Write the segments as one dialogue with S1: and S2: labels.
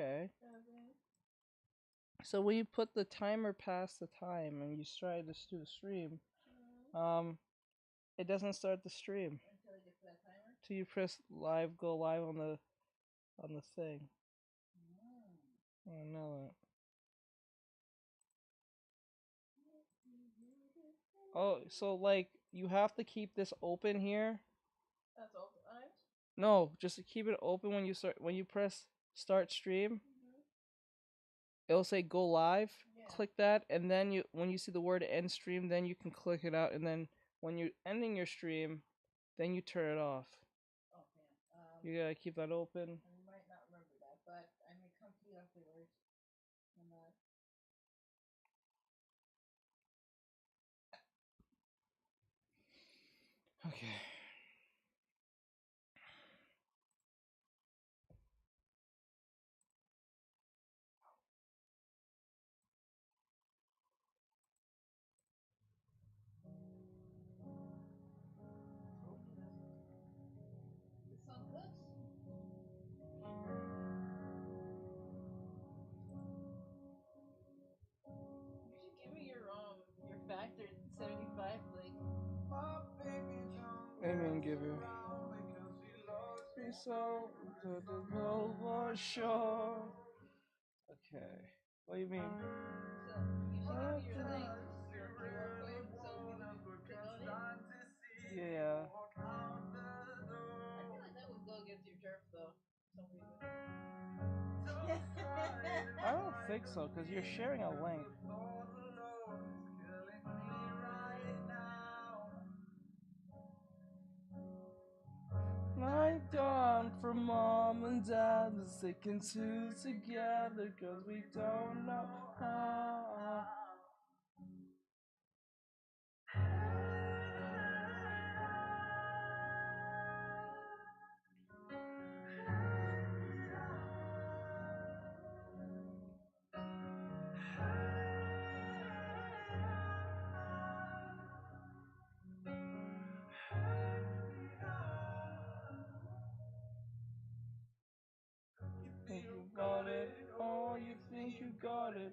S1: Okay. So when you put the timer past the time and you try to do the stream, it doesn't start the stream
S2: until it gets to that timer.
S1: till you press live, go live on the thing. I know that. Oh, so like you have to keep this open here.
S2: That's all times.
S1: No, just keep it open when you press start stream. It'll say go live.
S2: Yeah.
S1: Click that, and then when you see the word end stream, then you can click it out, and then when you're ending your stream, then you turn it off.
S2: Okay.
S1: You gotta keep that open.
S2: I might not remember that, but I may come to you afterwards.
S1: Okay.
S2: This song cooks. You should give me your factor 75, like.
S1: Amen, give it. So to the Nova Shore. Okay. What do you mean?
S2: So you should give me your link, your QR code, so we can click on it.
S1: Yeah.
S2: I feel like that would go against your terms, though, for some reason.
S1: I don't think so, because you're sharing a link. Night dawn for mom and dad, sticking two together, cause we don't know how. Think you got it, oh, you think you got it,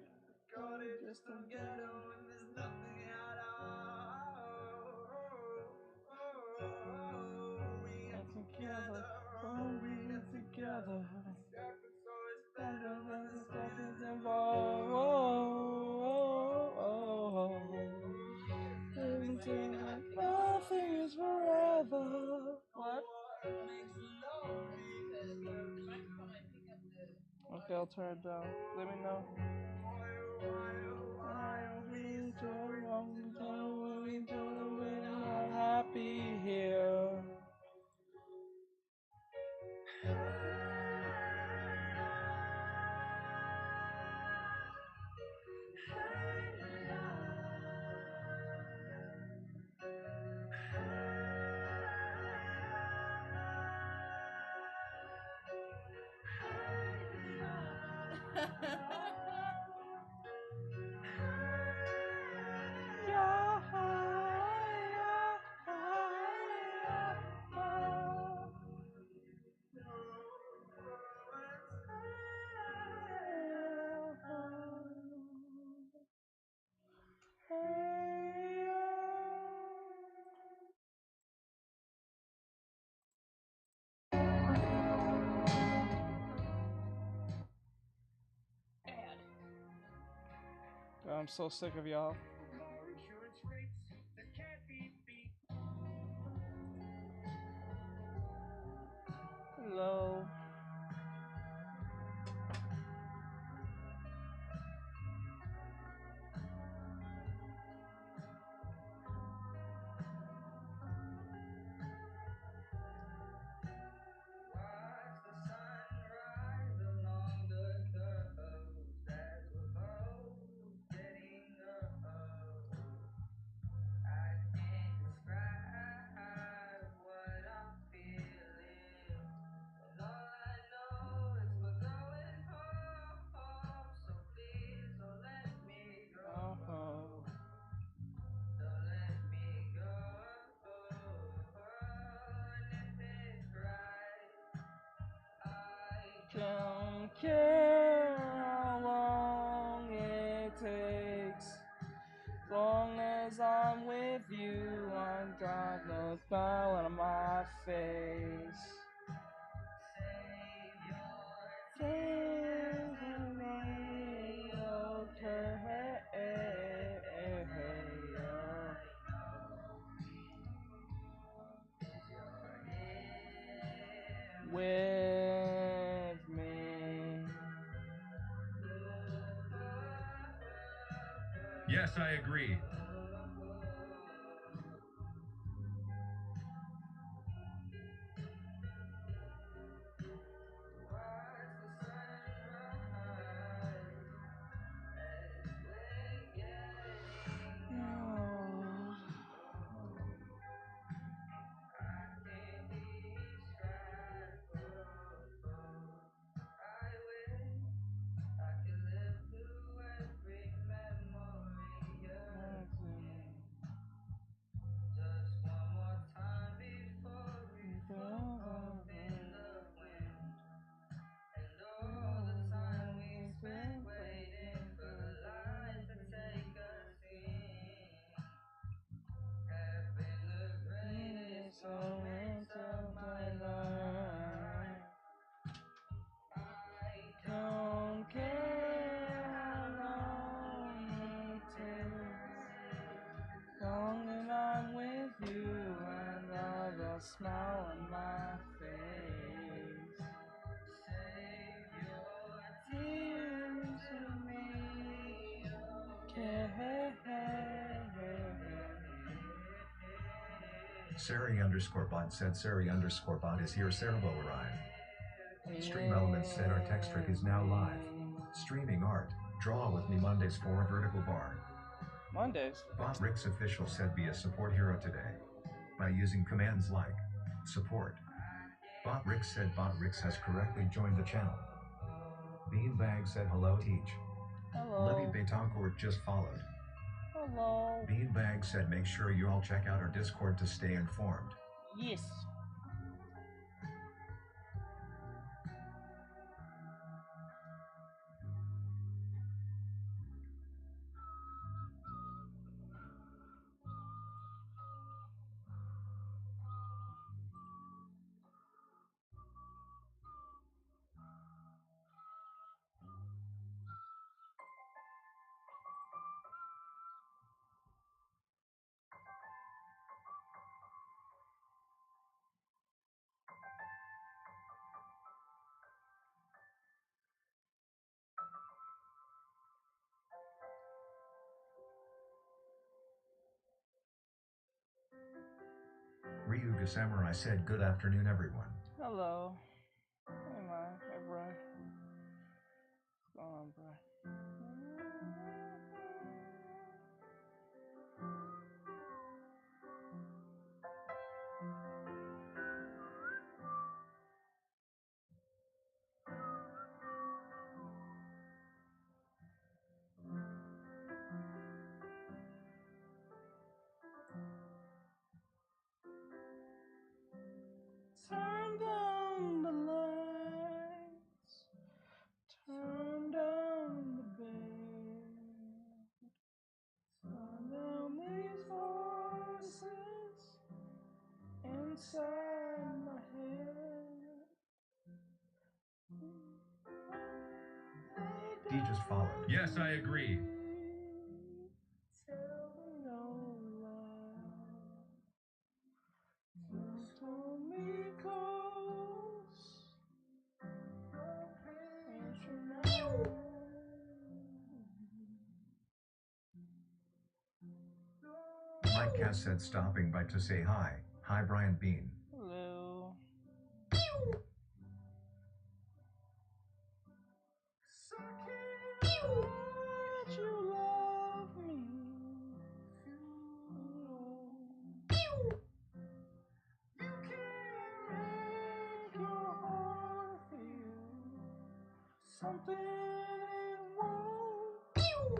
S1: just don't get it. There's nothing at all. We are together, oh, we are together. Nothing's involved. Nothing is forever. What? Okay, I'll turn it down. Let me know. We're not happy here. I'm so sick of y'all. Hello. Don't care.
S3: Yes, I agree.
S1: Don't care how long it takes, as long as I'm with you and all the smile on my face. Save your tears for me.
S4: Sari_bot said Sari_bot is here. Sarah will arrive. Stream Elements said Artextric is now live. Streaming art. Draw with me Mondays for a vertical bar.
S1: Mondays.
S4: Bot Rix official said be a support hero today by using commands like support. Bot Rix said Bot Rix has correctly joined the channel. Beanbag said hello teach.
S1: Hello.
S4: Libby Betancourt just followed.
S1: Hello.
S4: Beanbag said make sure you all check out our Discord to stay informed.
S1: Yes.
S4: Ryuga Samurai said good afternoon everyone.
S1: Hello. Hey man, hey bro. What's going on, bro? Turn down the lights, turn down the bed, turn down these voices inside my head.
S4: He just followed.
S3: Yes, I agree.
S1: Tell me no lie. Just hold me close. Don't patronise.
S4: Mike Cass said stopping by to say hi. Hi Brian Bean.
S1: Hello. So can't let you love me. You can't make your heart feel something it won't.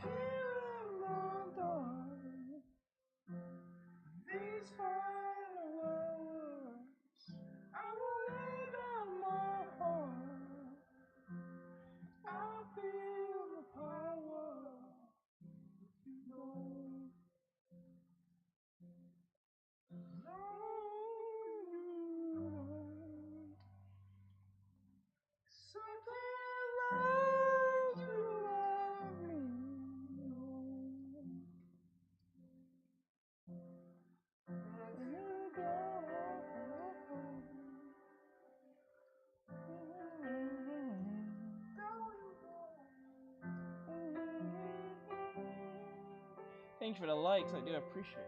S1: Here in London, these final words, I will lay down my heart. I feel the power to go. Something like Thanks for the likes, I do appreciate it.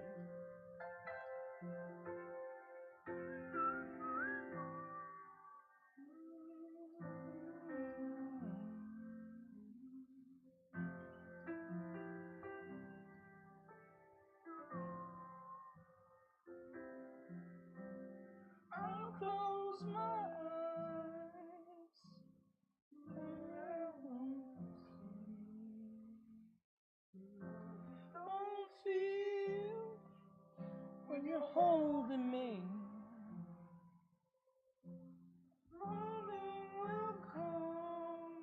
S1: I'll close my eyes and I won't see. Don't feel when you're holding me. Morning will come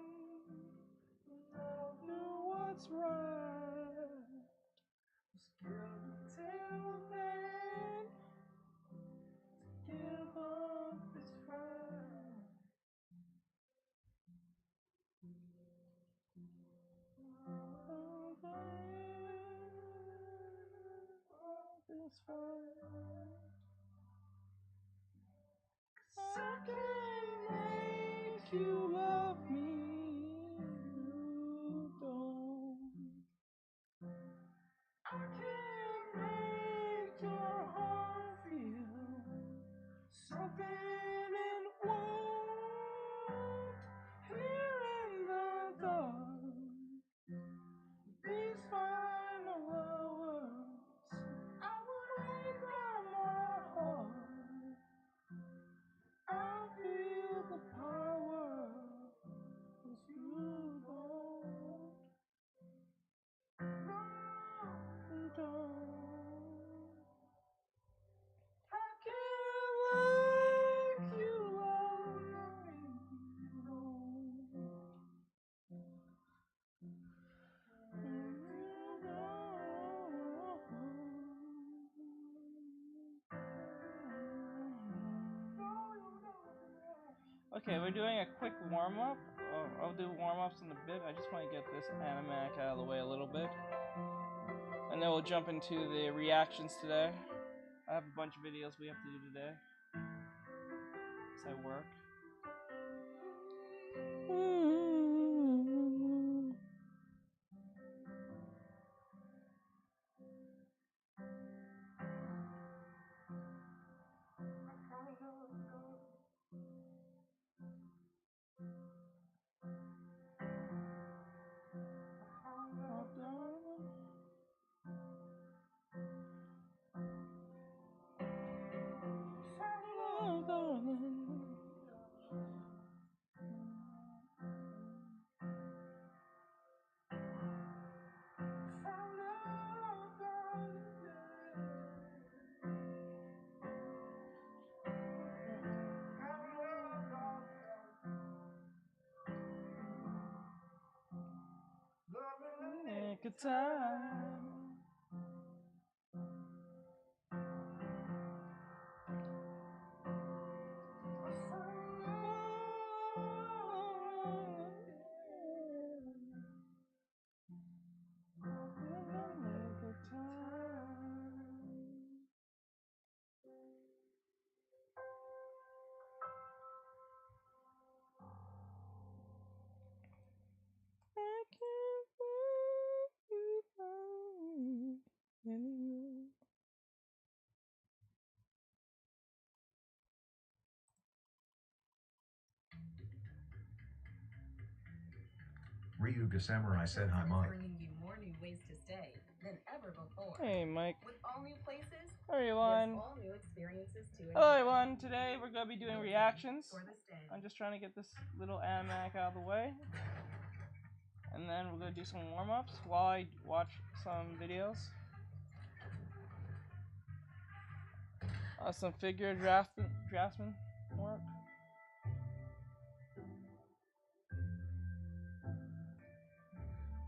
S1: and I'll do what's right. Till then, to give up is right. This fine. 'Cause I can't make you love me, you don't. I can't make your heart feel something it won't. Here in the dark, these final hours, I will lay down my heart. I feel the power, 'cause you don't. No, you don't. I can't like you love me, you don't. Okay, we're doing a quick warm-up. I'll do warm-ups in a bit. I just want to get this AnimeArt out of the way a little bit. And then we'll jump into the reactions today. I have a bunch of videos we have to do today as I work. Make a time.
S4: Ryuga Samurai said hi, Mike.
S5: Bringing you more new ways to stay than ever before.
S1: Hey, Mike.
S5: With all new places,
S1: Hey, everyone.
S5: there's all new experiences to enjoy.
S1: Hello, everyone. Today we're going to be doing reactions.
S5: For the stay.
S1: I'm just trying to get this little AnimeArt out of the way. And then we're going to do some warm-ups while I watch some videos. Some figure draftsman work.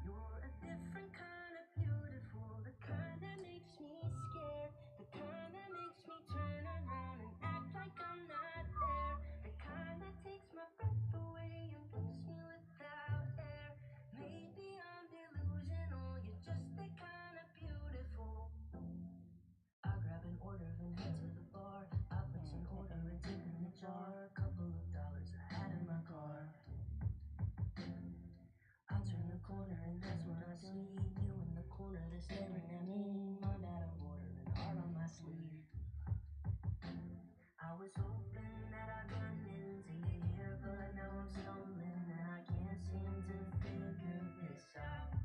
S5: You're a different kind of beautiful, the kind that makes me scared, the kind that makes me turn around and act like I'm not there, the kind that takes my breath away and leaves me without air. Maybe I'm delusional, you're just that kind of beautiful. I grab an order and head to the bar. I place an order and tip in the jar. A couple of dollars I had in my car. I turn the corner and that's when I see you in the corner. corner, they're staring at me. My bad, I'm ordering hard on my sleeve. I was hoping that I'd run into you here, but now I'm stumbling and I can't seem to figure this out.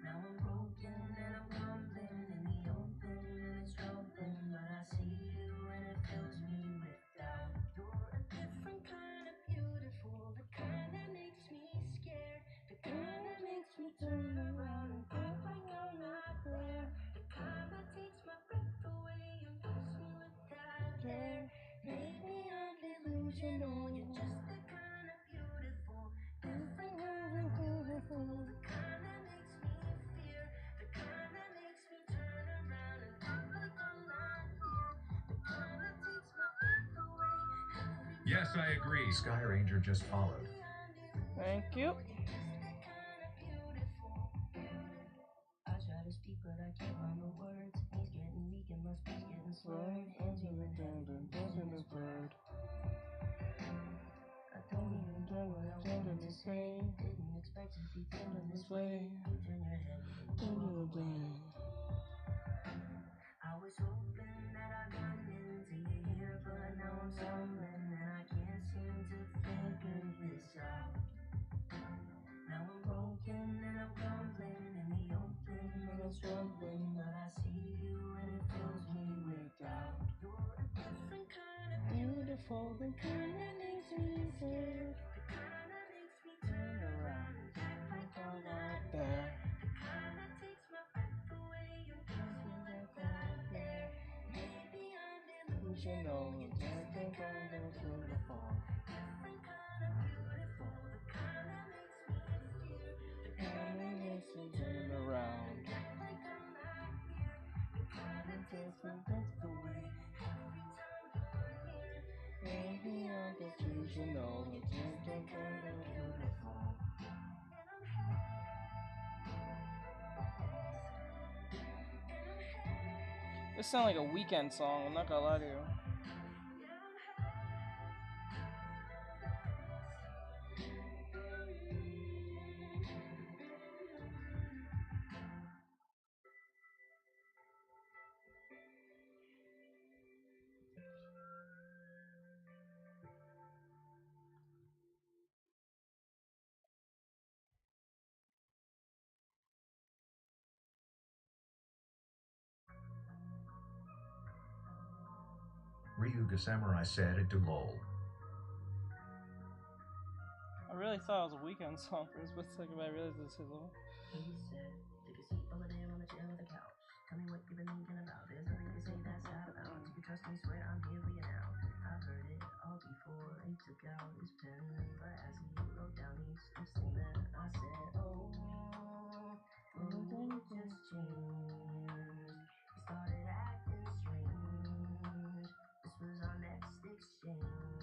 S5: Now I'm broken and I'm crumbling in the open and it's troubling, but I see you and it fills me with doubt. You're a different kind of beautiful, the kind that makes me scared, the kind that makes me turn around and act like I'm not there, the kind that takes my breath away and fills me with that air. Maybe I'm delusional, you're just the kind of beautiful, different kind of beautiful, the kind that makes me fear, the kind that makes me turn around and act like I'm not here, the kind that takes my breath away.
S3: Yes, I agree.
S4: Sky Ranger just followed.
S1: Thank you.
S5: I try to speak, but I can't find the words. He's getting weak and my speech getting slurred. Hands feeling heavy, losing his word. I don't even know what I wanted to say. Didn't expect to be feeling this way. You turn your head and move away. I was hoping that I'd run into you here, but now I'm stumbling and I can't seem to figure this out. Now I'm broken and I'm crumbling in the open and it's struggling, but I see you and it fills me with doubt. You're a different kind of beautiful, the kind that makes me scared, the kind that makes me turn around and act like I'm not there, the kind that takes my breath away and fills me with that air. Maybe I'm delusional, you're just the kind of beautiful, different kind of beautiful, the kind that makes me fear, the kind that makes me turn around, act like I'm not here, the kind that takes my breath away every time you're near. Maybe I'm delusional, you're just the kind of beautiful. And I'm
S1: This sounds like a Weekend song, I'm not gonna lie to you.
S4: Ryuga Samurai said it to lol.
S1: I really thought it was a Weekend song for a split second, but I realized it's his own.
S5: He said, take a seat over there on the chair of the couch. Tell me what you've been thinking about. There's nothing to say that's out loud. You can trust me, swear I'm here for you now. I've heard it all before. He took out his pen, but as he wrote down these things, then I said, oh, the mood just changed. He started acting strange. This was our next exchange.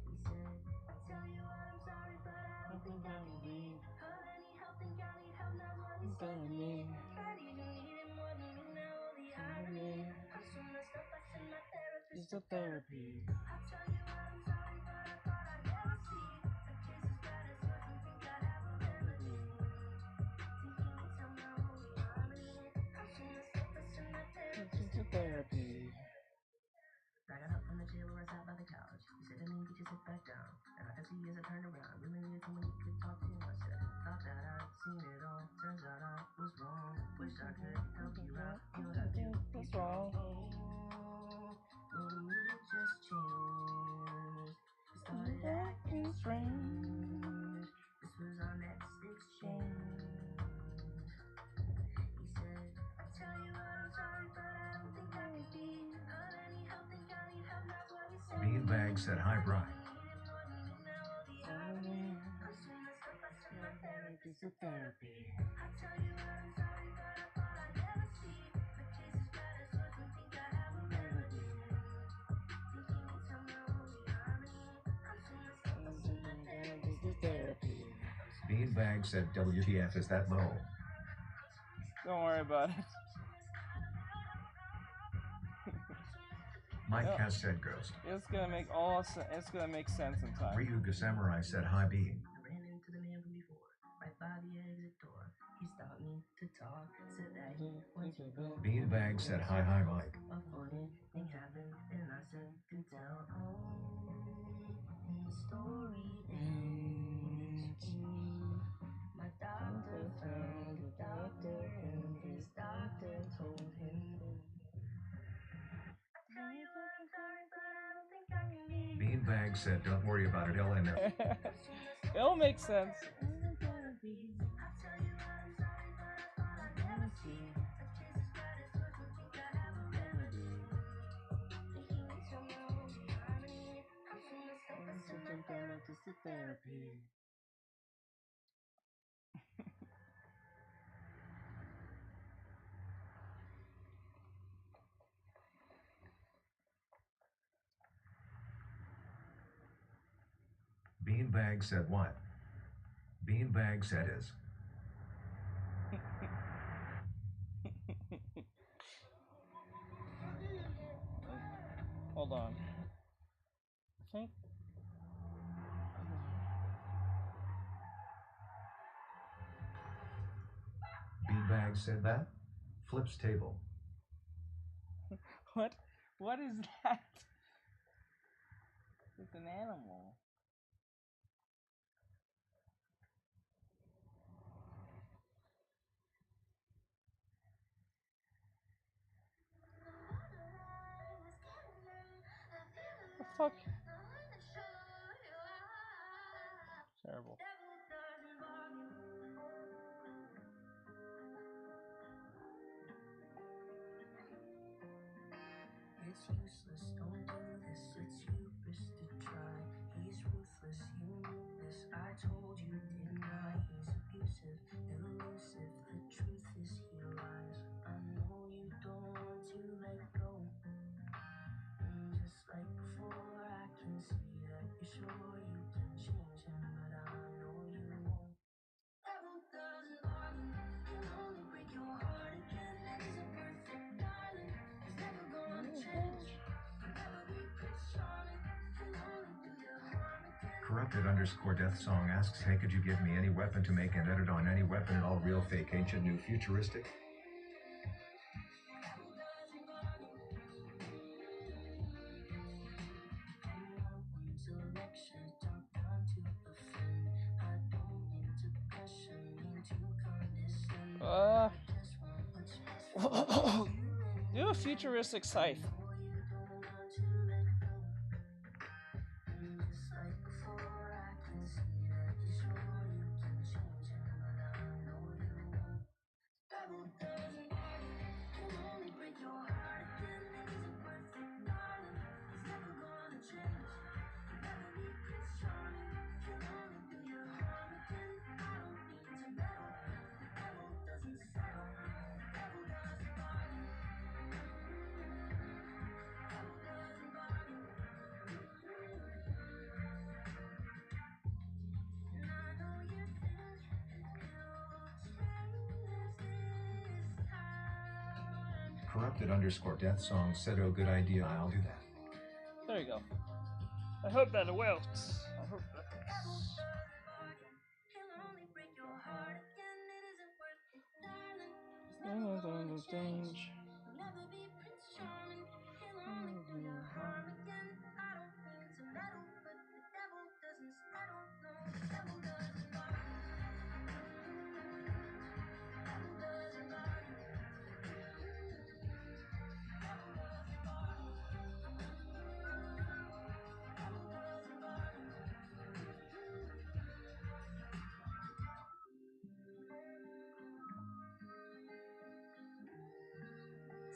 S5: He said, I tell you what, I'm sorry, but I don't think I can leave. Heard any help, think I need help, not what he said to me. Might even need it more than you know, the irony. I'm so messed up, I send my therapist to therapy. I tell you what, I'm sorry, but I thought I'd never see a case as bad as yours and think I have a remedy. Thinking you tell my holy harmony. I'm so messed up, I send my therapist to therapy. I got up from the chair where I sat by the couch. He said to me, could you sit back down? And I could see as I turned around, you really someone you could talk to. I said, thought that I'd seen it all. Turns out I was wrong. Wish I could help you out. You'll have to be strong. Oh, the mood just changed. He started acting strange. This was our next exchange. He said, I tell you what, I'm sorry, but I don't think I can be. Heard any help, think I need help, not what he said.
S4: Beanbag said hi, Brian.
S5: Therapy. I tell you what, I'm sorry, but I thought I'd never see a case as bad as yours and think I have a remedy. Thinking you tell my holy harmony. I'm so messed up, I send my therapist to therapy.
S4: Beanbag said WTF is that low?
S1: Don't worry about it.
S4: Mike
S1: Yep.
S4: has said ghost.
S1: It's gonna make sense in time.
S4: Ryuga Samurai said hi, Bean.
S5: I ran into the man from before. right by the exit door. He stopped me to talk, said that he went to go.
S4: Beanbag said, hi, hi, Mike.
S5: A funny thing happened, and I said, do tell. The story ends. My doctor found the doctor, and his doctor told him. Tell you what, I'm sorry, but I don't think I can leave.
S4: Beanbag said, don't worry about it, LNF.
S1: It'll make sense.
S5: I'll tell you what, I'm sorry, but I thought I'd never see. A kiss as bad as yours would think I have a remedy. Thinking it's your nose, harmony. I'm so messed up, I send my therapist to therapy.
S4: Beanbag said what? Beanbag said is.
S1: Hold on. I think.
S4: Beanbag said that? Flips table.
S1: What? What is that? It's an animal. The fuck? Terrible.
S5: It's useless, don't do this. It's hubris to try. He's ruthless, you knew this. I told you, didn't I? He's abusive, elusive. The truth is he lies. I know you don't want to let go. Just like before, I can see that you're sure you can change him, but I know you won't. Devil doesn't bargain, can only break your heart again. And he's a perfect darling, he's never gonna change.
S4: Corrupted_death song asks, hey, could you give me any weapon to make an edit on any weapon at all? Real, fake, ancient, new, futuristic?
S1: Do a futuristic scythe.
S4: Corrupted_death song said, oh, good idea, I'll do that.
S1: There you go. I hope that works. I hope that works. On the stage.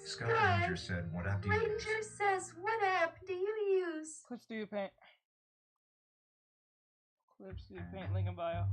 S4: Scott Ranger said, what app do you use?
S2: Ranger says, what app do you use?
S1: Clips do you paint? Clips do you paint? Link in bio.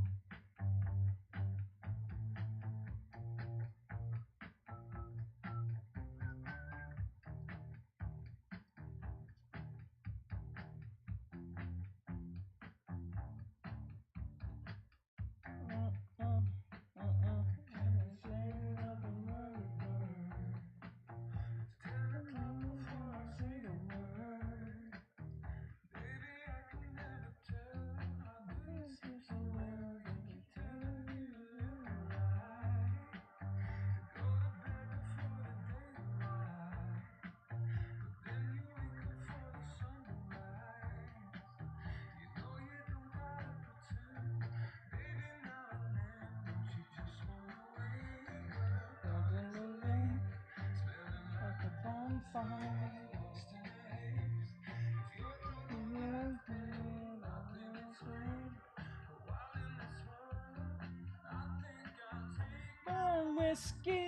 S1: Whiskey,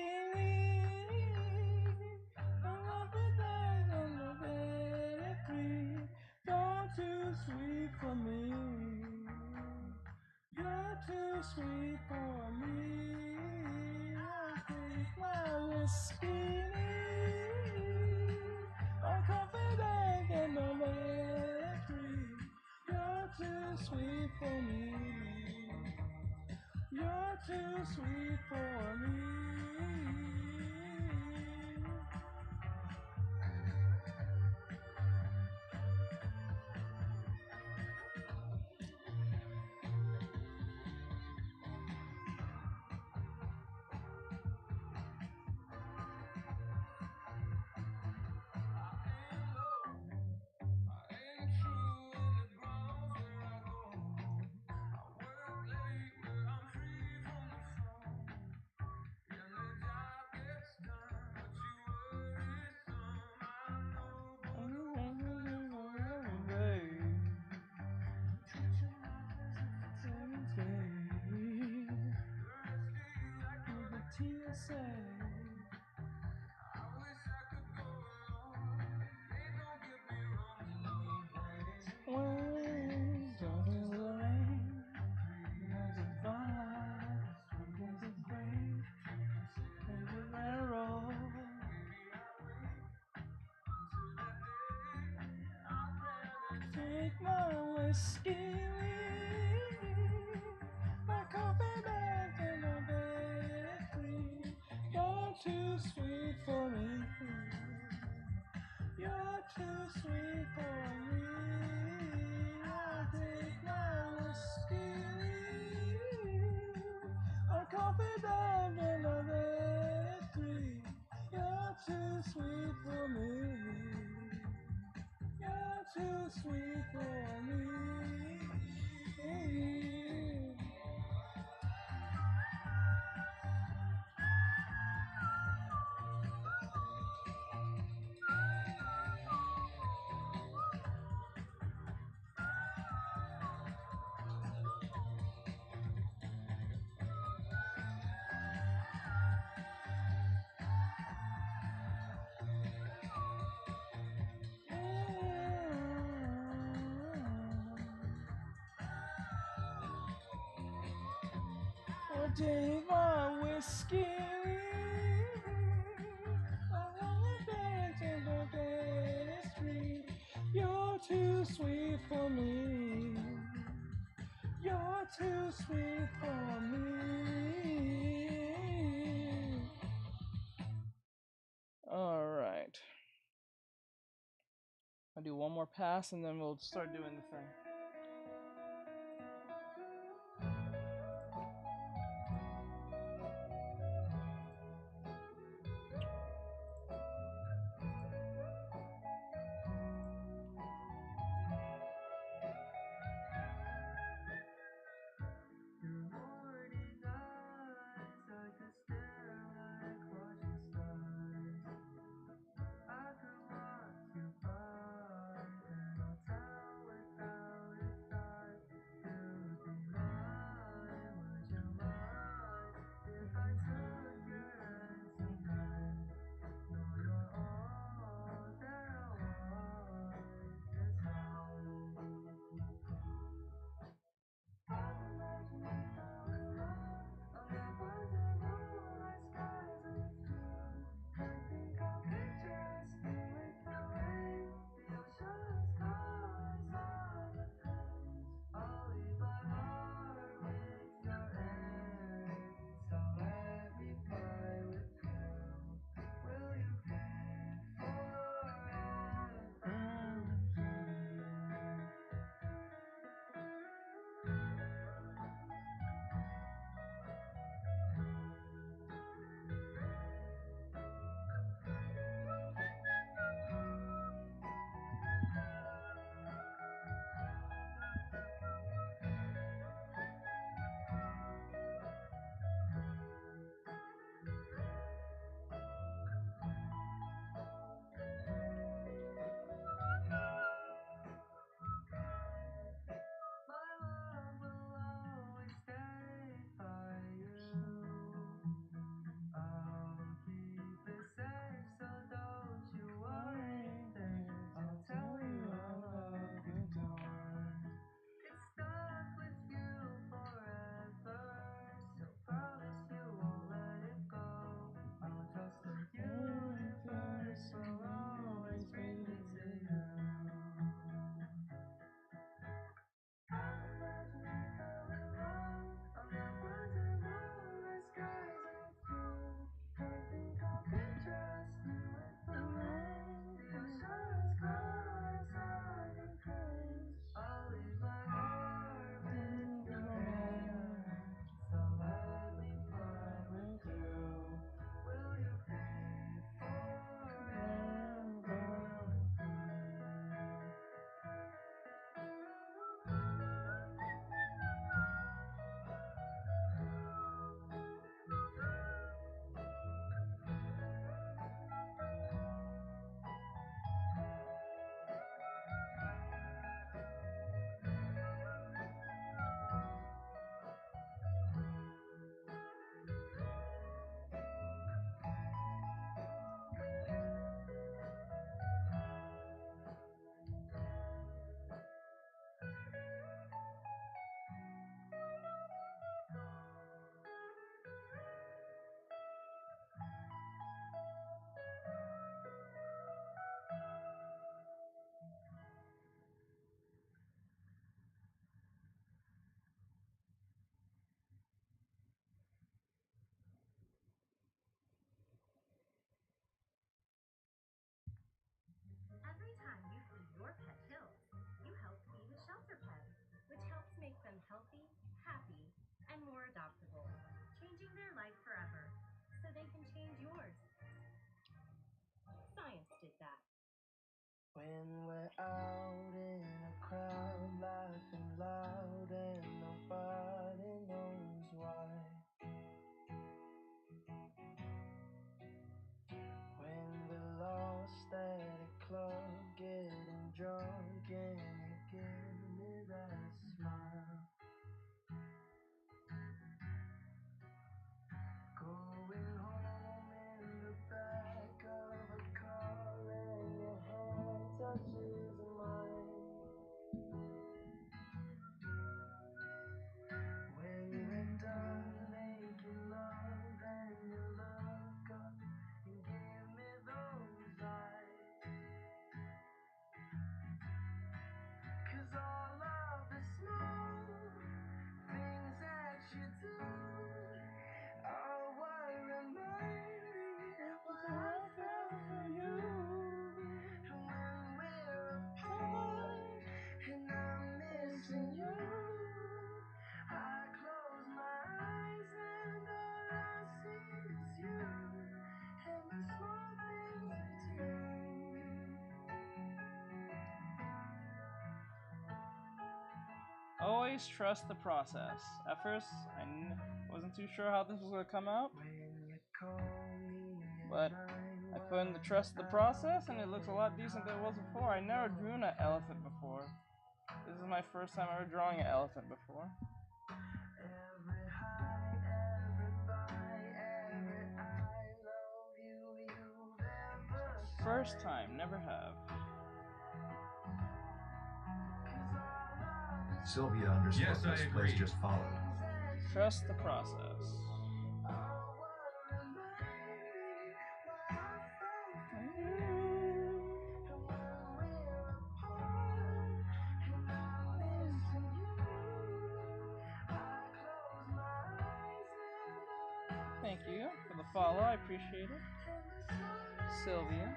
S1: you're too sweet for me. You're too sweet for me. I take my whiskey, I'm confident and I'm free. You're too sweet for me. You're too sweet for me. Take my whiskey, my confidence and my free. You're too sweet for me. You're too sweet for me. I take my whiskey, my confidence and my free. You're too sweet for me. You're too sweet for me. I'll take my whiskey, I wanna dance in the street. You're too sweet for me. You're too sweet for me. All right. I'll do one more pass and then we'll start doing the thing.
S5: When we're out in a crowd, laughing loud and nobody knows why. When we're lost at a club, getting drunk and you give me that smile. Going home in the back of a car and your hand touches mine. When we're done making love and you look up and give me those eyes. 'Cause all of the small things that you do are what remind me what I felt for you. And when we're apart and I'm missing you, I close my eyes and all I see is you and the small things we do.
S1: Always trust the process. At first, I wasn't too sure how this was going to come out, but I put in the trust the process and it looks a lot decent than it was before. I never drew an elephant before. This is my first time ever drawing an elephant before. First time, never have.
S4: Sylvia _,
S3: Yes, I agree.
S4: just followed.
S1: Trust the process. Thank you for the follow, I appreciate it. Sylvia.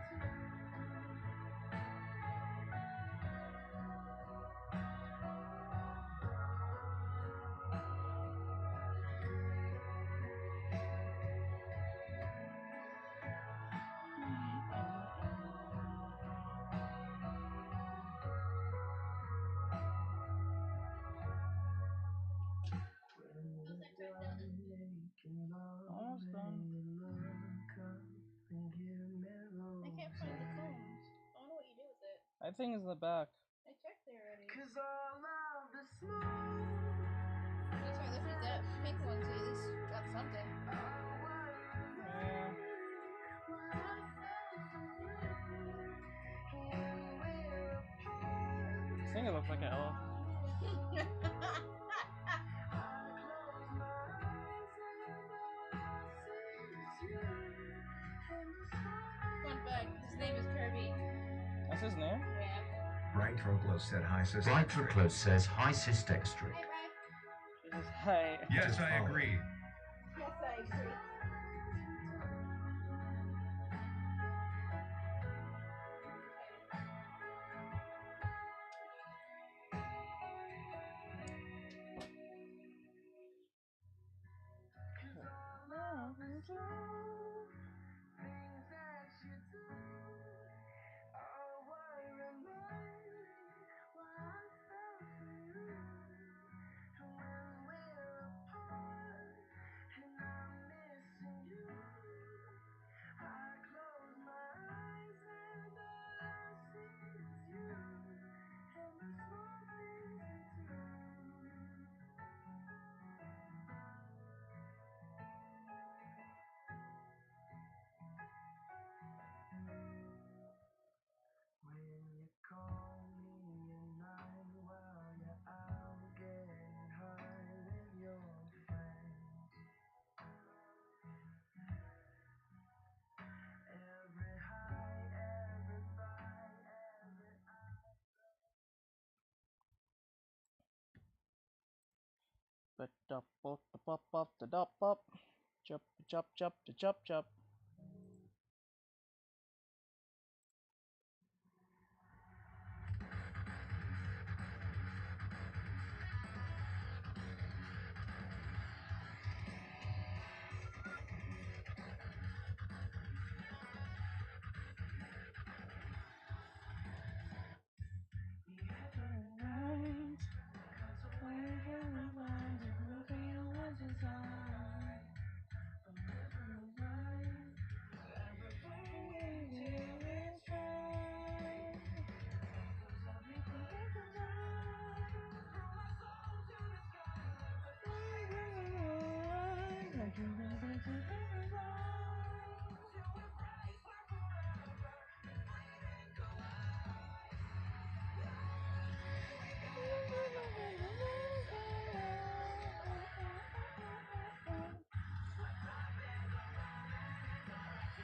S1: Almost done.
S2: I can't find the combs. I don't know what you do with it.
S1: I think it's in the back.
S2: I checked there already.
S5: Cause all of the small
S2: That's why I left it that pink one, so at least got something.
S1: Yeah. I think it looks like an elephant.
S2: Fun fact, his name is Kirby.
S1: That's his name?
S2: Yeah.
S4: Bright Troclo said hi, sis.
S6: Bright Troclo says hi, Artextric.
S2: Hey, bye.
S1: She says, hey.
S3: Yes,
S4: Just
S3: I
S4: follow.
S3: agree.
S2: Yes, I agree.
S1: But up, up, up, up, up, up, chop, chop, chop, chop, chop.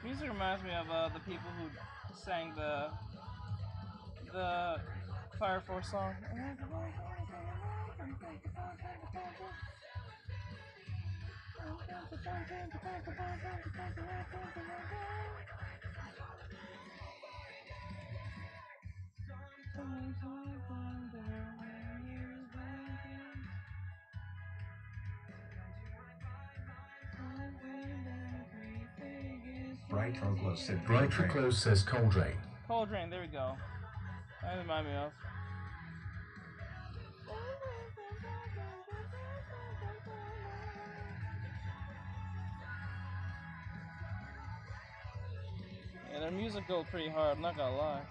S1: Music reminds me of the people who sang the Fire Force song.
S4: Bright Troglo said
S6: Bright Troglo says Cold Rain.
S1: Cold Rain, there we go. That reminds me of. Yeah, their music goes pretty hard, I'm not gonna lie.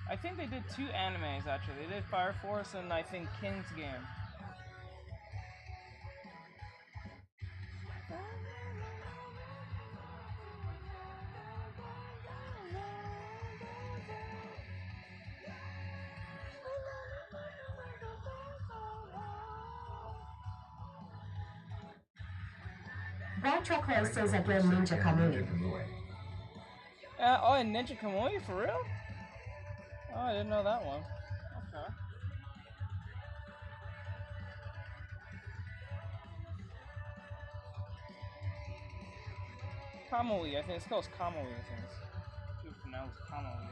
S1: I think they did 2 animes actually. They did Fire Force and I think King's Game.
S5: Bright Chocolate says again Ninja Kamui.
S1: Oh, and Ninja Kamui, for real? Oh, I didn't know that one. Okay. Kamui, I think it's called Kamui, I think. It's pronounced Kamui.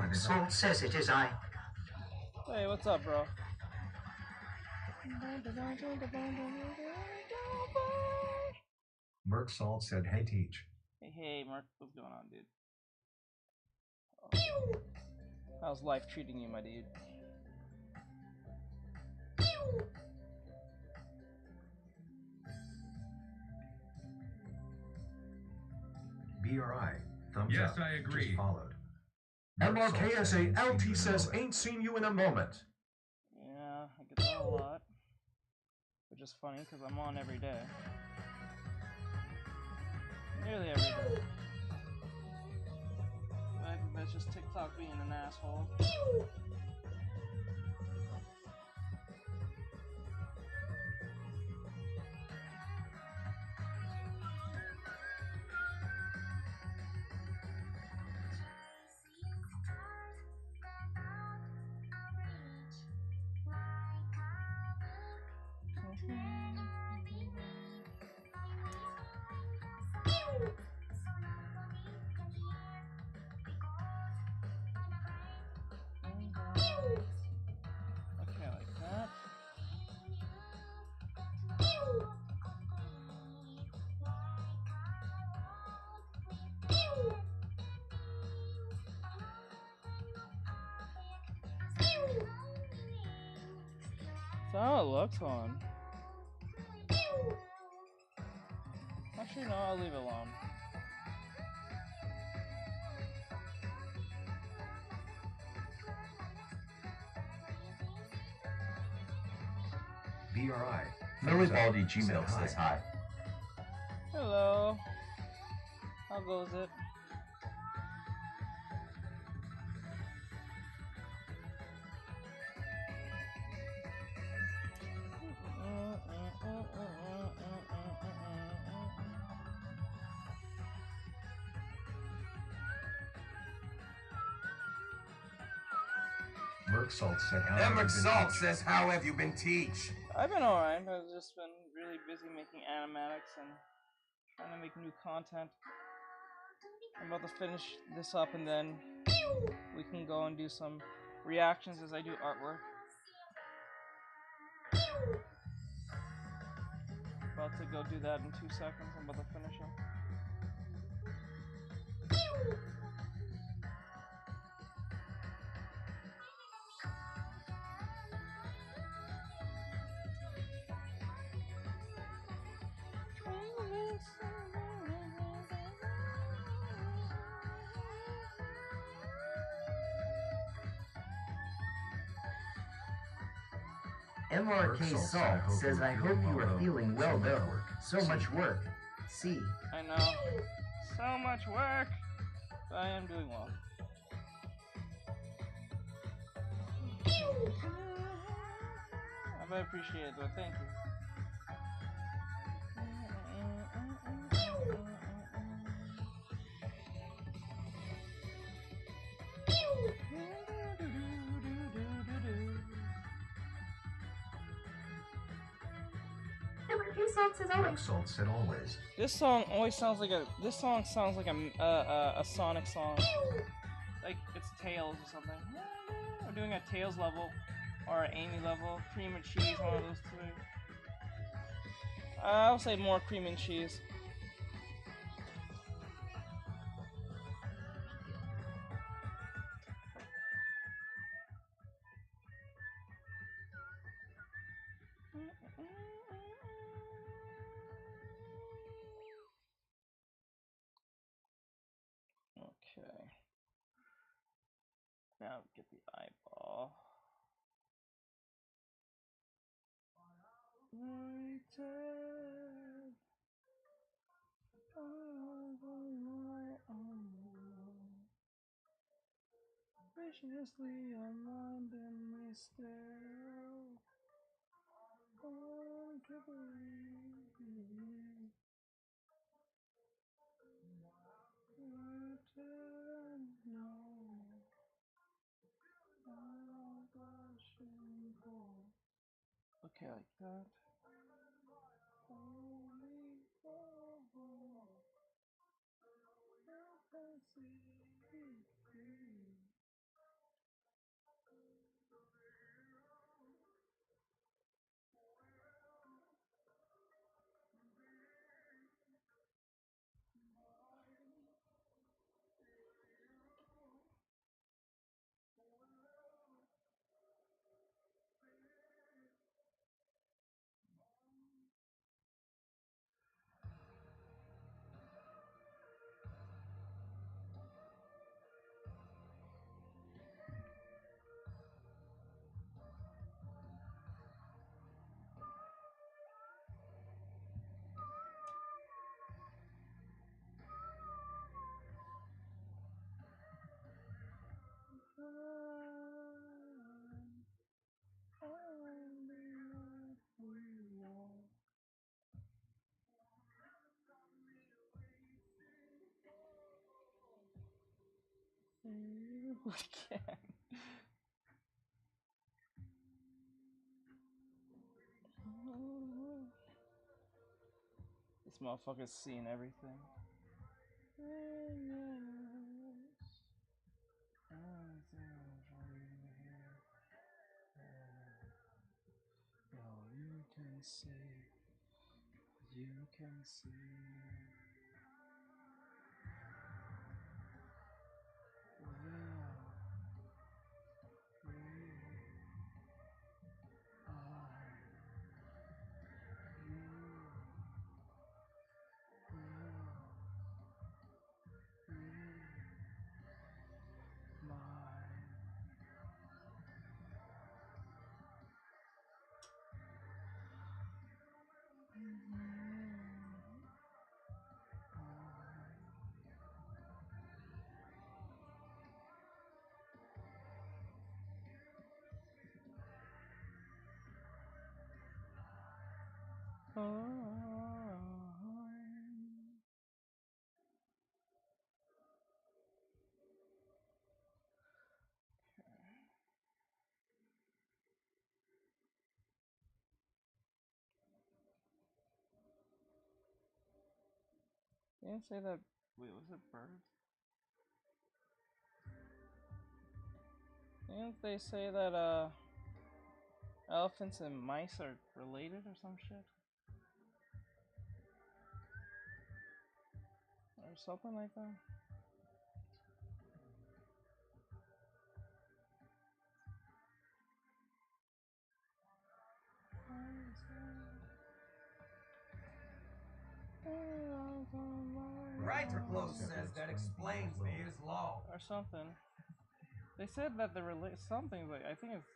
S6: And Salt says it is I.
S1: Hey, what's up, bro?
S4: Merc Salt said, hey, Teach.
S1: Hey, Mark, what's going on, dude? Oh. How's life treating you, my dude?
S4: BRI, thumbs
S3: Yes,
S4: up.
S3: I agree.
S4: Just followed. Merc Salt said,
S6: MRKSA
S4: "Ain't seen you
S6: LT
S4: in a
S6: says
S4: moment."
S6: ain't seen you in a moment.
S1: Yeah, I get that a lot. Which is funny, because I'm on every day. Nearly every day. I think that's just TikTok being an asshole. Okay, like that. That's how it looks on. Actually, no, I'll leave it alone.
S4: BRI.
S6: Maribaldi Gmail says hi.
S1: Hello. How goes it?
S4: Merc Salt said, how have you
S7: Emmerich
S4: been
S7: Salt
S4: teach?
S7: says, how have you been teach?
S1: I've been alright. I've just been really busy making animatics and trying to make new content. I'm about to finish this up and then we can go and do some reactions as I do artwork. About to go do that in 2 seconds. I'm about to finish them.
S6: MRK Salt says, I hope you are feeling well though. So much work. See.
S1: I know. So much work. But I am doing well. I appreciate it though. Thank you.
S4: Merc Salt said always.
S1: This song always sounds like a. This song sounds like a Sonic song. Like it's Tails or something. We're doing a Tails level or an Amy level. Cream and cheese, one of those two. I'll say more cream and cheese. Okay. Now get the eyeball. Viciously unlined and we stare. Okay, like that. This motherfucker's seeing everything. You can see. You can see. They didn't say that. Wait, was it birds? Didn't they say that elephants and mice are related or some shit? Or something like that?
S7: Writer Close says that explains Mears Law.
S1: Or something. They said that the something like I think it's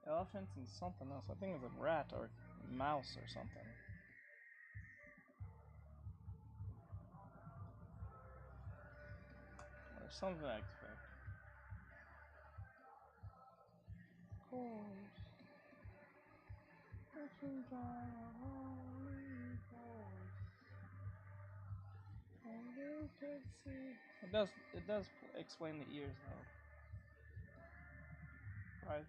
S1: elephants and something else. I think it's a rat or mouse or something. Or something I expect. Of course. It does explain the ears though. Right.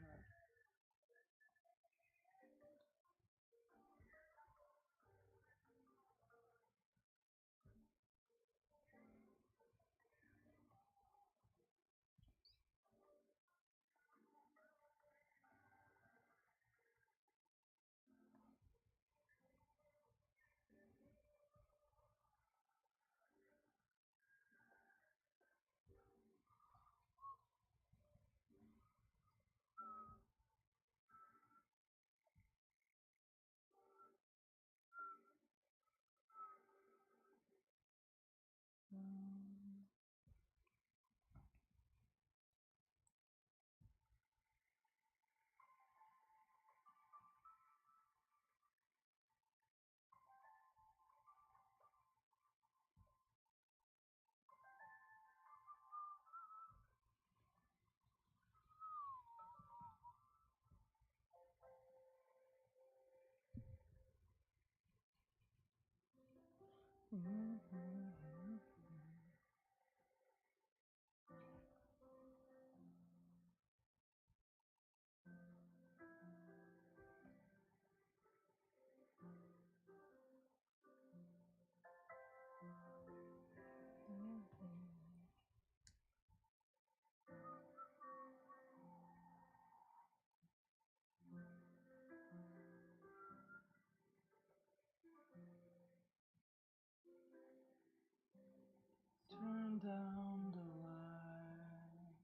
S1: Turn down the light.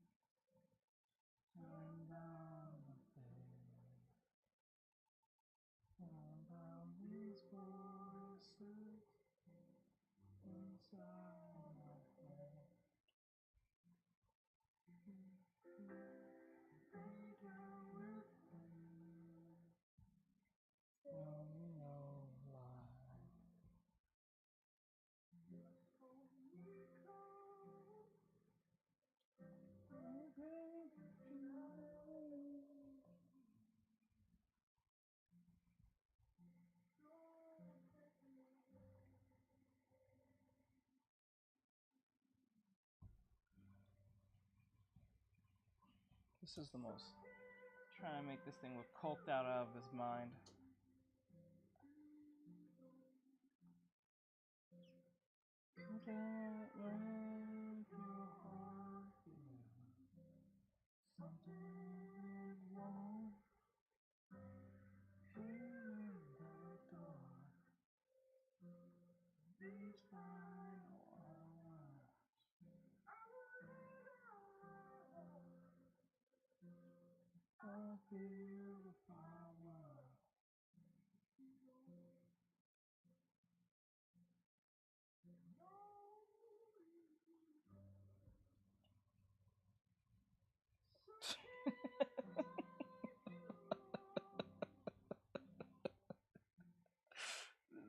S1: Turn down the thing. Turn down these voices inside my head. This is the most. Trying to make this thing look coked out of his mind.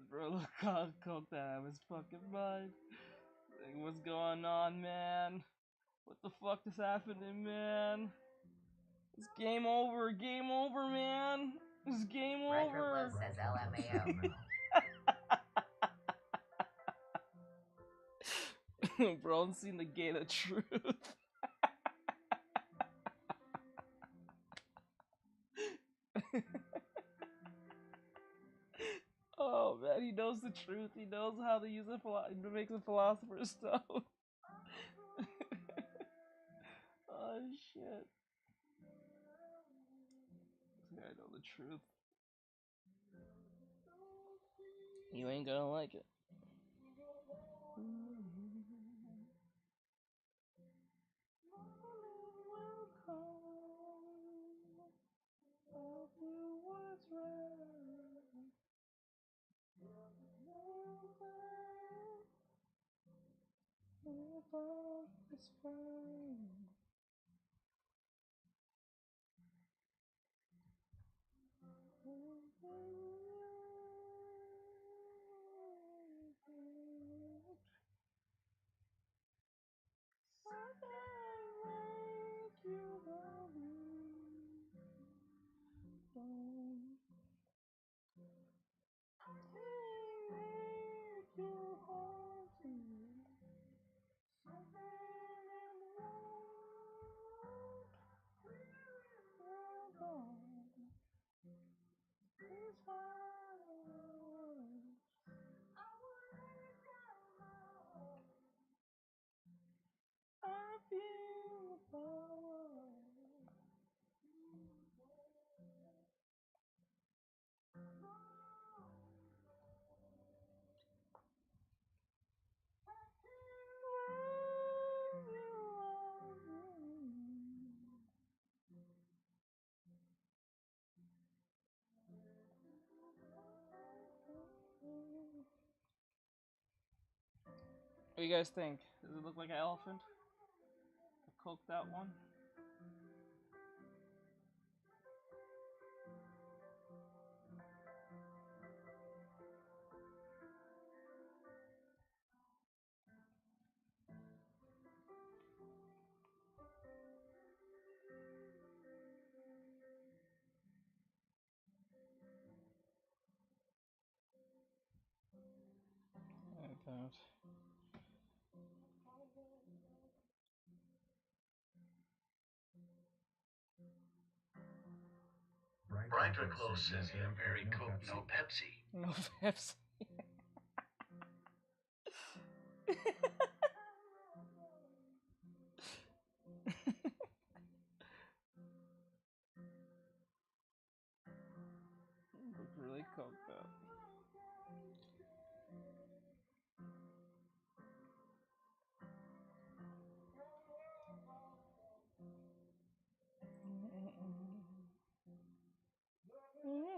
S1: Bro, look how coked out of his fucking mind. Like, what's going on, man? What the fuck is happening, man? It's game over, man. It's game over.
S6: Says LMAO.
S1: Bro, I'm seeing the gate of truth. Oh man, he knows the truth. He knows how to use it to make the Philosopher's Stone. Oh shit. This guy knows the truth. You ain't gonna like it. It's fine. What do you guys think? Does it look like an elephant? The coked out one? I don't.
S8: Brighter Close says here, Mary Coke, no Pepsi.
S1: No Pepsi. Looks really coked up.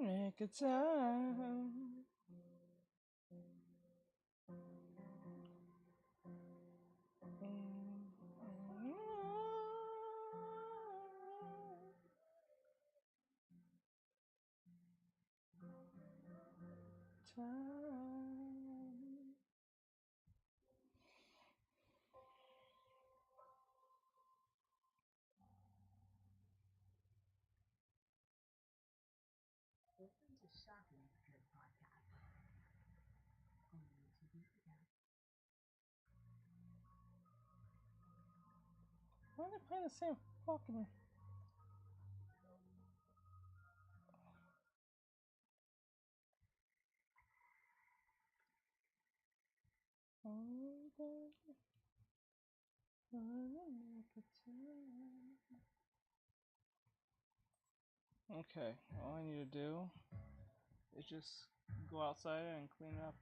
S1: Make a time. Why are they playing the same fucking... Okay, all I need to do is just go outside and clean it up.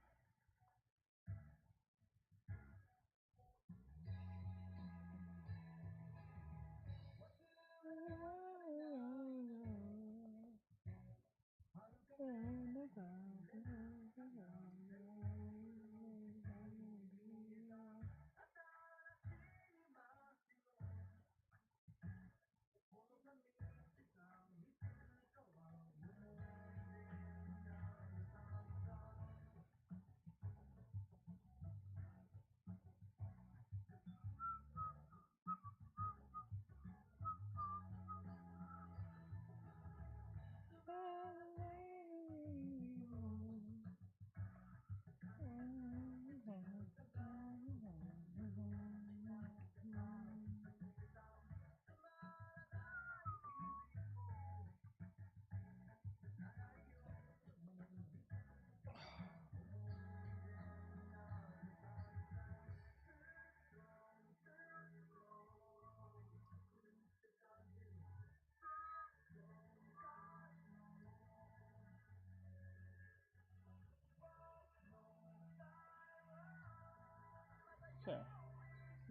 S1: Okay.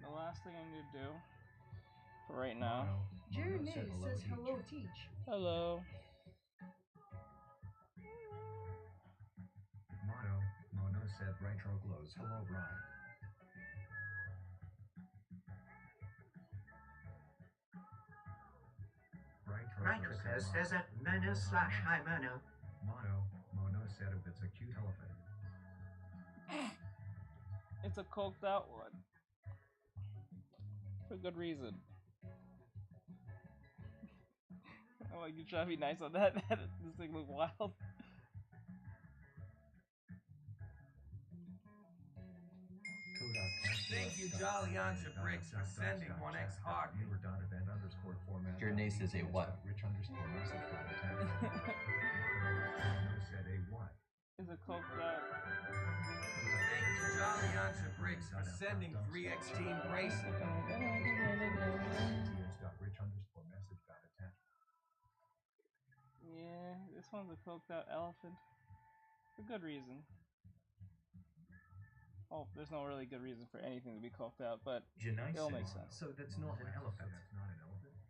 S1: The last thing I need to do for right now.
S5: Jeremy says hello, Teach.
S1: Hello.
S4: Mono said Retro glows. Hello, Brian.
S6: Ritrico says at Mono/Hi Mono.
S4: Mono said if it's a cute elephant.
S1: It's a coked out one. For good reason. Oh, you try to be nice on that? This thing look wild.
S7: Thank you, Jolly Anja Bricks, for sending 1x hard.
S9: Journey says a what?
S1: Is a coked out.
S7: Thank you, Jolly Anja Bricks, for sending 3x Team Bracelet.
S1: Yeah, this one's a coked out elephant. For good reason. Oh, there's no really good reason for anything to be coked out, but it'll make sense.
S6: So that's not an elephant.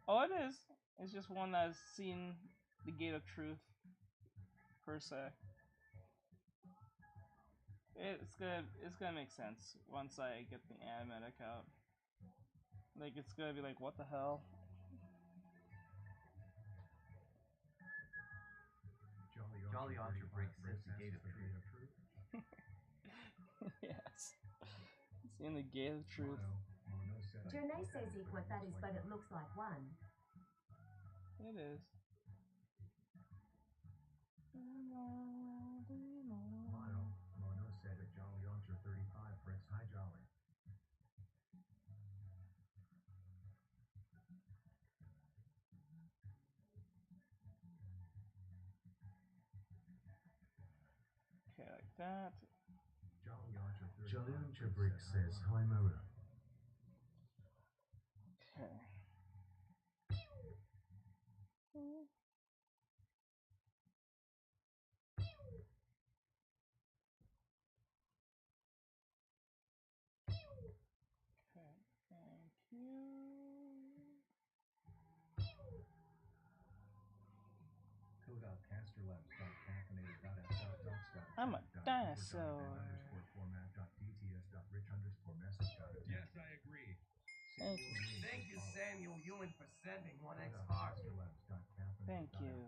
S1: Oh, it is. It's just one that's seen the gate of truth, per se. It's gonna make sense once I get the animatic out. Like, it's gonna be like, what the hell?
S6: Jolly Anja Bricks says the gate of truth.
S1: Yes. Seeing the gate of truth.
S5: Jeremy says what that is, but it looks like one.
S1: It is.
S4: Mono said a Jolly Anja 35 Bricks. Hi, Jolly.
S1: Okay, like that.
S4: Jolly Anja Bricks says hi, Mono.
S1: Okay. Okay, thank you. I'm a dinosaur.
S3: Yes, I agree.
S1: Thank you.
S7: Thank you, Samuel Ewan, for sending 1x hard.
S1: Thank you.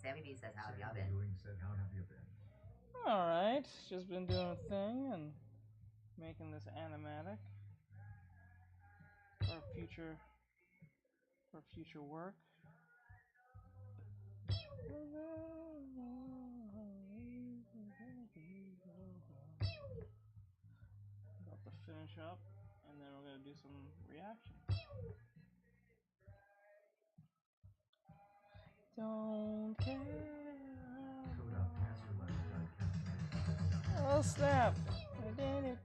S6: Sammy B says, how have y'all been?
S1: Alright, just been doing a thing and making this animatic for future work. About to finish up, and then we're gonna do some reaction. Don't care. Oh snap! I did it.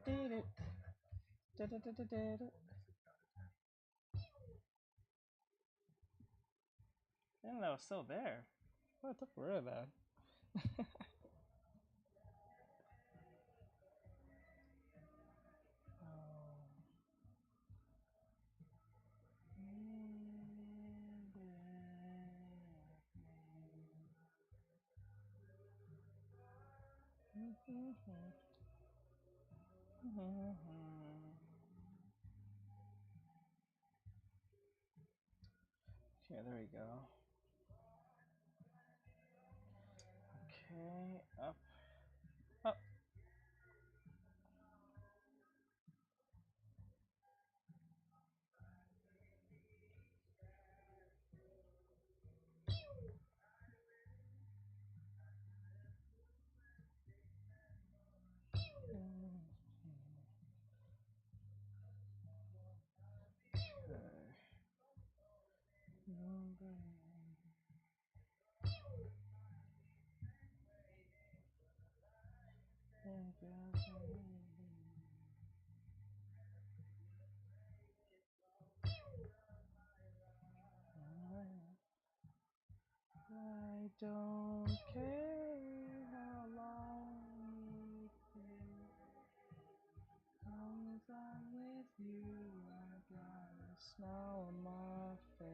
S1: Didn't know that was still there. Oh, I took rid of that. Okay, there we go. Okay, up. don't care how long it takes. Long as I'm with you, I got a smile on my face.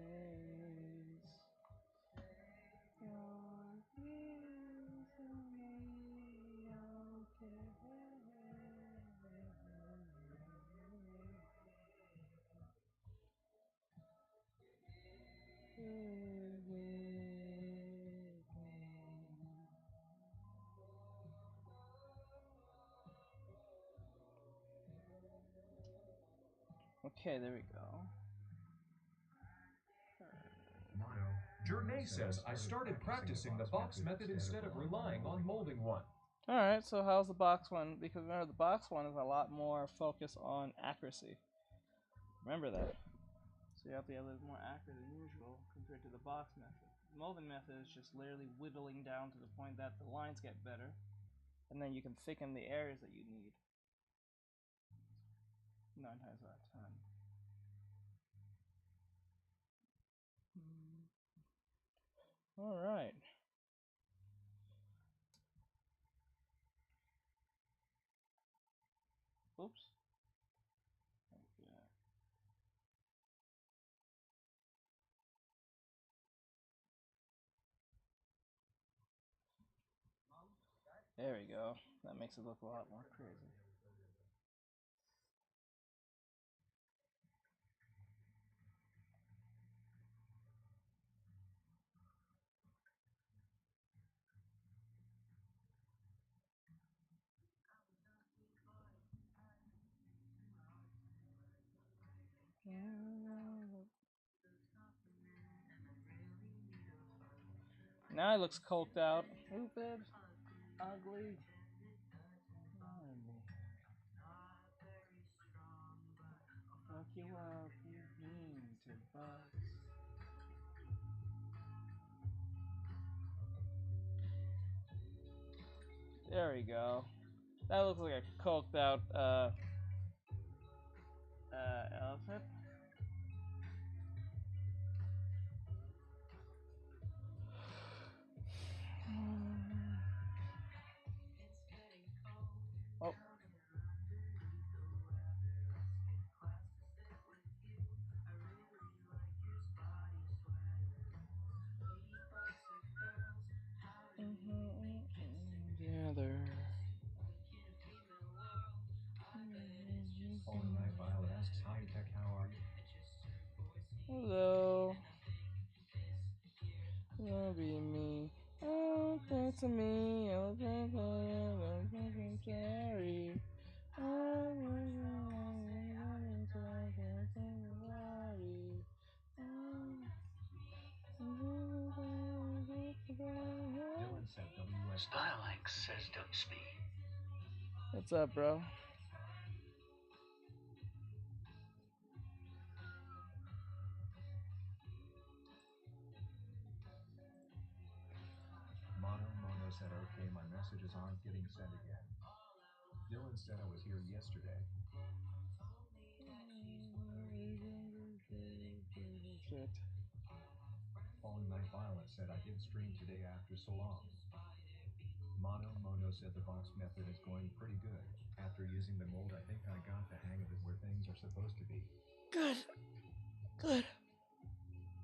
S1: You're here to me, okay, there we go.
S3: Journey says, I started practicing the box method instead of relying on molding one.
S1: Alright, so how's the box one? Because remember, the box one is a lot more focus on accuracy. Remember that. So you have to be a little more accurate than usual compared to the box method. The molding method is just literally whittling down to the point that the lines get better, and then you can thicken the areas that you need. 9 times out of 10. Alright. Oops. Okay. There we go. That makes it look a lot more crazy. Now it looks coked out. Stupid. Ugly. Fuck you up, you mean to bugs. There we go. That looks like a coked out elephant. Oh. Together.
S4: Falling Night Violet asks, hi Tech, how are you?
S1: Hello. That'll be me. Oh, thanks to me. Oh, thanks to I'm sorry.
S4: Dylan said WS.
S8: Stylinx says don't speak.
S1: What's up, bro?
S4: Mono said, okay, my messages aren't getting sent again. Dylan said, I was here yesterday.
S1: Shit.
S4: Falling Night Violet said, I did stream today after so long. Mono said the box method is going pretty good. After using the mold, I think I got the hang of it where things are supposed to be.
S1: Good. Good.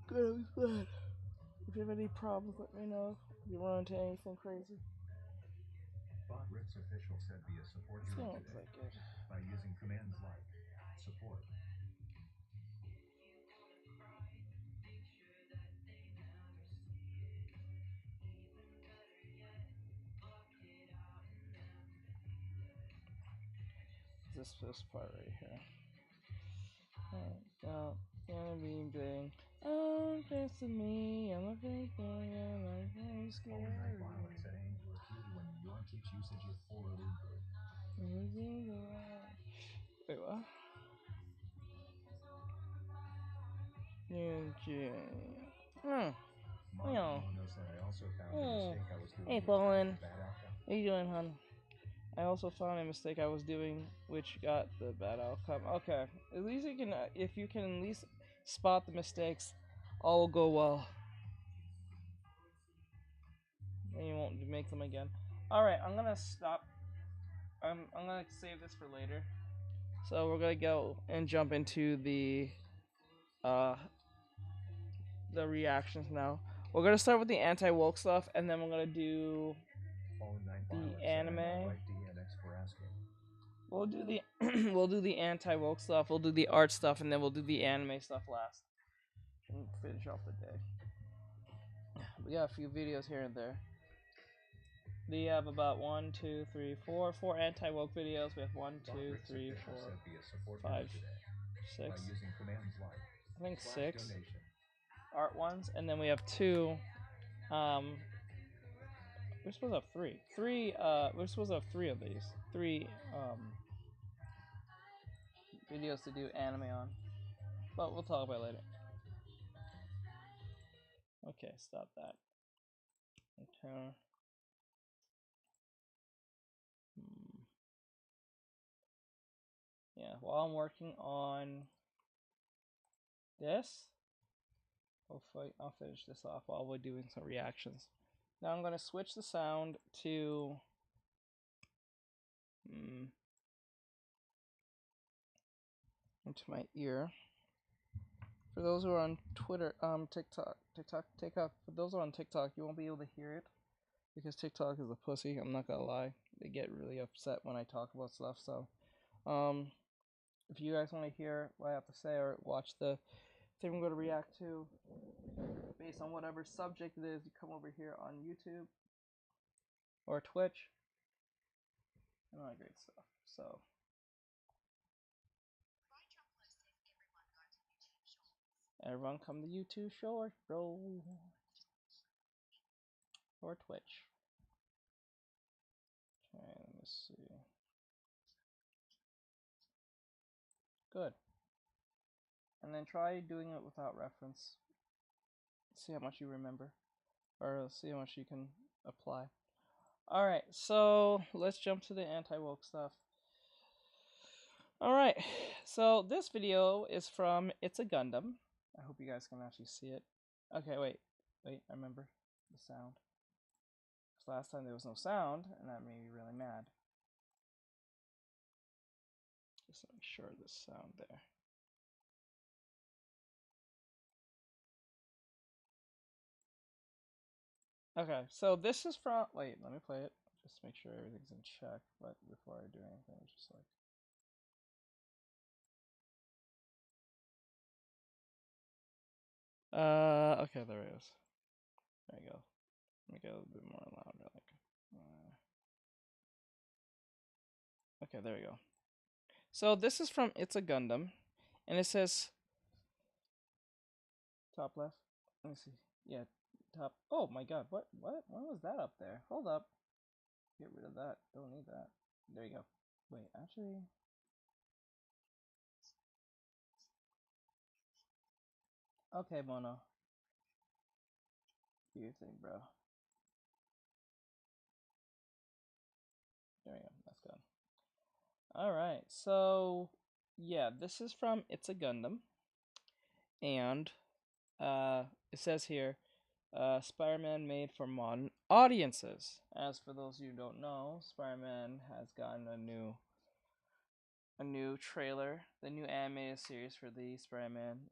S1: Good. Good. If you have any problems, let me know. If you run into anything crazy.
S4: Bob Rick's official said be a support hero today by using commands like support.
S1: This part right here. Now, being big. Oh, thanks to me. I'm a big boy. I'm like very scary.
S4: Violet said aim to a cutie when you yawn keeps usage of poorly good.
S1: Wait, what? Yeah.
S4: Mono said I also found a mistake I was doing.
S1: Hey, Colin. How you doing, hon? I also found a mistake I was doing, which got the bad outcome. Okay, at least you can, if you can at least spot the mistakes, all will go well. and you won't make them again. Alright, I'm gonna stop. I'm gonna save this for later. So we're gonna go and jump into the reactions now. We're gonna start with the anti-woke stuff, and then we're gonna do the anime. We'll do the we'll do the anti-woke stuff. We'll do the art stuff, and then we'll do the anime stuff last, and finish off the day. We got a few videos here and there. We have about 1, 2, 3, 4 anti-woke videos. We have 1, 2, 3, 4, 5, 6. I think 6 art ones, and then we have 2. We're supposed to have 3. We're supposed to have 3 of these. 3 videos to do anime on, but we'll talk about it later. Okay, stop that. Okay. Yeah, while I'm working on this, hopefully I'll finish this off while we're doing some reactions. Now I'm going to switch the sound to into my ear. For those who are on Twitter, TikTok. For those who are on TikTok, you won't be able to hear it because TikTok is a pussy. I'm not gonna lie; they get really upset when I talk about stuff. So, if you guys want to hear what I have to say or watch the thing I'm going to react to based on whatever subject it is, you come over here on YouTube or Twitch and all that great stuff. So. Everyone come to YouTube Short, bro. Or Twitch. Okay, let me see. Good. And then try doing it without reference. See how much you remember. Or see how much you can apply. Alright, so let's jump to the anti-woke stuff. Alright, so this video is from It's a Gundam. I hope you guys can actually see it. Okay, wait, I remember the sound. Because last time there was no sound, and that made me really mad. Just to make sure there's sound there. Okay, so this is from, wait, let me play it, just to make sure everything's in check, but before I do anything, just like. Okay, there it is. There you go. Let me get a little bit more louder, like. Okay, there we go. So this is from It's a Gundam, and it says, top left, let me see, yeah, top, oh my god, what was that up there? Hold up, get rid of that, don't need that, there you go, wait, actually, okay, Mono, do your thing, bro, there we go, that's good. Alright, so, yeah, this is from It's a Gundam, and, it says here, Spider-Man made for modern audiences. As for those of you who don't know, Spider-Man has gotten a new trailer, the new animated series for the Spider-Man.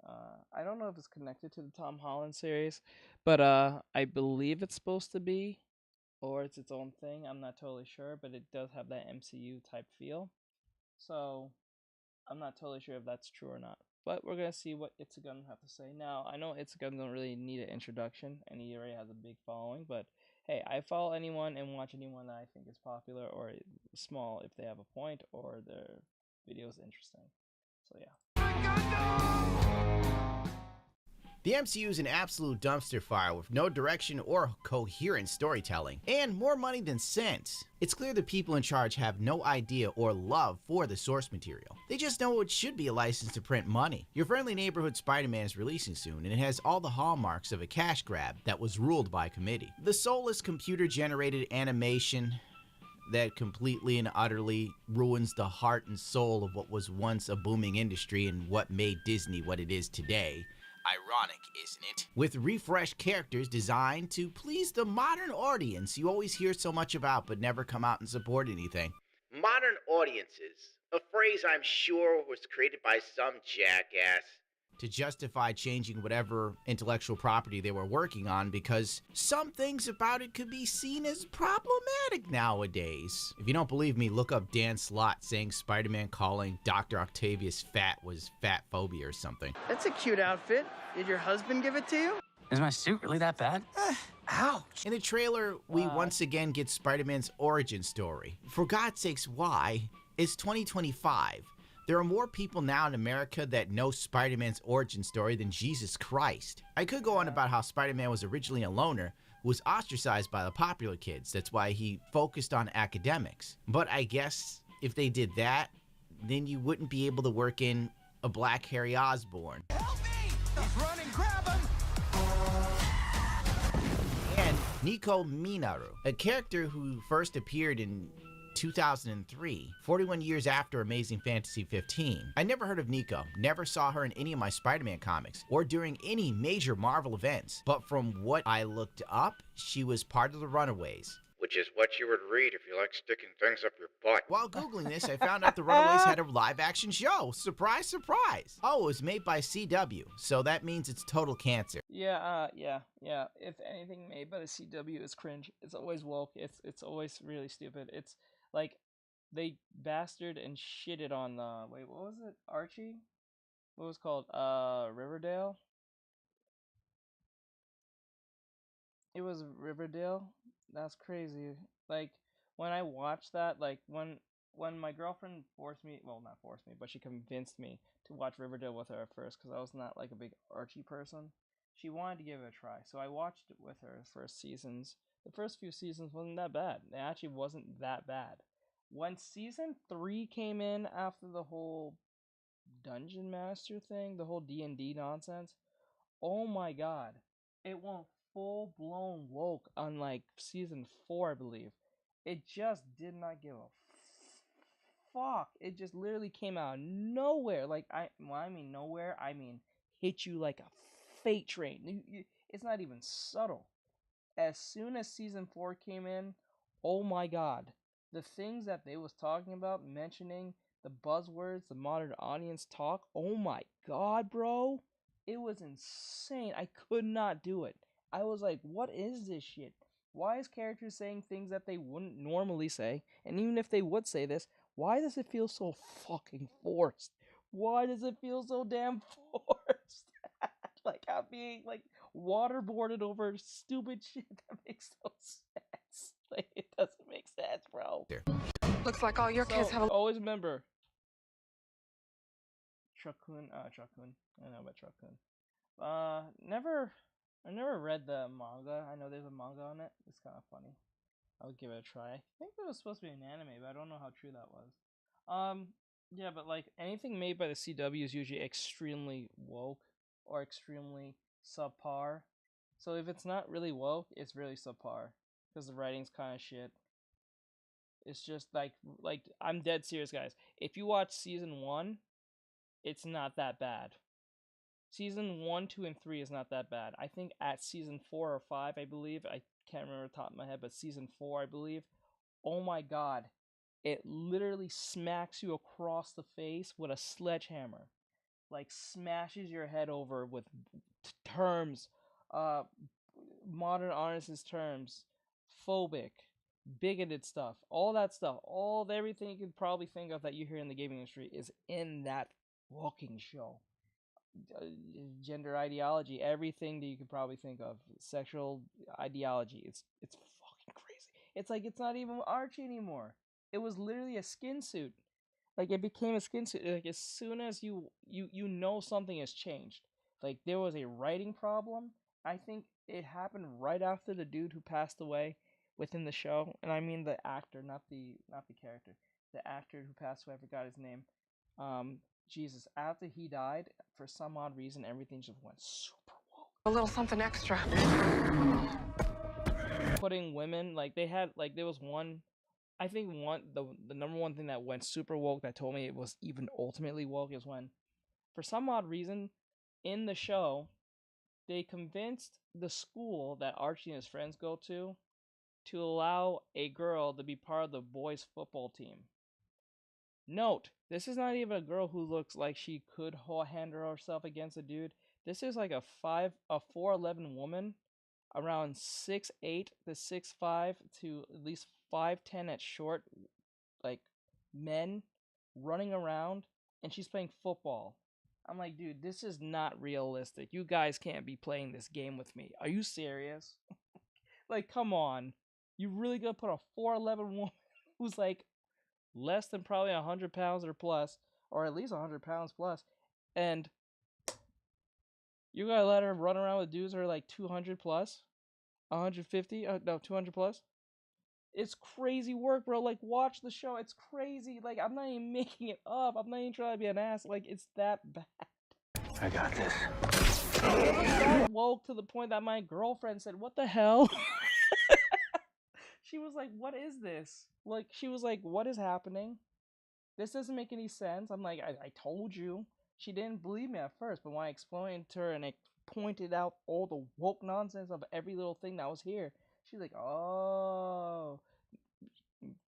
S1: I don't know if it's connected to the Tom Holland series, but I believe it's supposed to be, or it's its own thing. I'm not totally sure, but it does have that MCU type feel. So I'm not totally sure if that's true or not. But we're going to see what It's a Gundam have to say. Now, I know It's a Gundam don't really need an introduction, and he already has a big following, but hey, I follow anyone and watch anyone that I think is popular or small if they have a point or their video is interesting. So yeah.
S10: The MCU is an absolute dumpster fire with no direction or coherent storytelling, and more money than sense. It's clear the people in charge have no idea or love for the source material. They just know it should be a license to print money. Your friendly neighborhood Spider-Man is releasing soon, and it has all the hallmarks of a cash grab that was ruled by committee. The soulless computer-generated animation that completely and utterly ruins the heart and soul of what was once a booming industry and what made Disney what it is today. ironic, isn't it? With refreshed characters designed to please the modern audience you always hear so much about but never come out and support anything. Modern audiences, a phrase I'm sure was created by some jackass to justify changing whatever intellectual property they were working on because some things about it could be seen as problematic nowadays. If you don't believe me, look up Dan Slott saying Spider-Man calling Dr. Octavius fat was fat phobia or something.
S11: That's a cute outfit. Did your husband give it to you?
S12: Is my suit really that bad? Ouch!
S10: In the trailer, we once again get Spider-Man's origin story. For God's sakes, why? It's 2025. There are more people now in America that know Spider-Man's origin story than Jesus Christ. I could go on about how Spider-Man was originally a loner who was ostracized by the popular kids. That's why he focused on academics. But I guess if they did that, then you wouldn't be able to work in a Black Harry Osborn.
S12: Help me! He's running, grab him!
S10: And Nico Minoru, a character who first appeared in 2003, 41 years after Amazing Fantasy 15. I never heard of Nico, never saw her in any of my Spider-Man comics, or during any major Marvel events, but from what I looked up, she was part of the Runaways. Which is what you would read if you like sticking things up your butt. While Googling this, I found out the Runaways had a live-action show. Surprise, surprise! Oh, it was made by CW, so that means it's total cancer.
S1: Yeah. If anything made by the CW is cringe, it's always woke, it's always really stupid. It's like, they bastard and shitted on, wait, what was it? Archie? What was it called? Riverdale? It was Riverdale? That's crazy. Like, when I watched that, like, when my girlfriend forced me, well, not forced me, but she convinced me to watch Riverdale with her at first, because I was not, like, a big Archie person. She wanted to give it a try, so I watched it with her the first seasons. The first few seasons wasn't that bad. It actually wasn't that bad. When season 3 came in after the whole Dungeon Master thing, the whole D&D nonsense, oh my god. It went full-blown woke on, like, season 4, I believe. It just did not give a fuck. It just literally came out of nowhere. Like, when I mean nowhere, I mean hit you like a freight train. It's not even subtle. As soon as season 4 came in, oh my god, the things that they was talking about, mentioning the buzzwords, the modern audience talk, oh my god, bro, it was insane. I could not do it. I was like, what is this shit? Why is characters saying things that they wouldn't normally say? And even if they would say this, why does it feel so fucking forced? Why does it feel so damn forced? Like, I'm being, like, waterboarded over stupid shit that makes no sense. Like, it doesn't make sense, bro.
S13: Looks like all your kids have a...
S1: Always remember. Truck-kun. I know about Truck-kun. I never read the manga. I know there's a manga on it. It's kind of funny. I would give it a try. I think it was supposed to be an anime, but I don't know how true that was. Yeah, but, like, anything made by the CW is usually extremely woke or extremely subpar. So if it's not really woke, it's really subpar because the writing's kind of shit. It's just like I'm dead serious, guys. If you watch season 1, it's not that bad. Season 1, 2, and 3 is not that bad. I think at season 4 or 5, I believe, I can't remember the top of my head, but season 4, I believe, oh my god, it literally smacks you across the face with a sledgehammer. Like, smashes your head over with terms, modern audience's terms, phobic, bigoted stuff, all that stuff, everything you could probably think of that you hear in the gaming industry is in that fucking show. Gender ideology, everything that you could probably think of, sexual ideology, it's fucking crazy. It's like, it's not even Archie anymore. It was literally a skin suit. Like, it became a skin suit. Like, as soon as you know something has changed. Like, there was a writing problem. I think it happened right after the dude who passed away within the show, and I mean the actor, not the character. The actor who passed away, I forgot his name. Jesus, after he died, for some odd reason, everything just went super woke.
S13: A little something extra.
S1: Putting women, like, they had, like, there was one, I think the number one thing that went super woke that told me it was even ultimately woke is when, for some odd reason, in the show, they convinced the school that Archie and his friends go to allow a girl to be part of the boys' football team. Note, this is not even a girl who looks like she could hand herself against a dude. This is like a 4'11" woman, around 6'8" to 6'5" to at least 5'10" at short, like men running around, and she's playing football. I'm like, dude, this is not realistic. You guys can't be playing this game with me. Are you serious? Like, come on. You really gonna put a 4'11" woman who's like less than probably 100 pounds or plus, or at least 100 pounds plus, and you gotta let her run around with dudes who are like 200 plus, 150, no, 200 plus? It's crazy work, bro. Like, watch the show. It's crazy. Like, I'm not even making it up. I'm not even trying to be an ass. Like, it's that bad.
S12: I got this.
S1: It was that woke to the point that my girlfriend said, "What the hell?" She was like, "What is this?" Like, she was like, "What is happening? This doesn't make any sense." I'm like, I told you. She didn't believe me at first, but when I explained to her and I pointed out all the woke nonsense of every little thing that was here, she's like, "Oh."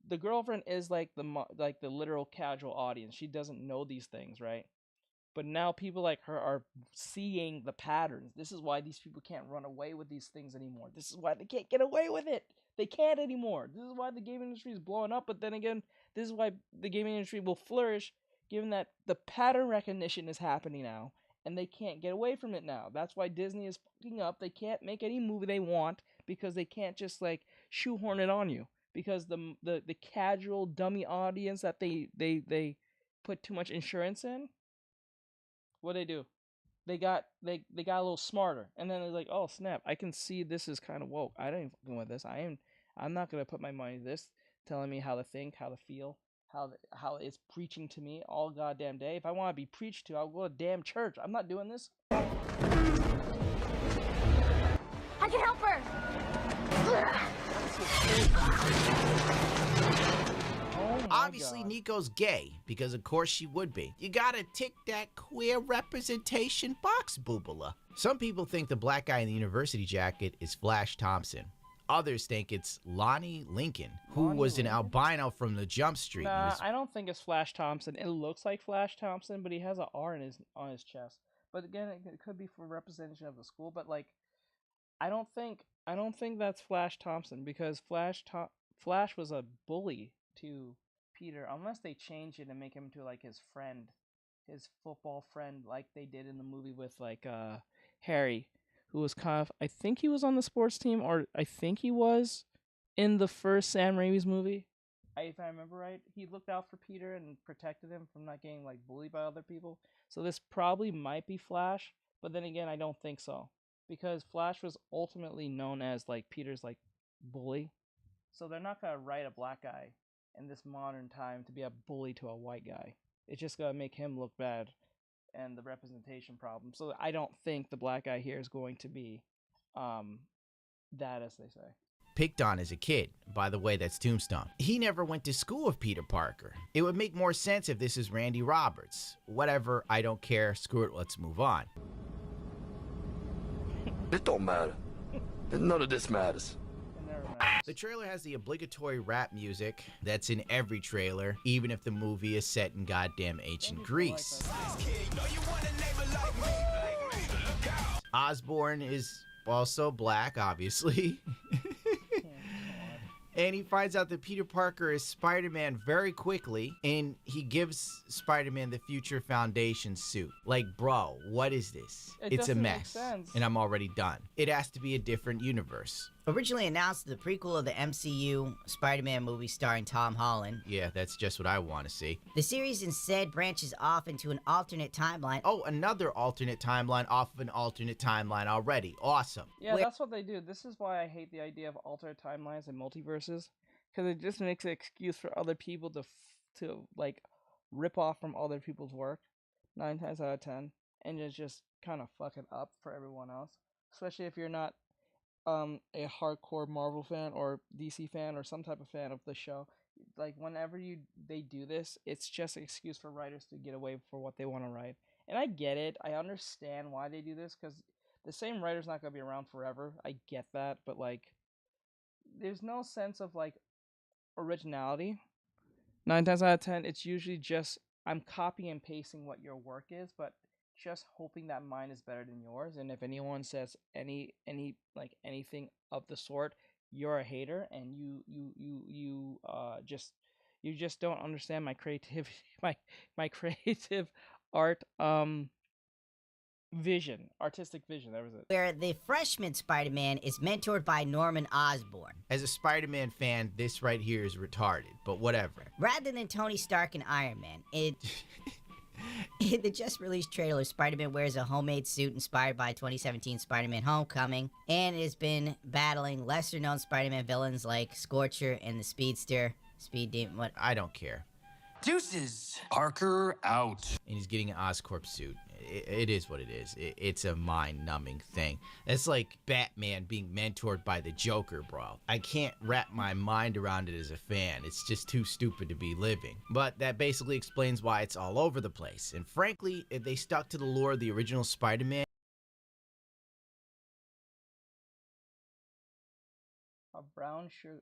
S1: The girlfriend is like the literal casual audience. She doesn't know these things, right? But now people like her are seeing the patterns. This is why these people can't run away with these things anymore. This is why they can't get away with it. They can't anymore. This is why the gaming industry is blowing up. But then again, this is why the gaming industry will flourish, given that the pattern recognition is happening now, and they can't get away from it now. That's why Disney is fucking up. They can't make any movie they want because they can't just like shoehorn it on you. Because the casual dummy audience that they put too much insurance in, what they do? They got a little smarter, and then they're like, "Oh snap! I can see this is kind of woke. I ain't fucking with this. I'm not gonna put my money to this, telling me how to think, how to feel, how it's preaching to me all goddamn day. If I want to be preached to, I'll go to damn church. I'm not doing this."
S5: I can help her.
S10: Obviously, Nico's gay, because of course she would be. You gotta tick that queer representation box, boobala. Some people think the black guy in the university jacket is Flash Thompson. Others think it's Lonnie Lincoln, who was an albino from the Jump Street.
S1: Nah, I don't think it's Flash Thompson. It looks like Flash Thompson, but he has an R on his chest. But again, it could be for representation of the school. But like, I don't think that's Flash Thompson, because Flash was a bully to Peter, unless they change it and make him to like his friend, his football friend, like they did in the movie with like Harry, who was kind of, I think he was on the sports team, or I think he was in the first Sam Raimi's movie. If I remember right, he looked out for Peter and protected him from not getting like bullied by other people. So this probably might be Flash, but then again, I don't think so, because Flash was ultimately known as like Peter's like bully. So they're not gonna write a black guy in this modern time to be a bully to a white guy. It's just gonna make him look bad, and the representation problem. So I don't think the black guy here is going to be that, as they say.
S10: Picked on as a kid. By the way, that's Tombstone. He never went to school with Peter Parker. It would make more sense if this is Randy Roberts. Whatever, I don't care. Screw it, let's move on.
S14: It don't matter. None of this matters.
S10: The trailer has the obligatory rap music that's in every trailer, even if the movie is set in goddamn ancient Greece. Osborn is also black, obviously. And he finds out that Peter Parker is Spider-Man very quickly, and he gives Spider-Man the Future Foundation suit. Like, bro, what is this? It's a mess, and I'm already done. It has to be a different universe.
S15: Originally announced the prequel of the MCU Spider-Man movie starring Tom Holland.
S10: Yeah, that's just what I want to see.
S15: The series instead branches off into an alternate timeline.
S10: Oh, another alternate timeline off of an alternate timeline already. Awesome.
S1: Yeah, that's what they do. This is why I hate the idea of alternate timelines and multiverses, because it just makes an excuse for other people to like rip off from other people's work 9 times out of 10, and just kind of fuck it up for everyone else, especially if you're not a hardcore Marvel fan or DC fan or some type of fan of the show. Like, whenever they do this, it's just an excuse for writers to get away for what they want to write. And I get it. I understand why they do this, because the same writer's not gonna be around forever. I get that, but like, there's no sense of like originality. 9 times out of 10, it's usually just I'm copying and pasting what your work is, but just hoping that mine is better than yours. And if anyone says anything of the sort, you're a hater, and you just don't understand my creativity, my creative art vision, artistic vision. That was it.
S15: Where the freshman Spider-Man is mentored by Norman Osborn.
S10: As a Spider-Man fan, this right here is retarded, but whatever.
S15: Rather than Tony Stark and Iron Man, in the just-released trailer, Spider-Man wears a homemade suit inspired by 2017 Spider-Man Homecoming, and has been battling lesser-known Spider-Man villains like Scorcher and the Speedster. Speed Demon, what?
S10: I don't care.
S16: Deuces. Parker out.
S10: And he's getting an Oscorp suit. It is what it is. It's a mind-numbing thing. It's like Batman being mentored by the Joker, bro. I can't wrap my mind around it as a fan. It's just too stupid to be living. But that basically explains why it's all over the place. And frankly, if they stuck to the lore of the original Spider-Man,
S1: A brown sugar...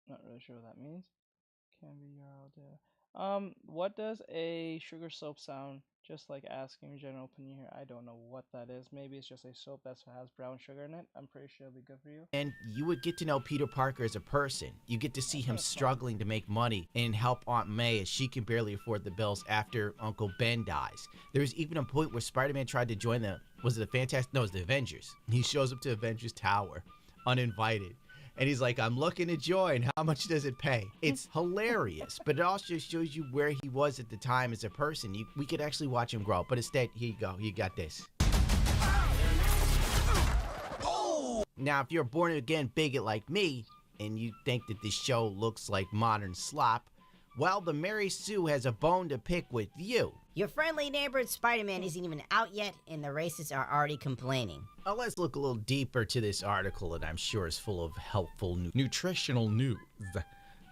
S1: Not really sure what that means. Can be your all day. What does a sugar soap sound? Just like asking your general opinion here. I don't know what that is. Maybe it's just a soap that has brown sugar in it. I'm pretty sure it'll be good for you.
S10: and you would get to know Peter Parker as a person. You get to see him struggling to make money and help Aunt May as she can barely afford the bills after Uncle Ben dies. There's even a point where Spider-Man tried to join the Avengers. He shows up to Avengers Tower, uninvited. And he's like, I'm looking to join. How much does it pay? It's hilarious, but it also shows you where he was at the time as a person. We could actually watch him grow. But instead, here you go. You got this. Now, if you're a born-again bigot like me, and you think that this show looks like modern slop, well, the Mary Sue has a bone to pick with you.
S15: Your friendly neighborhood Spider-Man isn't even out yet, and the racists are already complaining.
S10: Now let's look a little deeper to this article that I'm sure is full of helpful nutritional news.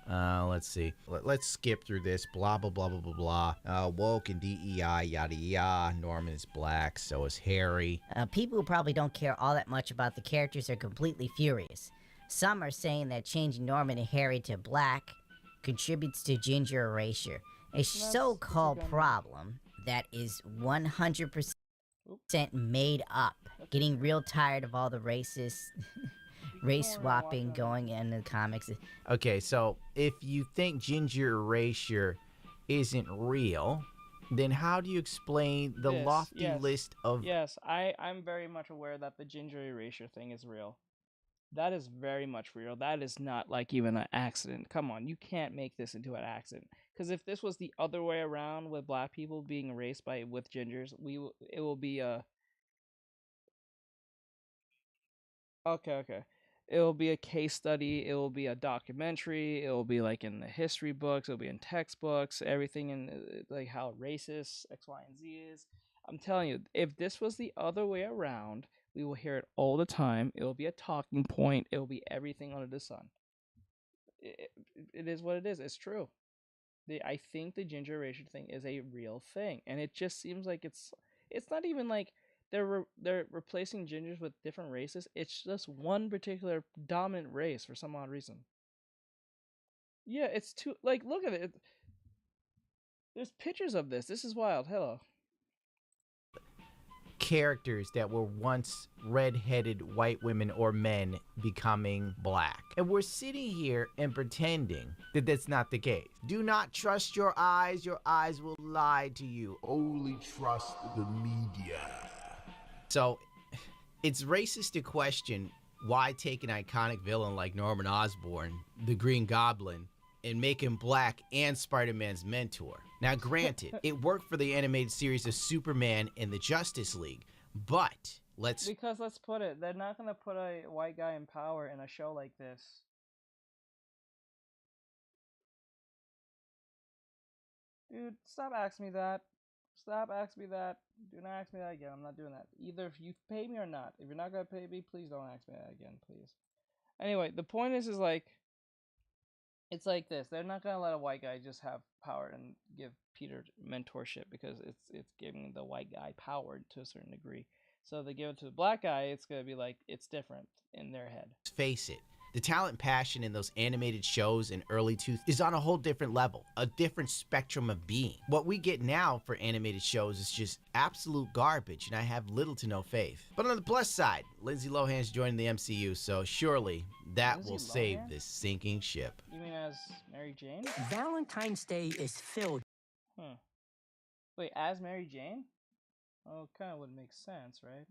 S10: Let's see. Let's skip through this. Blah, blah, blah, blah, blah, blah. Woke and DEI, yada, yada. Norman is black, so is Harry.
S15: People who probably don't care all that much about the characters are completely furious. Some are saying that changing Norman and Harry to black contributes to ginger erasure, a so-called problem that is 100% made up. Getting real tired of all the racist race swapping going in the comics.
S10: Okay, so if you think ginger erasure isn't real, then how do you explain the lofty list of...
S1: Yes, I'm very much aware that the ginger erasure thing is real. That is very much real. That is not like even an accident. Come on, you can't make this into an accident. Because if this was the other way around with black people being erased with gingers, it will be a... Okay. It will be a case study. It will be a documentary. It will be like in the history books. It will be in textbooks. Everything in like how racist X, Y, and Z is. I'm telling you, if this was the other way around, we will hear it all the time. It will be a talking point. It will be everything under the sun. It is what it is. It's true. I think the ginger erasure thing is a real thing, and it just seems like it's not even like they're replacing gingers with different races. It's just one particular dominant race for some odd reason. Yeah, it's too like look at it. There's pictures of this. This is wild. Hello.
S10: Characters that were once red-headed white women or men becoming black. And we're sitting here and pretending that that's not the case. Do not trust your eyes will lie to you.
S17: Only trust the media.
S10: So, it's racist to question why take an iconic villain like Norman Osborn, the Green Goblin, and make him black and Spider-Man's mentor. Now granted, it worked for the animated series of Superman and the Justice League, but let's
S1: put it, they're not gonna put a white guy in power in a show like this. Dude, stop asking me that. Stop asking me that. Do not ask me that again. I'm not doing that. Either if you pay me or not. If you're not gonna pay me, please don't ask me that again, please. Anyway, the point is like, it's like this. They're not gonna let a white guy just have power and give Peter mentorship because it's giving the white guy power to a certain degree. So if they give it to the black guy, it's gonna be like it's different in their head.
S10: Face it, the talent and passion in those animated shows in early 2000s is on a whole different level, a different spectrum of being. What we get now for animated shows is just absolute garbage, and I have little to no faith. But on the plus side, Lindsay Lohan's joining the MCU, so surely that will save this sinking ship.
S1: You mean as Mary Jane?
S18: Valentine's Day is filled.
S1: Wait, as Mary Jane? Oh, kind of would make sense, right?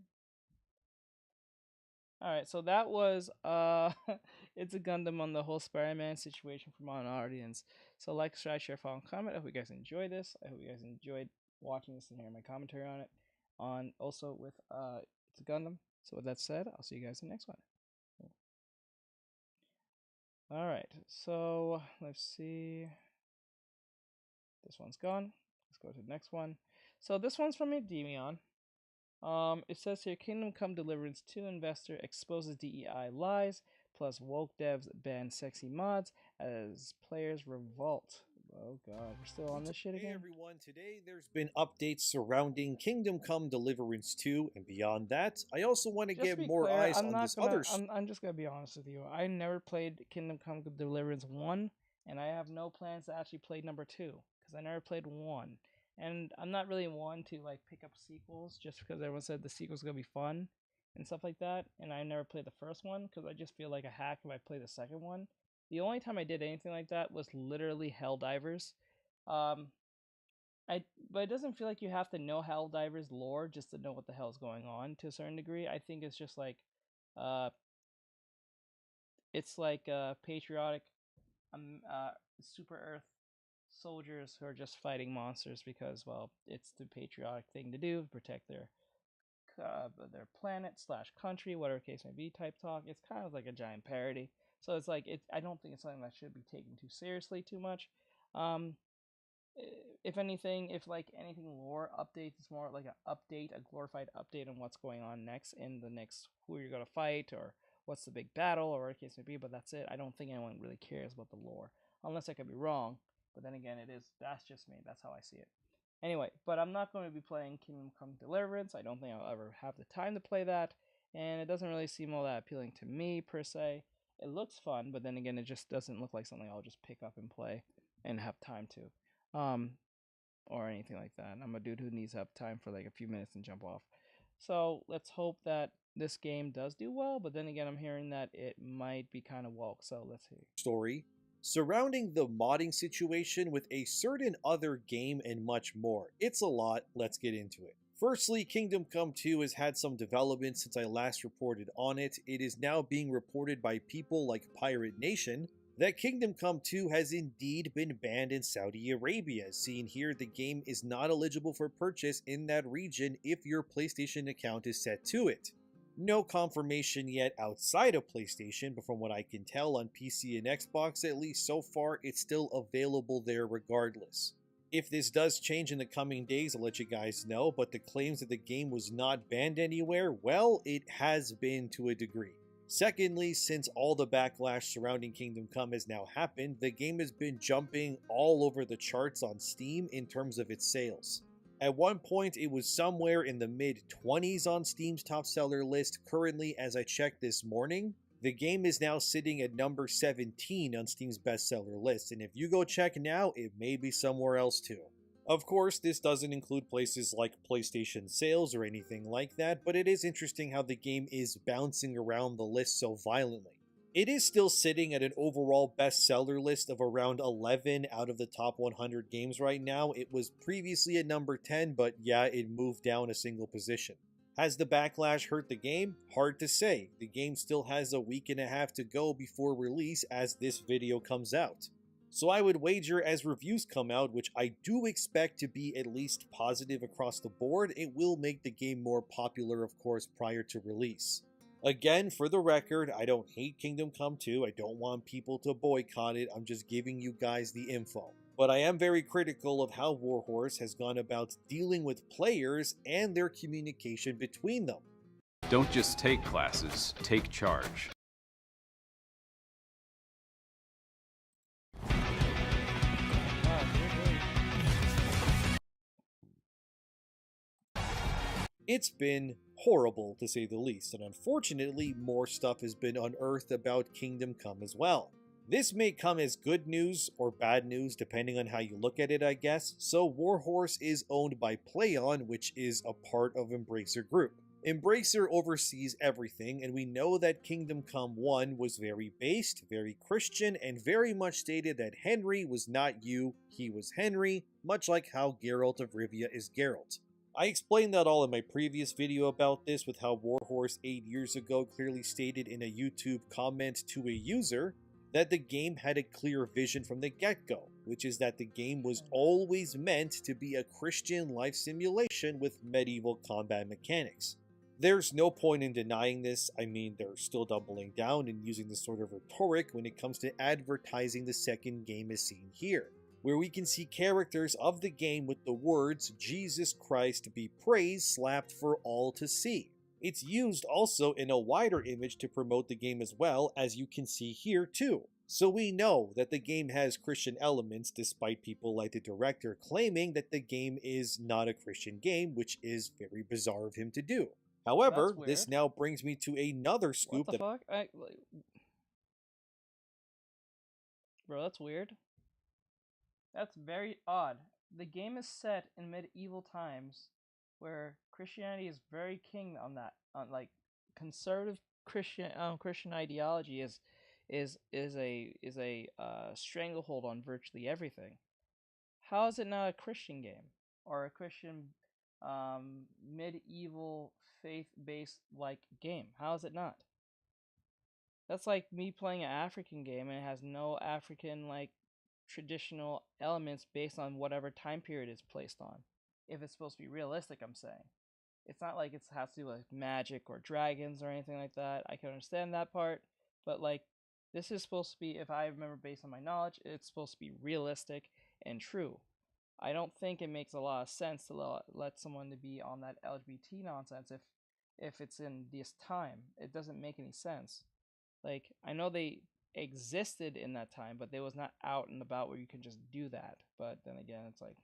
S1: Alright, so that was It's a Gundam on the whole Spider-Man situation from an audience. So like, subscribe, share, follow, and comment. I hope you guys enjoyed this. I hope you guys enjoyed watching this and hearing my commentary on it. Also with It's a Gundam. So with that said, I'll see you guys in the next one. Alright, so let's see. This one's gone. Let's go to the next one. So this one's from Endymion. It says here, Kingdom Come Deliverance 2 investor exposes DEI lies, plus woke devs ban sexy mods as players revolt. Oh god, we're still on this shit again?
S19: Hey everyone, today there's been updates surrounding Kingdom Come Deliverance 2, and beyond that, I also want to get more eyes on this other...
S1: I'm just gonna be honest with you. I never played Kingdom Come Deliverance 1, and I have no plans to actually play number 2, because I never played 1. And I'm not really one to like pick up sequels just because everyone said the sequel's gonna be fun and stuff like that. And I never played the first one because I just feel like a hack if I play the second one. The only time I did anything like that was literally Helldivers. But it doesn't feel like you have to know Helldivers lore just to know what the hell is going on to a certain degree. I think it's just like patriotic Super Earth soldiers who are just fighting monsters because, well, it's the patriotic thing to do, protect their planet / country, whatever case may be type talk. It's kind of like a giant parody. So it's like, I don't think it's something that should be taken too seriously too much. If anything, if like anything lore updates, it's more like a glorified update on what's going on next in the next, who you're going to fight or what's the big battle or whatever case may be, but that's it. I don't think anyone really cares about the lore, unless I could be wrong. But then again, that's just me. That's how I see it. Anyway, but I'm not going to be playing Kingdom Come Deliverance. I don't think I'll ever have the time to play that. And it doesn't really seem all that appealing to me, per se. It looks fun, but then again, it just doesn't look like something I'll just pick up and play and have time to. Or anything like that. I'm a dude who needs to have time for like a few minutes and jump off. So let's hope that this game does do well. But then again, I'm hearing that it might be kind of woke. So let's see.
S19: Story surrounding the modding situation with a certain other game and much more. It's a lot, let's get into it. Firstly, Kingdom Come 2 has had some development since I last reported on it. It is now being reported by people like Pirate Nation that Kingdom Come 2 has indeed been banned in Saudi Arabia. Seen here, the game is not eligible for purchase in that region if your PlayStation account is set to it. No confirmation yet outside of PlayStation, but from what I can tell on PC and Xbox, at least so far, it's still available there regardless. If this does change in the coming days, I'll let you guys know, but the claims that the game was not banned anywhere, well, it has been to a degree. Secondly, since all the backlash surrounding Kingdom Come has now happened, the game has been jumping all over the charts on Steam in terms of its sales. At one point, it was somewhere in the mid-20s on Steam's top seller list. Currently, as I checked this morning, the game is now sitting at number 17 on Steam's bestseller list, and if you go check now, it may be somewhere else too. Of course, this doesn't include places like PlayStation sales or anything like that, but it is interesting how the game is bouncing around the list so violently. It is still sitting at an overall bestseller list of around 11 out of the top 100 games right now. It was previously at number 10, but yeah, it moved down a single position. Has the backlash hurt the game? Hard to say. The game still has a week and a half to go before release as this video comes out. So I would wager as reviews come out, which I do expect to be at least positive across the board, it will make the game more popular, of course, prior to release. Again, for the record, I don't hate Kingdom Come 2, I don't want people to boycott it, I'm just giving you guys the info. But I am very critical of how Warhorse has gone about dealing with players and their communication between them.
S20: Don't just take classes, take charge.
S19: It's been horrible to say the least, and unfortunately, more stuff has been unearthed about Kingdom Come as well. This may come as good news or bad news depending on how you look at it, I guess. So Warhorse is owned by PlayOn, which is a part of Embracer Group. Embracer oversees everything, and we know that Kingdom Come 1 was very based, very Christian, and very much stated that Henry was not you, he was Henry, much like how Geralt of Rivia is Geralt. I explained that all in my previous video about this, with how Warhorse 8 years ago clearly stated in a YouTube comment to a user that the game had a clear vision from the get-go, which is that the game was always meant to be a Christian life simulation with medieval combat mechanics. There's no point in denying this. I mean, they're still doubling down and using this sort of rhetoric when it comes to advertising the second game as seen here, where we can see characters of the game with the words "Jesus Christ be praised" slapped for all to see. It's used also in a wider image to promote the game as well, as you can see here too. So we know that the game has Christian elements, despite people like the director claiming that the game is not a Christian game, which is very bizarre of him to do. However, this now brings me to another scoop.
S1: What the fuck? Bro, that's weird. That's very odd. The game is set in medieval times, where Christianity is very king on that. Like conservative Christian ideology is a stranglehold on virtually everything. How is it not a Christian game or a Christian medieval faith-based like game? How is it not? That's like me playing an African game and it has no African like traditional elements based on whatever time period it's placed on. If it's supposed to be realistic, I'm saying. It's not like it has to do with magic or dragons or anything like that. I can understand that part, but like this is supposed to be, if I remember based on my knowledge, it's supposed to be realistic and true. I don't think it makes a lot of sense to let someone to be on that LGBT nonsense if it's in this time. It doesn't make any sense. Like, I know they existed in that time, but they was not out and about where you can just do that. But then again, it's like,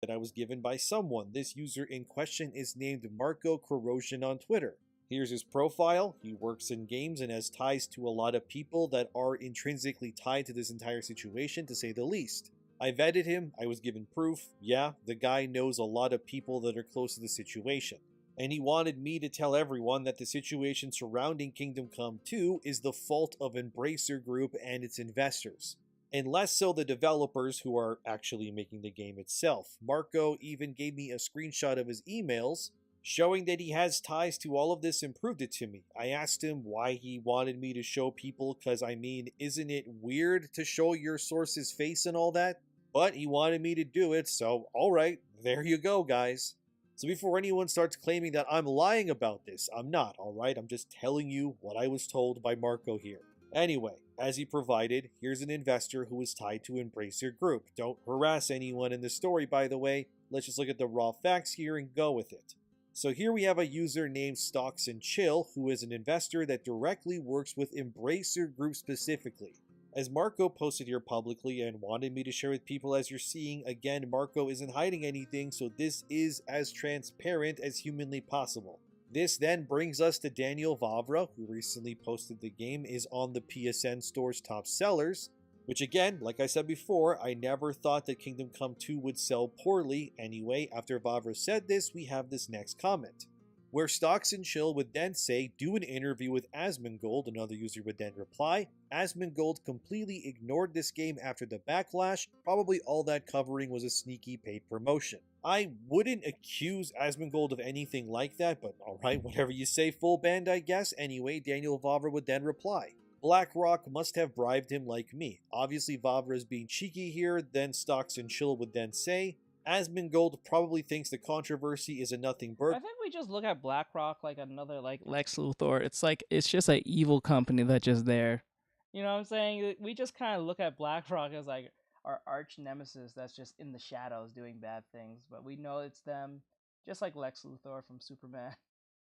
S19: that I was given by someone. This user in question is named Marco Corrosion on Twitter. Here's his profile. He works in games and has ties to a lot of people that are intrinsically tied to this entire situation, to say the least. I vetted him, I was given proof. Yeah, the guy knows a lot of people that are close to the situation. And he wanted me to tell everyone that the situation surrounding Kingdom Come 2 is the fault of Embracer Group and its investors, and less so the developers who are actually making the game itself. Marco even gave me a screenshot of his emails showing that he has ties to all of this and proved it to me. I asked him why he wanted me to show people, because I mean, isn't it weird to show your source's face and all that? But he wanted me to do it, so alright, there you go guys. So before anyone starts claiming that I'm lying about this, I'm not, alright? I'm just telling you what I was told by Marco here. Anyway, as he provided, here's an investor who is tied to Embracer Group. Don't harass anyone in the story, by the way. Let's just look at the raw facts here and go with it. So here we have a user named Stocks and Chill, who is an investor that directly works with Embracer Group specifically. As Marco posted here publicly and wanted me to share with people, as you're seeing, again, Marco isn't hiding anything, so this is as transparent as humanly possible. This then brings us to Daniel Vavra, who recently posted the game is on the PSN Store's top sellers, which again, like I said before, I never thought that Kingdom Come 2 would sell poorly. Anyway, after Vavra said this, we have this next comment, where Stocks and Chill would then say, do an interview with Asmongold. Another user would then reply, Asmongold completely ignored this game after the backlash. Probably all that covering was a sneaky paid promotion. I wouldn't accuse Asmongold of anything like that, but alright, whatever you say, full band I guess. Anyway, Daniel Vavra would then reply, BlackRock must have bribed him like me. Obviously Vavra is being cheeky here. Then Stocks and Chill would then say, Asmongold probably thinks the controversy is a nothing burden.
S1: I think we just look at BlackRock like another like Lex Luthor. It's like it's just an evil company that's just there. You know what I'm saying? We just kind of look at BlackRock as like our arch nemesis that's just in the shadows doing bad things, but we know it's them, just like Lex Luthor from Superman.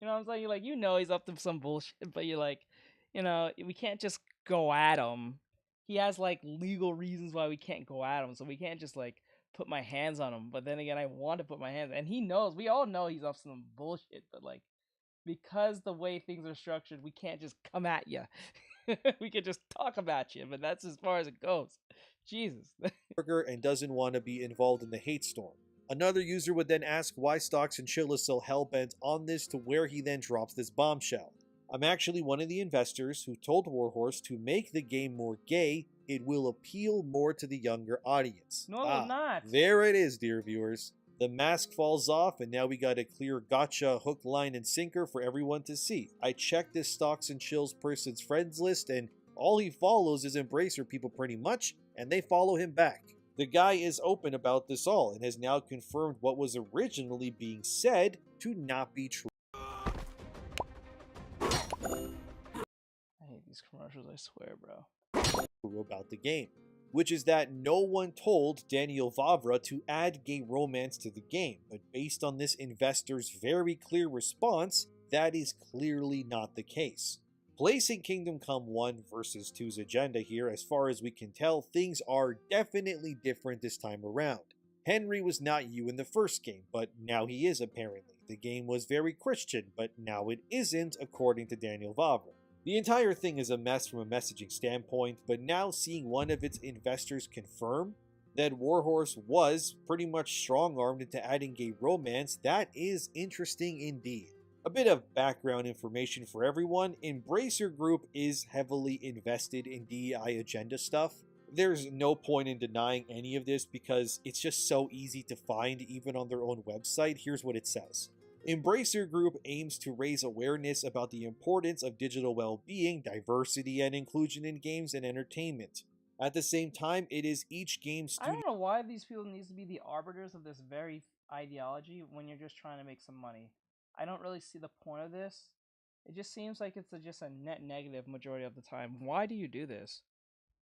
S1: You know what I'm saying? You're like, you know he's up to some bullshit, but you're like, you know, we can't just go at him. He has like legal reasons why we can't go at him, so we can't just like put my hands on him, but then again, I want to put my hands, and he knows. We all know he's up some bullshit, but like, because the way things are structured, we can't just come at you. We can just talk about you, but that's as far as it goes. Jesus.
S19: And doesn't want to be involved in the hate storm. Another user would then ask why Stocks and Chill is so hellbent on this, to where he then drops this bombshell. I'm actually one of the investors who told Warhorse to make the game more gay. It will appeal more to the younger audience.
S1: No, it will not.
S19: There it is, dear viewers. The mask falls off, and now we got a clear gotcha hook, line, and sinker for everyone to see. I checked this Stocks and Chills person's friends list, and all he follows is Embracer people pretty much, and they follow him back. The guy is open about this all, and has now confirmed what was originally being said to not be true.
S1: I hate these commercials, I swear, bro.
S19: About the game, which is that no one told Daniel Vavra to add gay romance to the game, but based on this investor's very clear response, that is clearly not the case. Placing Kingdom Come 1 versus 2's agenda here, as far as we can tell, things are definitely different this time around. Henry was not you in the first game, but now he is apparently. The game was very Christian, but now it isn't, according to Daniel Vavra. The entire thing is a mess from a messaging standpoint, but now seeing one of its investors confirm that Warhorse was pretty much strong-armed into adding gay romance, that is interesting indeed. A bit of background information for everyone: Embracer Group is heavily invested in DEI agenda stuff. There's no point in denying any of this because it's just so easy to find even on their own website. Here's what it says. Embracer Group aims to raise awareness about the importance of digital well-being, diversity, and inclusion in games and entertainment. At the same time, it is each game studio...
S1: I don't know why these people need to be the arbiters of this very ideology when you're just trying to make some money. I don't really see the point of this. It just seems like it's just a net negative majority of the time. Why do you do this?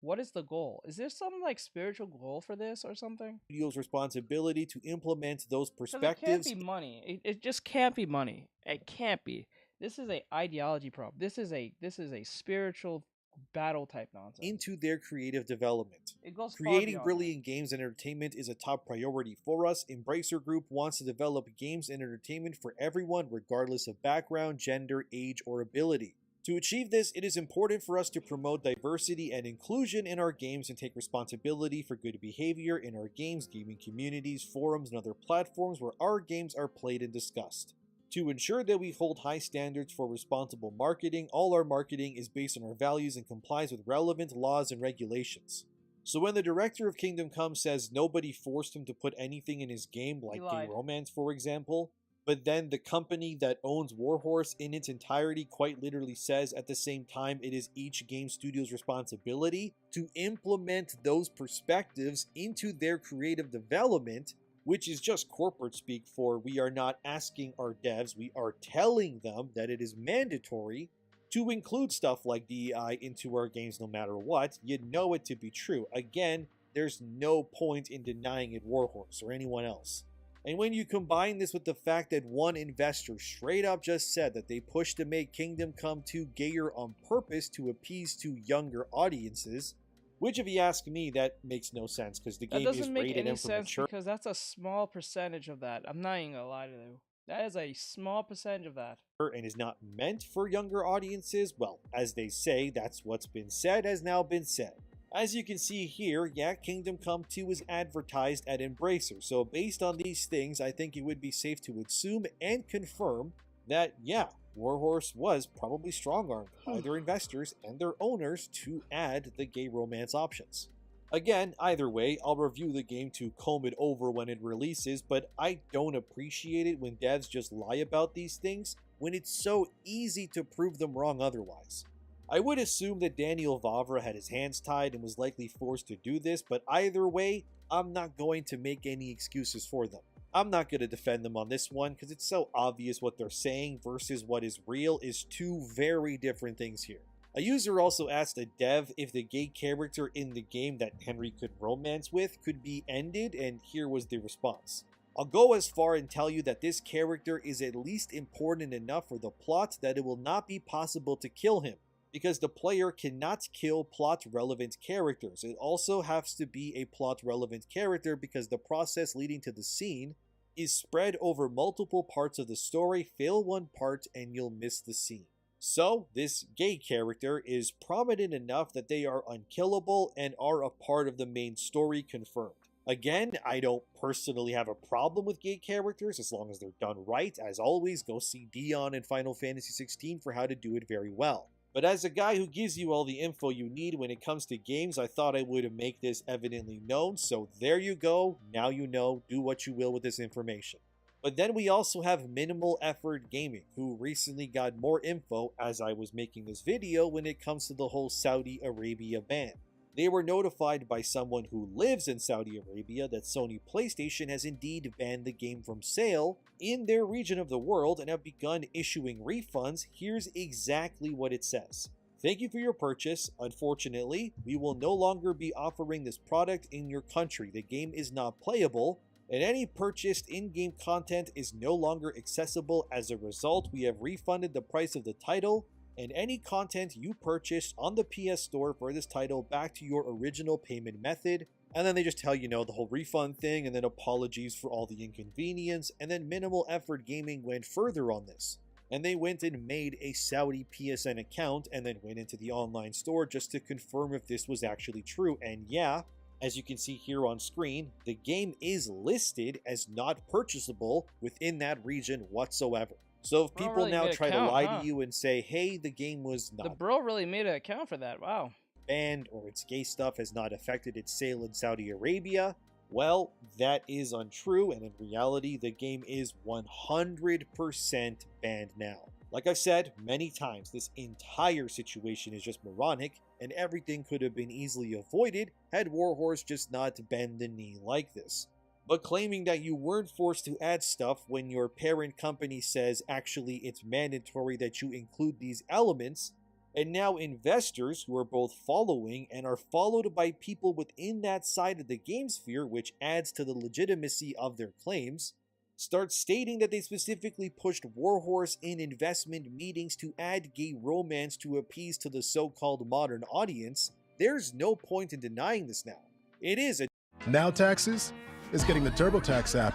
S1: What is the goal? Is there some like spiritual goal for this or something?
S19: Studio's responsibility to implement those perspectives.
S1: It can't be money. It just can't be money. It can't be. This is a ideology problem. This is a spiritual battle type nonsense.
S19: Into their creative development.
S1: It goes
S19: Creating brilliant games and entertainment is a top priority for us. Embracer Group wants to develop games and entertainment for everyone, regardless of background, gender, age, or ability. To achieve this, it is important for us to promote diversity and inclusion in our games and take responsibility for good behavior in our games, gaming communities, forums, and other platforms where our games are played and discussed. To ensure that we hold high standards for responsible marketing, all our marketing is based on our values and complies with relevant laws and regulations. So when the director of Kingdom Come says nobody forced him to put anything in his game, like gay romance for example, but then the company that owns Warhorse in its entirety quite literally says at the same time it is each game studio's responsibility to implement those perspectives into their creative development, which is just corporate speak for we are not asking our devs, we are telling them that it is mandatory to include stuff like DEI into our games no matter what. You know it to be true. Again, there's no point in denying it, Warhorse or anyone else. And when you combine this with the fact that one investor straight up just said that they pushed to make Kingdom Come 2 gayer on purpose to appease to younger audiences, which if you ask me, that makes no sense because the game is rated M for mature.
S1: Because that's a small percentage of that. I'm not even gonna lie to you. That is a small percentage of that.
S19: And is not meant for younger audiences. Well, as they say, that's what's been said has now been said. As you can see here, yeah, Kingdom Come 2 is advertised at Embracer, so based on these things, I think it would be safe to assume and confirm that, yeah, Warhorse was probably strong-armed by their investors and their owners to add the gay romance options. Again, either way, I'll review the game to comb it over when it releases, but I don't appreciate it when devs just lie about these things when it's so easy to prove them wrong otherwise. I would assume that Daniel Vavra had his hands tied and was likely forced to do this, but either way, I'm not going to make any excuses for them. I'm not going to defend them on this one because it's so obvious what they're saying versus what is real is two very different things here. A user also asked a dev if the gay character in the game that Henry could romance with could be ended, and here was the response. I'll go as far and tell you that this character is at least important enough for the plot that it will not be possible to kill him. because the player cannot kill plot-relevant characters. It also has to be a plot-relevant character because the process leading to the scene is spread over multiple parts of the story. Fail one part and you'll miss the scene. So, this gay character is prominent enough that they are unkillable and are a part of the main story confirmed. Again, I don't personally have a problem with gay characters as long as they're done right. As always, go see Dion in Final Fantasy XVI for how to do it very well. But as a guy who gives you all the info you need when it comes to games, I thought I would make this evidently known. So there you go. Now you know. Do what you will with this information. But then we also have Minimal Effort Gaming, who recently got more info as I was making this video when it comes to the whole Saudi Arabia ban. They were notified by someone who lives in Saudi Arabia that Sony PlayStation has indeed banned the game from sale in their region of the world and have begun issuing refunds. Here's exactly what it says. Thank you for your purchase. Unfortunately, we will no longer be offering this product in your country. The game is not playable, and any purchased in-game content is no longer accessible. As a result, we have refunded the price of the title and any content you purchased on the PS Store for this title back to your original payment method. And then they just tell you know the whole refund thing and then apologies for all the inconvenience. And then Minimal Effort Gaming went further on this, and they went and made a Saudi PSN account and then went into the online store just to confirm if this was actually true. And yeah, as you can see here on screen, the game is listed as not purchasable within that region whatsoever. So if people
S1: really
S19: now try to lie
S1: huh?
S19: to you and say, hey, the game was not
S1: The bro really made an account for that. Wow.
S19: banned or its gay stuff has not affected its sale in Saudi Arabia, well, that is untrue, and in reality, the game is 100% banned now. Like I've said many times, this entire situation is just moronic, and everything could have been easily avoided had Warhorse just not bend the knee like this. But claiming that you weren't forced to add stuff when your parent company says actually it's mandatory that you include these elements, and now investors who are both following and are followed by people within that side of the game sphere, which adds to the legitimacy of their claims, start stating that they specifically pushed Warhorse in investment meetings to add gay romance to appease to the so-called modern audience. There's no point in denying this now. It is a
S20: Now Taxes is getting the TurboTax app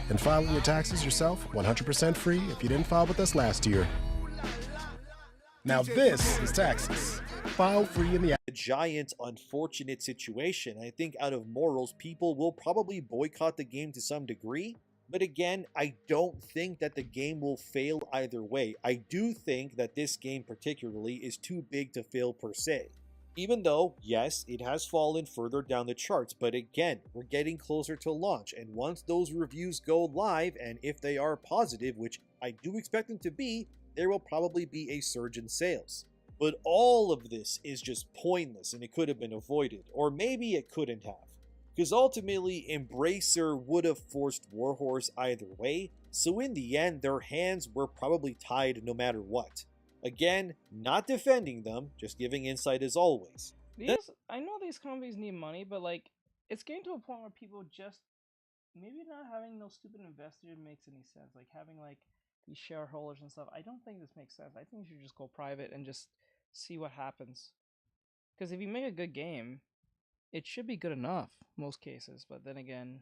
S20: and filing your taxes yourself 100% free if you didn't file with us last year. Now this is taxes. File free in the app.
S19: A giant unfortunate situation. I think out of morals, people will probably boycott the game to some degree. But again, I don't think that the game will fail either way. I do think that this game particularly is too big to fail per se. Even though, yes, it has fallen further down the charts, but again, we're getting closer to launch, and once those reviews go live, and if they are positive, which I do expect them to be, there will probably be a surge in sales. But all of this is just pointless, and it could have been avoided, or maybe it couldn't have. Because ultimately, Embracer would have forced Warhorse either way, so in the end, their hands were probably tied no matter what. Again, not defending them, just giving insight as always.
S1: I know these companies need money, but like, it's getting to a point where people just, maybe not having those stupid investors makes any sense. Like having like these shareholders and stuff. I don't think this makes sense. I think you should just go private and just see what happens. Because if you make a good game, it should be good enough, most cases. But then again...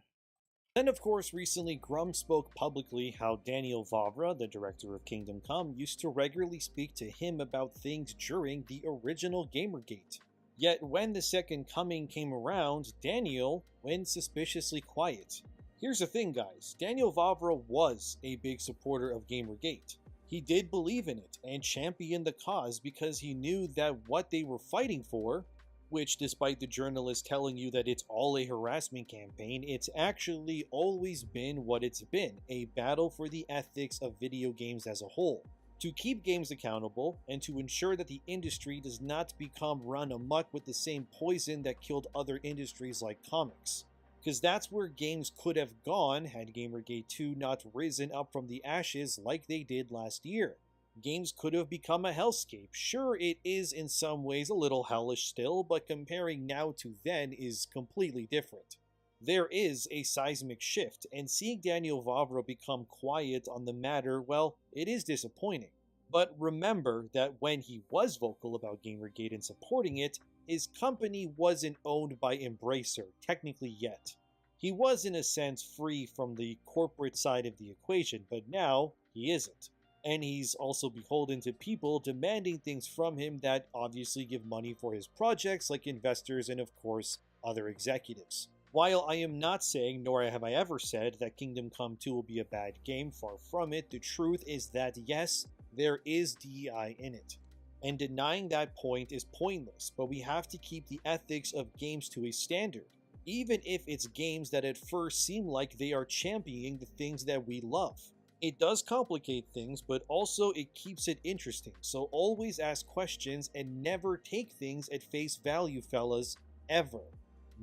S19: Then, of course, recently Grum spoke publicly how Daniel Vavra, the director of Kingdom Come, used to regularly speak to him about things during the original Gamergate. Yet when the Second Coming came around, Daniel went suspiciously quiet. Here's the thing, guys. Daniel Vavra was a big supporter of Gamergate. He did believe in it and championed the cause because he knew that what they were fighting for, which despite the journalists telling you that it's all a harassment campaign, it's actually always been what it's been, a battle for the ethics of video games as a whole. To keep games accountable, and to ensure that the industry does not become run amok with the same poison that killed other industries like comics. Because that's where games could have gone had Gamergate 2 not risen up from the ashes like they did last year. Games could have become a hellscape. Sure, it is in some ways a little hellish still, but comparing now to then is completely different. There is a seismic shift, and seeing Daniel Vavra become quiet on the matter, well, it is disappointing. But remember that when he was vocal about Gamergate and supporting it, his company wasn't owned by Embracer, technically yet. He was in a sense free from the corporate side of the equation, but now he isn't. And he's also beholden to people demanding things from him that obviously give money for his projects, like investors and of course other executives. While I am not saying, nor have I ever said, that Kingdom Come 2 will be a bad game, far from it, the truth is that yes, there is DEI in it. And denying that point is pointless, but we have to keep the ethics of games to a standard, even if it's games that at first seem like they are championing the things that we love. It does complicate things, but also it keeps it interesting, so always ask questions and never take things at face value, fellas, ever.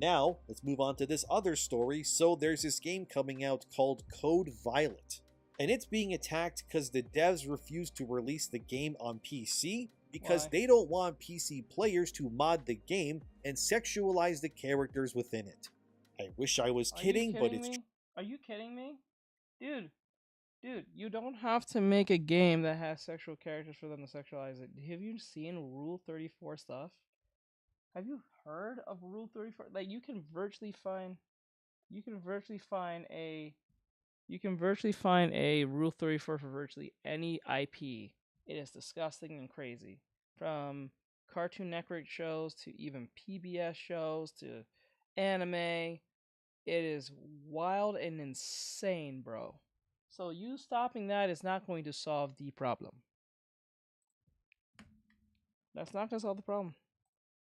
S19: Now, let's move on to this other story. So there's this game coming out called Code Violet, and it's being attacked because the devs refuse to release the game on PC because they don't want PC players to mod the game and sexualize the characters within it. I wish I was kidding, but it's...
S1: Are you kidding me? Dude, you don't have to make a game that has sexual characters for them to sexualize it. Have you seen Rule 34 stuff? Have you heard of Rule 34? Like you can virtually find a Rule 34 for virtually any IP. It is disgusting and crazy. From Cartoon Network shows to even PBS shows to anime. It is wild and insane, bro. So you stopping that is not going to solve the problem. That's not going to solve the problem.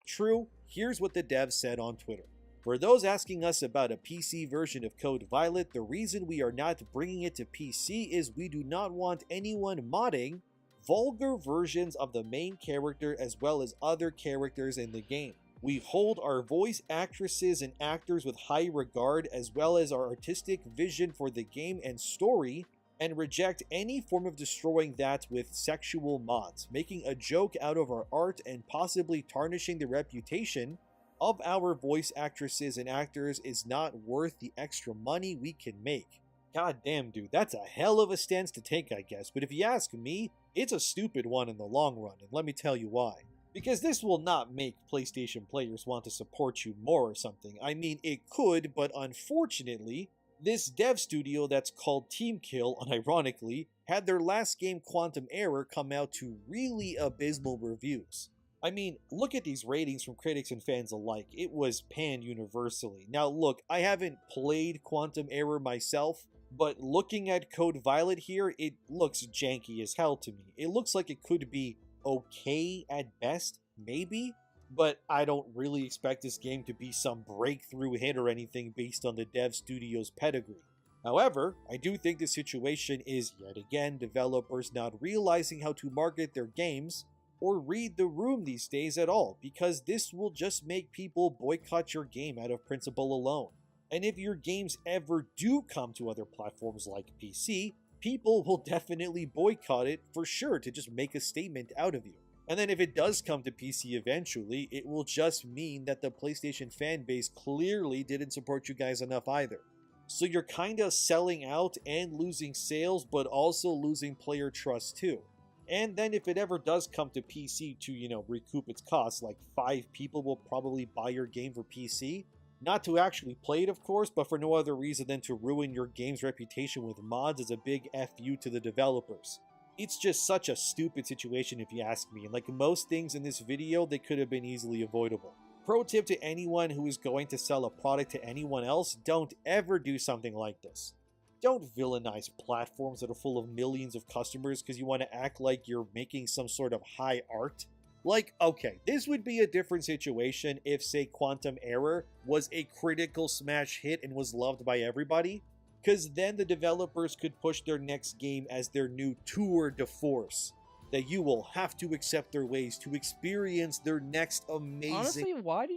S19: True, here's what the dev said on Twitter. For those asking us about a PC version of Code Violet, the reason we are not bringing it to PC is we do not want anyone modding vulgar versions of the main character as well as other characters in the game. We hold our voice actresses and actors with high regard as well as our artistic vision for the game and story, and reject any form of destroying that with sexual mods, making a joke out of our art and possibly tarnishing the reputation of our voice actresses and actors is not worth the extra money we can make. God damn, dude, that's a hell of a stance to take, I guess, but if you ask me, it's a stupid one in the long run, and let me tell you why. Because this will not make PlayStation players want to support you more or something. I mean, it could, but unfortunately, this dev studio that's called Team Kill, unironically, had their last game Quantum Error come out to really abysmal reviews. I mean, look at these ratings from critics and fans alike. It was panned universally. Now look, I haven't played Quantum Error myself, but looking at Code Violet here, it looks janky as hell to me. It looks like it could be okay at best, maybe? But I don't really expect this game to be some breakthrough hit or anything based on the dev studio's pedigree. However, I do think the situation is, yet again, developers not realizing how to market their games or read the room these days at all, because this will just make people boycott your game out of principle alone. And if your games ever do come to other platforms like PC, people will definitely boycott it for sure to just make a statement out of you. And then if it does come to PC eventually, it will just mean that the PlayStation fanbase clearly didn't support you guys enough either. So you're kinda selling out and losing sales, but also losing player trust too. And then if it ever does come to PC to, recoup its costs, like 5 people will probably buy your game for PC. Not to actually play it, of course, but for no other reason than to ruin your game's reputation with mods as a big FU to the developers. It's just such a stupid situation if you ask me, and like most things in this video, they could have been easily avoidable. Pro tip to anyone who is going to sell a product to anyone else, don't ever do something like this. Don't villainize platforms that are full of millions of customers because you want to act like you're making some sort of high art. Like, okay, this would be a different situation if, say, Quantum Error was a critical smash hit and was loved by everybody, because then the developers could push their next game as their new tour de force, that you will have to accept their ways to experience their next amazing...
S1: Honestly, why do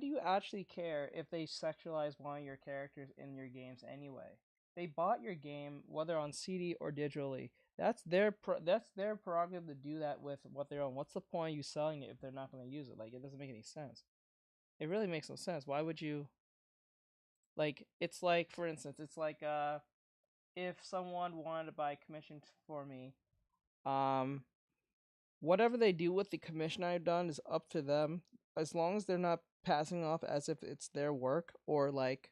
S1: you actually care if they sexualize one of your characters in your games anyway? They bought your game, whether on CD or digitally. That's their prerogative to do that with what they're on. What's the point of you selling it if they're not going to use it? Like, it doesn't make any sense. It really makes no sense. Why would you... Like, it's like, for instance, it's like, if someone wanted to buy commission for me, Whatever they do with the commission I've done is up to them, as long as they're not passing off as if it's their work, or like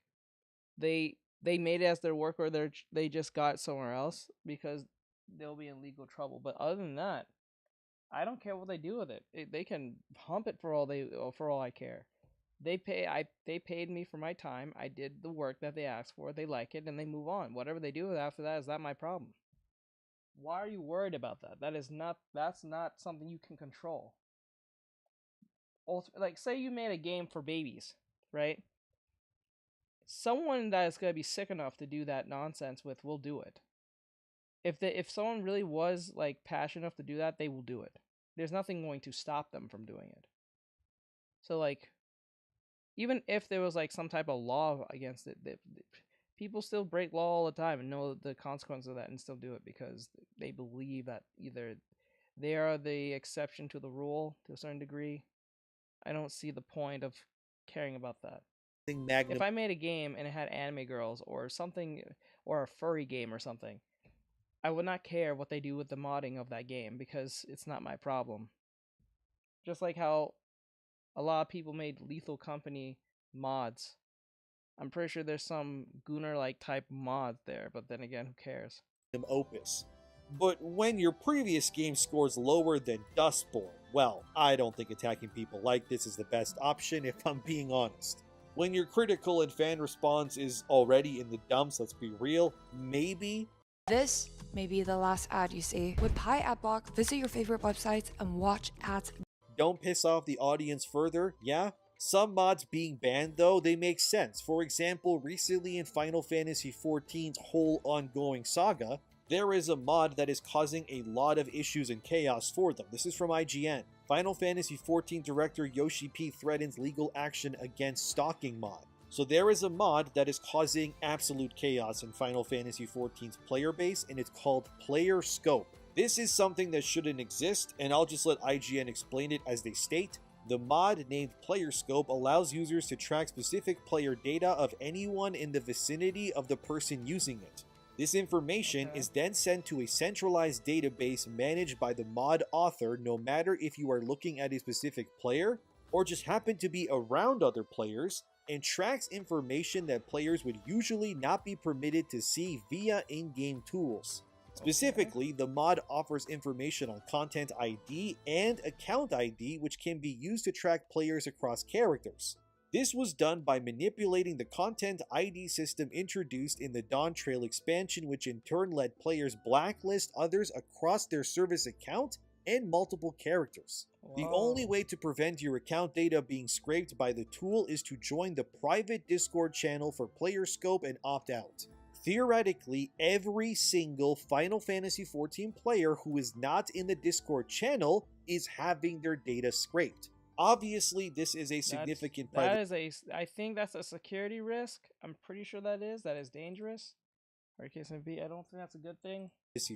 S1: they made it as their work, or they just got it somewhere else, because they'll be in legal trouble. But other than that, I don't care what they do with it. They can hump it for all I care. They paid me for my time. I did the work that they asked for. They like it and they move on. Whatever they do after that is not my problem. Why are you worried about that? That's not something you can control. Like, say you made a game for babies, right? Someone that is going to be sick enough to do that nonsense with will do it. If someone really was like passionate enough to do that, they will do it. There's nothing going to stop them from doing it. So like, even if there was like some type of law against it, people still break law all the time and know the consequences of that and still do it because they believe that either they are the exception to the rule to a certain degree. I don't see the point of caring about that. If I made a game and it had anime girls or something, or a furry game or something, I would not care what they do with the modding of that game because it's not my problem. Just like how a lot of people made Lethal Company mods. I'm pretty sure there's some Gunnar-like type mod there, but then again, who cares?
S19: Opus. But when your previous game scores lower than Dustborn, well, I don't think attacking people like this is the best option if I'm being honest. When your critical and fan response is already in the dumps, let's be real, maybe.
S13: This may be the last ad you see. With Pi Adblock, visit your favorite websites and watch ads.
S19: Don't piss off the audience further, yeah? Some mods being banned though, they make sense. For example, recently in Final Fantasy XIV's whole ongoing saga, there is a mod that is causing a lot of issues and chaos for them. This is from IGN. Final Fantasy XIV director Yoshi P threatens legal action against stalking mod. So there is a mod that is causing absolute chaos in Final Fantasy XIV's player base, and it's called Player Scope. This is something that shouldn't exist, and I'll just let IGN explain it as they state. The mod named Player Scope allows users to track specific player data of anyone in the vicinity of the person using it. This information is then sent to a centralized database managed by the mod author, no matter if you are looking at a specific player or just happen to be around other players, and tracks information that players would usually not be permitted to see via in-game tools. Specifically, the mod offers information on content ID and account ID, which can be used to track players across characters. This was done by manipulating the content ID system introduced in the Dawn Trail expansion, which in turn let players blacklist others across their service account and multiple characters. Wow. The only way to prevent your account data being scraped by the tool is to join the private Discord channel for Player Scope and opt out. Theoretically, every single Final Fantasy XIV player who is not in the Discord channel is having their data scraped. Obviously, this is a significant
S1: I think that's a security risk. I'm pretty sure that is dangerous. Or case may be, I don't think that's a good thing.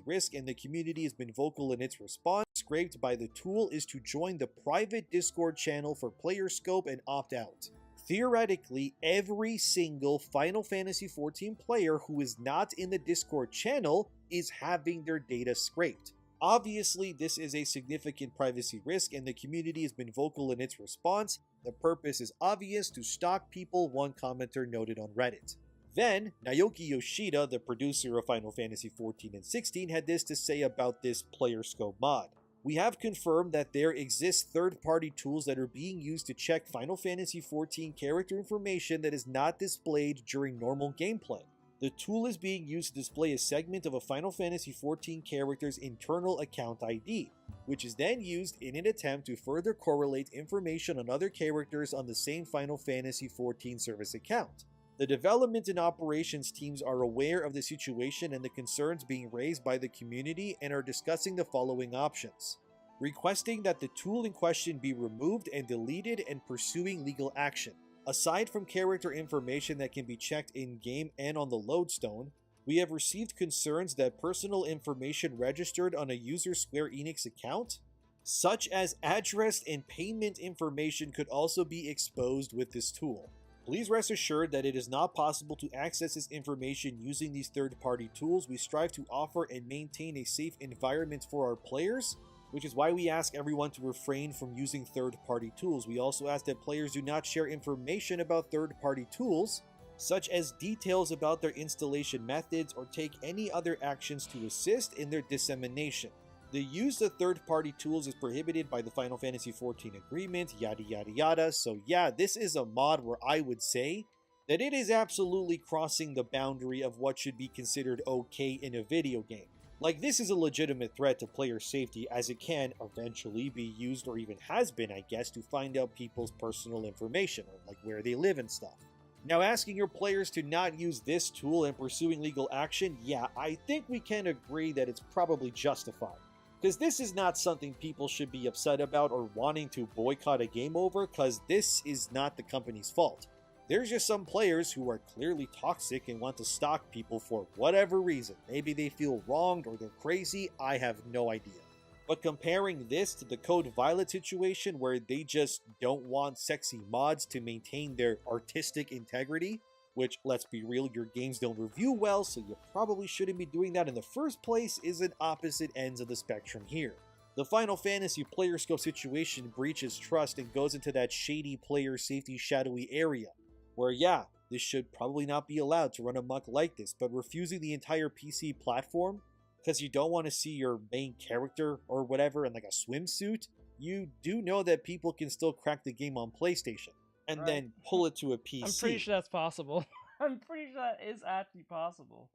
S19: Risk, and the community has been vocal in its response. Scraped by the tool is to join the private Discord channel for Player Scope and opt out. Theoretically, every single Final Fantasy XIV player who is not in the Discord channel is having their data scraped. Obviously, this is a significant privacy risk, and the community has been vocal in its response. The purpose is obvious: to stalk people, one commenter noted on Reddit. Then, Naoki Yoshida, the producer of Final Fantasy XIV and XVI, had this to say about this Player Scope mod. We have confirmed that there exist third-party tools that are being used to check Final Fantasy XIV character information that is not displayed during normal gameplay. The tool is being used to display a segment of a Final Fantasy XIV character's internal account ID, which is then used in an attempt to further correlate information on other characters on the same Final Fantasy XIV service account. The development and operations teams are aware of the situation and the concerns being raised by the community and are discussing the following options: requesting that the tool in question be removed and deleted and pursuing legal action. Aside from character information that can be checked in-game and on the lodestone, we have received concerns that personal information registered on a user's Square Enix account, such as address and payment information, could also be exposed with this tool. Please rest assured that it is not possible to access this information using these third-party tools. We strive to offer and maintain a safe environment for our players, which is why we ask everyone to refrain from using third-party tools. We also ask that players do not share information about third-party tools, such as details about their installation methods, or take any other actions to assist in their dissemination. The use of third-party tools is prohibited by the Final Fantasy XIV agreement, yada yada yada. So yeah, this is a mod where I would say that it is absolutely crossing the boundary of what should be considered okay in a video game. Like, this is a legitimate threat to player safety, as it can eventually be used, or even has been, I guess, to find out people's personal information, or like where they live and stuff. Now, asking your players to not use this tool and pursuing legal action, yeah, I think we can agree that it's probably justified. Because this is not something people should be upset about or wanting to boycott a game over, because this is not the company's fault. There's just some players who are clearly toxic and want to stalk people for whatever reason. Maybe they feel wronged or they're crazy, I have no idea. But comparing this to the Code Violet situation, where they just don't want sexy mods to maintain their artistic integrity, which, let's be real, your games don't review well, so you probably shouldn't be doing that in the first place, is at opposite ends of the spectrum here. The Final Fantasy player scope situation breaches trust and goes into that shady player safety shadowy area, where yeah, this should probably not be allowed to run amok like this, but refusing the entire PC platform because you don't want to see your main character or whatever in like a swimsuit, you do know that people can still crack the game on PlayStation and then pull it to a PC.
S1: I'm pretty sure that's possible. I'm pretty sure that is actually possible.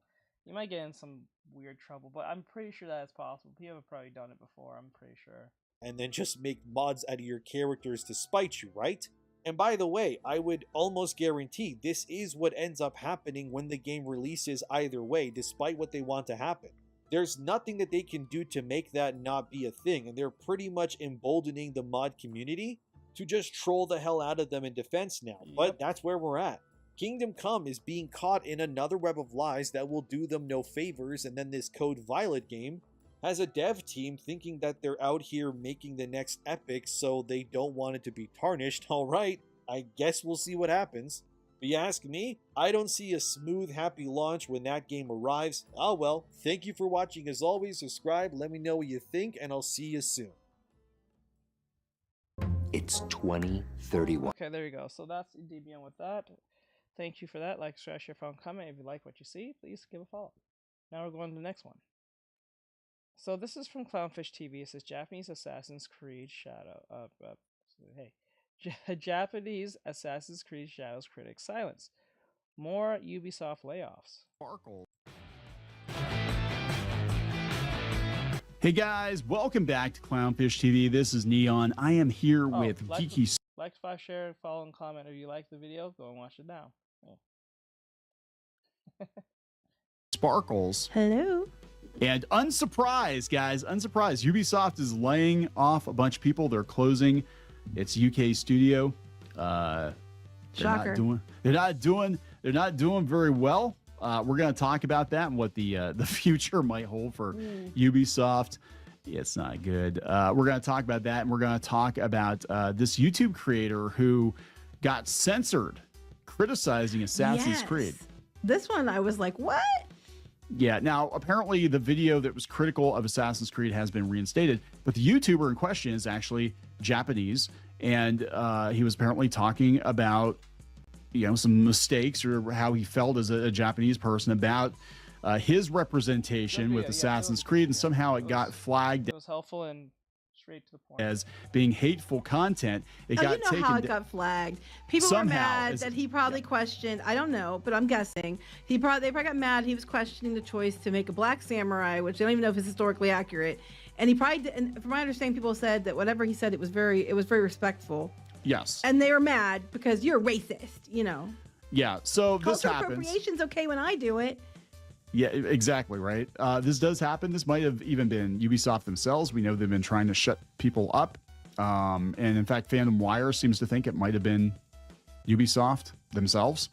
S1: You might get in some weird trouble, but I'm pretty sure that is possible. People have probably done it before, I'm pretty sure.
S19: And then just make mods out of your characters to spite you, right? And by the way, I would almost guarantee this is what ends up happening when the game releases either way, despite what they want to happen. There's nothing that they can do to make that not be a thing, and they're pretty much emboldening the mod community to just troll the hell out of them in defense now. But that's where we're at. Kingdom Come is being caught in another web of lies that will do them no favors, and then this Code Violet game has a dev team thinking that they're out here making the next epic, so they don't want it to be tarnished. Alright, I guess we'll see what happens. But you ask me, I don't see a smooth, happy launch when that game arrives. Oh well, thank you for watching as always, subscribe, let me know what you think, and I'll see you soon.
S21: It's 2031.
S1: Okay, there you go. So that's DBN with that. Thank you for that. Like, share, phone, comment. If you like what you see, please give a follow. Now we're going to the next one. So this is from Clownfish TV. It says Japanese Assassin's Creed Shadow. Japanese Assassin's Creed Shadows critics silence. More Ubisoft layoffs.
S22: Sparkle. Hey guys, welcome back to Clownfish TV. This is Neon. I am here with Kiki.
S1: Like, share, follow, and comment. If you like the video, go and watch it now. Yeah.
S22: Sparkles.
S23: Hello.
S22: And unsurprised, guys, unsurprised. Ubisoft is laying off a bunch of people. They're closing its UK studio.
S23: Shocker.
S22: They're not doing very well. We're going to talk about that and what the future might hold for Ubisoft. Yeah, it's not good. We're going to talk about that, and we're going to talk about this YouTube creator who got censored criticizing Assassin's Creed.
S23: This one, I was like, what?
S22: Yeah, now, apparently the video that was critical of Assassin's Creed has been reinstated, but the YouTuber in question is actually Japanese, and he was apparently talking about, some mistakes or how he felt as a Japanese person about his representation with Assassin's Creed, and somehow it got flagged.
S1: It was helpful and straight to the point.
S22: As being hateful content. It got taken.
S23: How it got flagged. People were mad that he probably questioned. I don't know, but I'm guessing they probably got mad. He was questioning the choice to make a black samurai, which I don't even know if it's historically accurate. And he probably, and from my understanding, people said that whatever he said, it was very respectful.
S22: Yes.
S23: And they were mad because you're racist,
S22: Yeah. So this
S23: Cultural
S22: happens.
S23: Appropriation's okay when I do it.
S22: Yeah, exactly, right? This does happen. This might have even been Ubisoft themselves. We know they've been trying to shut people up. And in fact, Fandom Wire seems to think it might have been Ubisoft themselves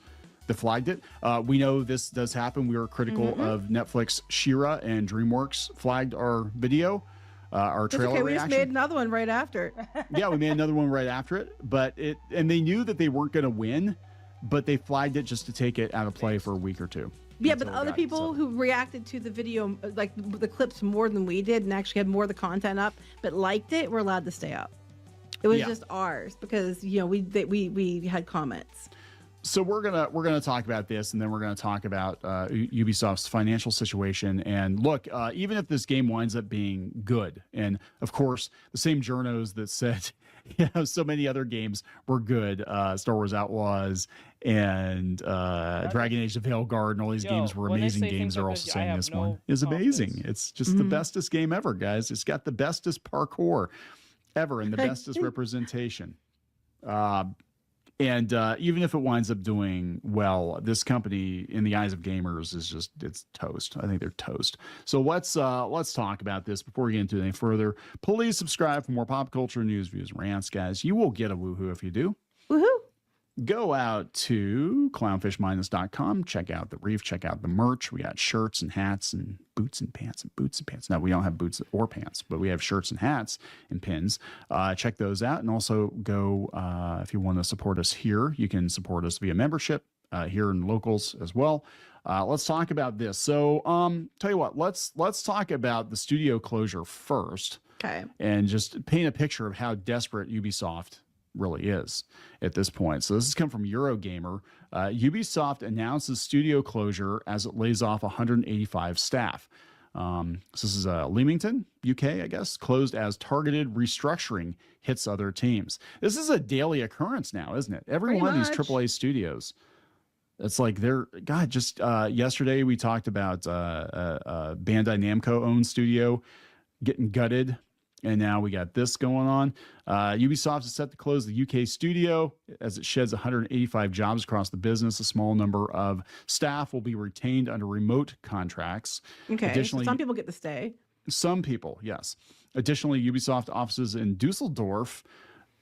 S22: that flagged it. We know this does happen. We were critical of Netflix She-Ra, and DreamWorks flagged our video, our trailer
S23: we
S22: reaction.
S23: just made another one right after.
S22: Yeah, we made another one right after it. And they knew that they weren't going to win. but they flagged it just to take it out of play for a week or two.
S23: Yeah, but other people who reacted to the video, like the clips more than we did, and actually had more of the content up, but liked it, were allowed to stay up. It was just ours because we had comments.
S22: So we're gonna talk about this, and then we're gonna talk about Ubisoft's financial situation. And look, even if this game winds up being good, and of course the same journos that said, so many other games were good, Star Wars Outlaws and Dragon Age: The Veilguard, and all these games were amazing games. Are also saying this one is amazing. It's just the bestest game ever, guys. It's got the bestest parkour ever and the bestest representation. And even if it winds up doing well, this company, in the eyes of gamers, it's toast. I think they're toast. So let's talk about this before we get into anything further. Please subscribe for more pop culture news, views, and rants, guys. You will get a woohoo if you do.
S23: Woohoo!
S22: Go out to clownfishminus.com. Check out the reef. Check out the merch. We got shirts and hats and boots and pants and boots and pants. Now, we don't have boots or pants, but we have shirts and hats and pins. Check those out. And also go, if you want to support us here, you can support us via membership here in locals as well. Let's talk about this. So tell you what, let's talk about the studio closure first.
S23: Okay.
S22: And just paint a picture of how desperate Ubisoft really is at this point. So this has come from Eurogamer. Ubisoft announces studio closure as it lays off 185 staff. So this is Leamington, UK, I guess, closed as targeted restructuring hits other teams. This is a daily occurrence now, isn't it? Every one of these AAA studios. It's like just yesterday we talked about Bandai Namco owned studio getting gutted. And now we got this going on. Ubisoft is set to close the UK studio as it sheds 185 jobs across the business. A small number of staff will be retained under remote contracts.
S23: Okay,
S22: additionally,
S23: so some people get to stay.
S22: Some people, yes. Additionally, Ubisoft offices in Dusseldorf,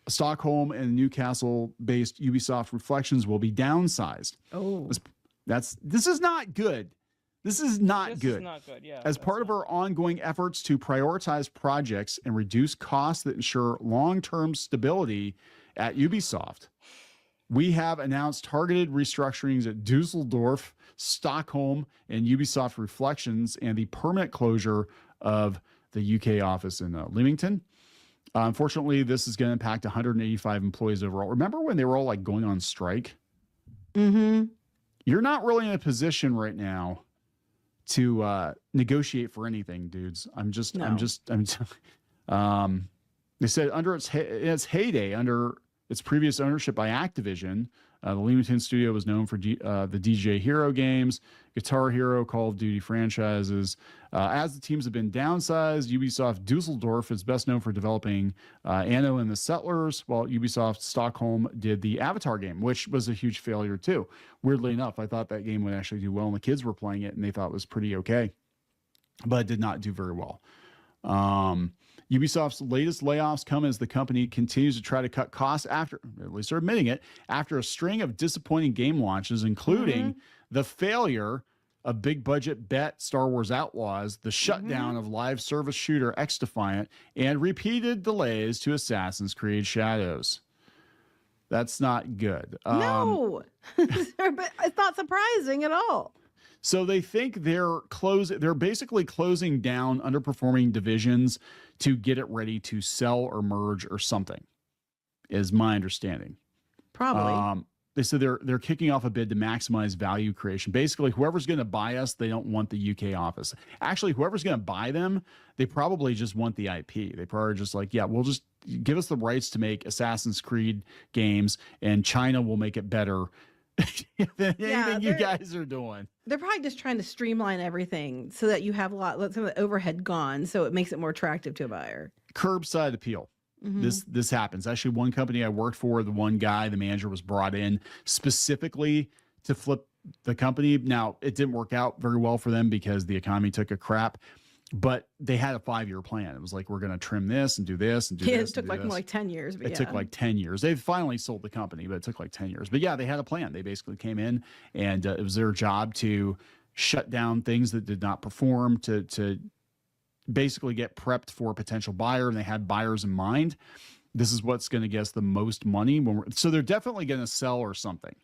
S22: Stockholm, and Newcastle-based Ubisoft Reflections will be downsized.
S23: Oh.
S22: This is not good. This is not good.
S1: Yeah,
S22: as part of our ongoing efforts to prioritize projects and reduce costs that ensure long-term stability at Ubisoft, we have announced targeted restructurings at Dusseldorf, Stockholm, and Ubisoft Reflections, and the permanent closure of the UK office in Leamington. Unfortunately, this is going to impact 185 employees overall. Remember when they were all like going on strike?
S23: Mm-hmm.
S22: You're not really in a position right now to negotiate for anything, dudes. They said under its heyday, under its previous ownership by Activision, the Leamington studio was known for the DJ Hero games, Guitar Hero, Call of Duty franchises. As the teams have been downsized, Ubisoft Dusseldorf is best known for developing Anno and the Settlers, while Ubisoft Stockholm did the Avatar game, which was a huge failure too. Weirdly enough, I thought that game would actually do well, and the kids were playing it, and they thought it was pretty okay, but it did not do very well. Ubisoft's latest layoffs come as the company continues to try to cut costs after, at least they're admitting it, after a string of disappointing game launches, including the failure of big budget bet Star Wars Outlaws, the shutdown of live service shooter X Defiant, and repeated delays to Assassin's Creed Shadows. That's not good.
S23: No, but it's not surprising at all.
S22: So they think they're basically closing down underperforming divisions to get it ready to sell or merge or something, is my understanding.
S23: Probably.
S22: They said they're kicking off a bid to maximize value creation. Basically, whoever's going to buy us, they don't want the UK office. Actually, whoever's going to buy them, they probably just want the IP. They probably just like, yeah, we'll just give us the rights to make Assassin's Creed games, and China will make it better than anything you guys are doing.
S23: They're probably just trying to streamline everything so that you have some of the overhead gone, so it makes it more attractive to a buyer.
S22: Curbside appeal. This happens. Actually, one company I worked for, the manager was brought in specifically to flip the company. Now, it didn't work out very well for them because the economy took a crap, but they had a 5-year plan. It was like, we're going to trim this and do this and do this.
S23: It took more like 10 years. But
S22: it took like 10 years. They finally sold the company, but it took like 10 years. But yeah, they had a plan. They basically came in, and it was their job to shut down things that did not perform, to basically get prepped for a potential buyer, and they had buyers in mind. This is what's going to get us the most money. So they're definitely going to sell or something.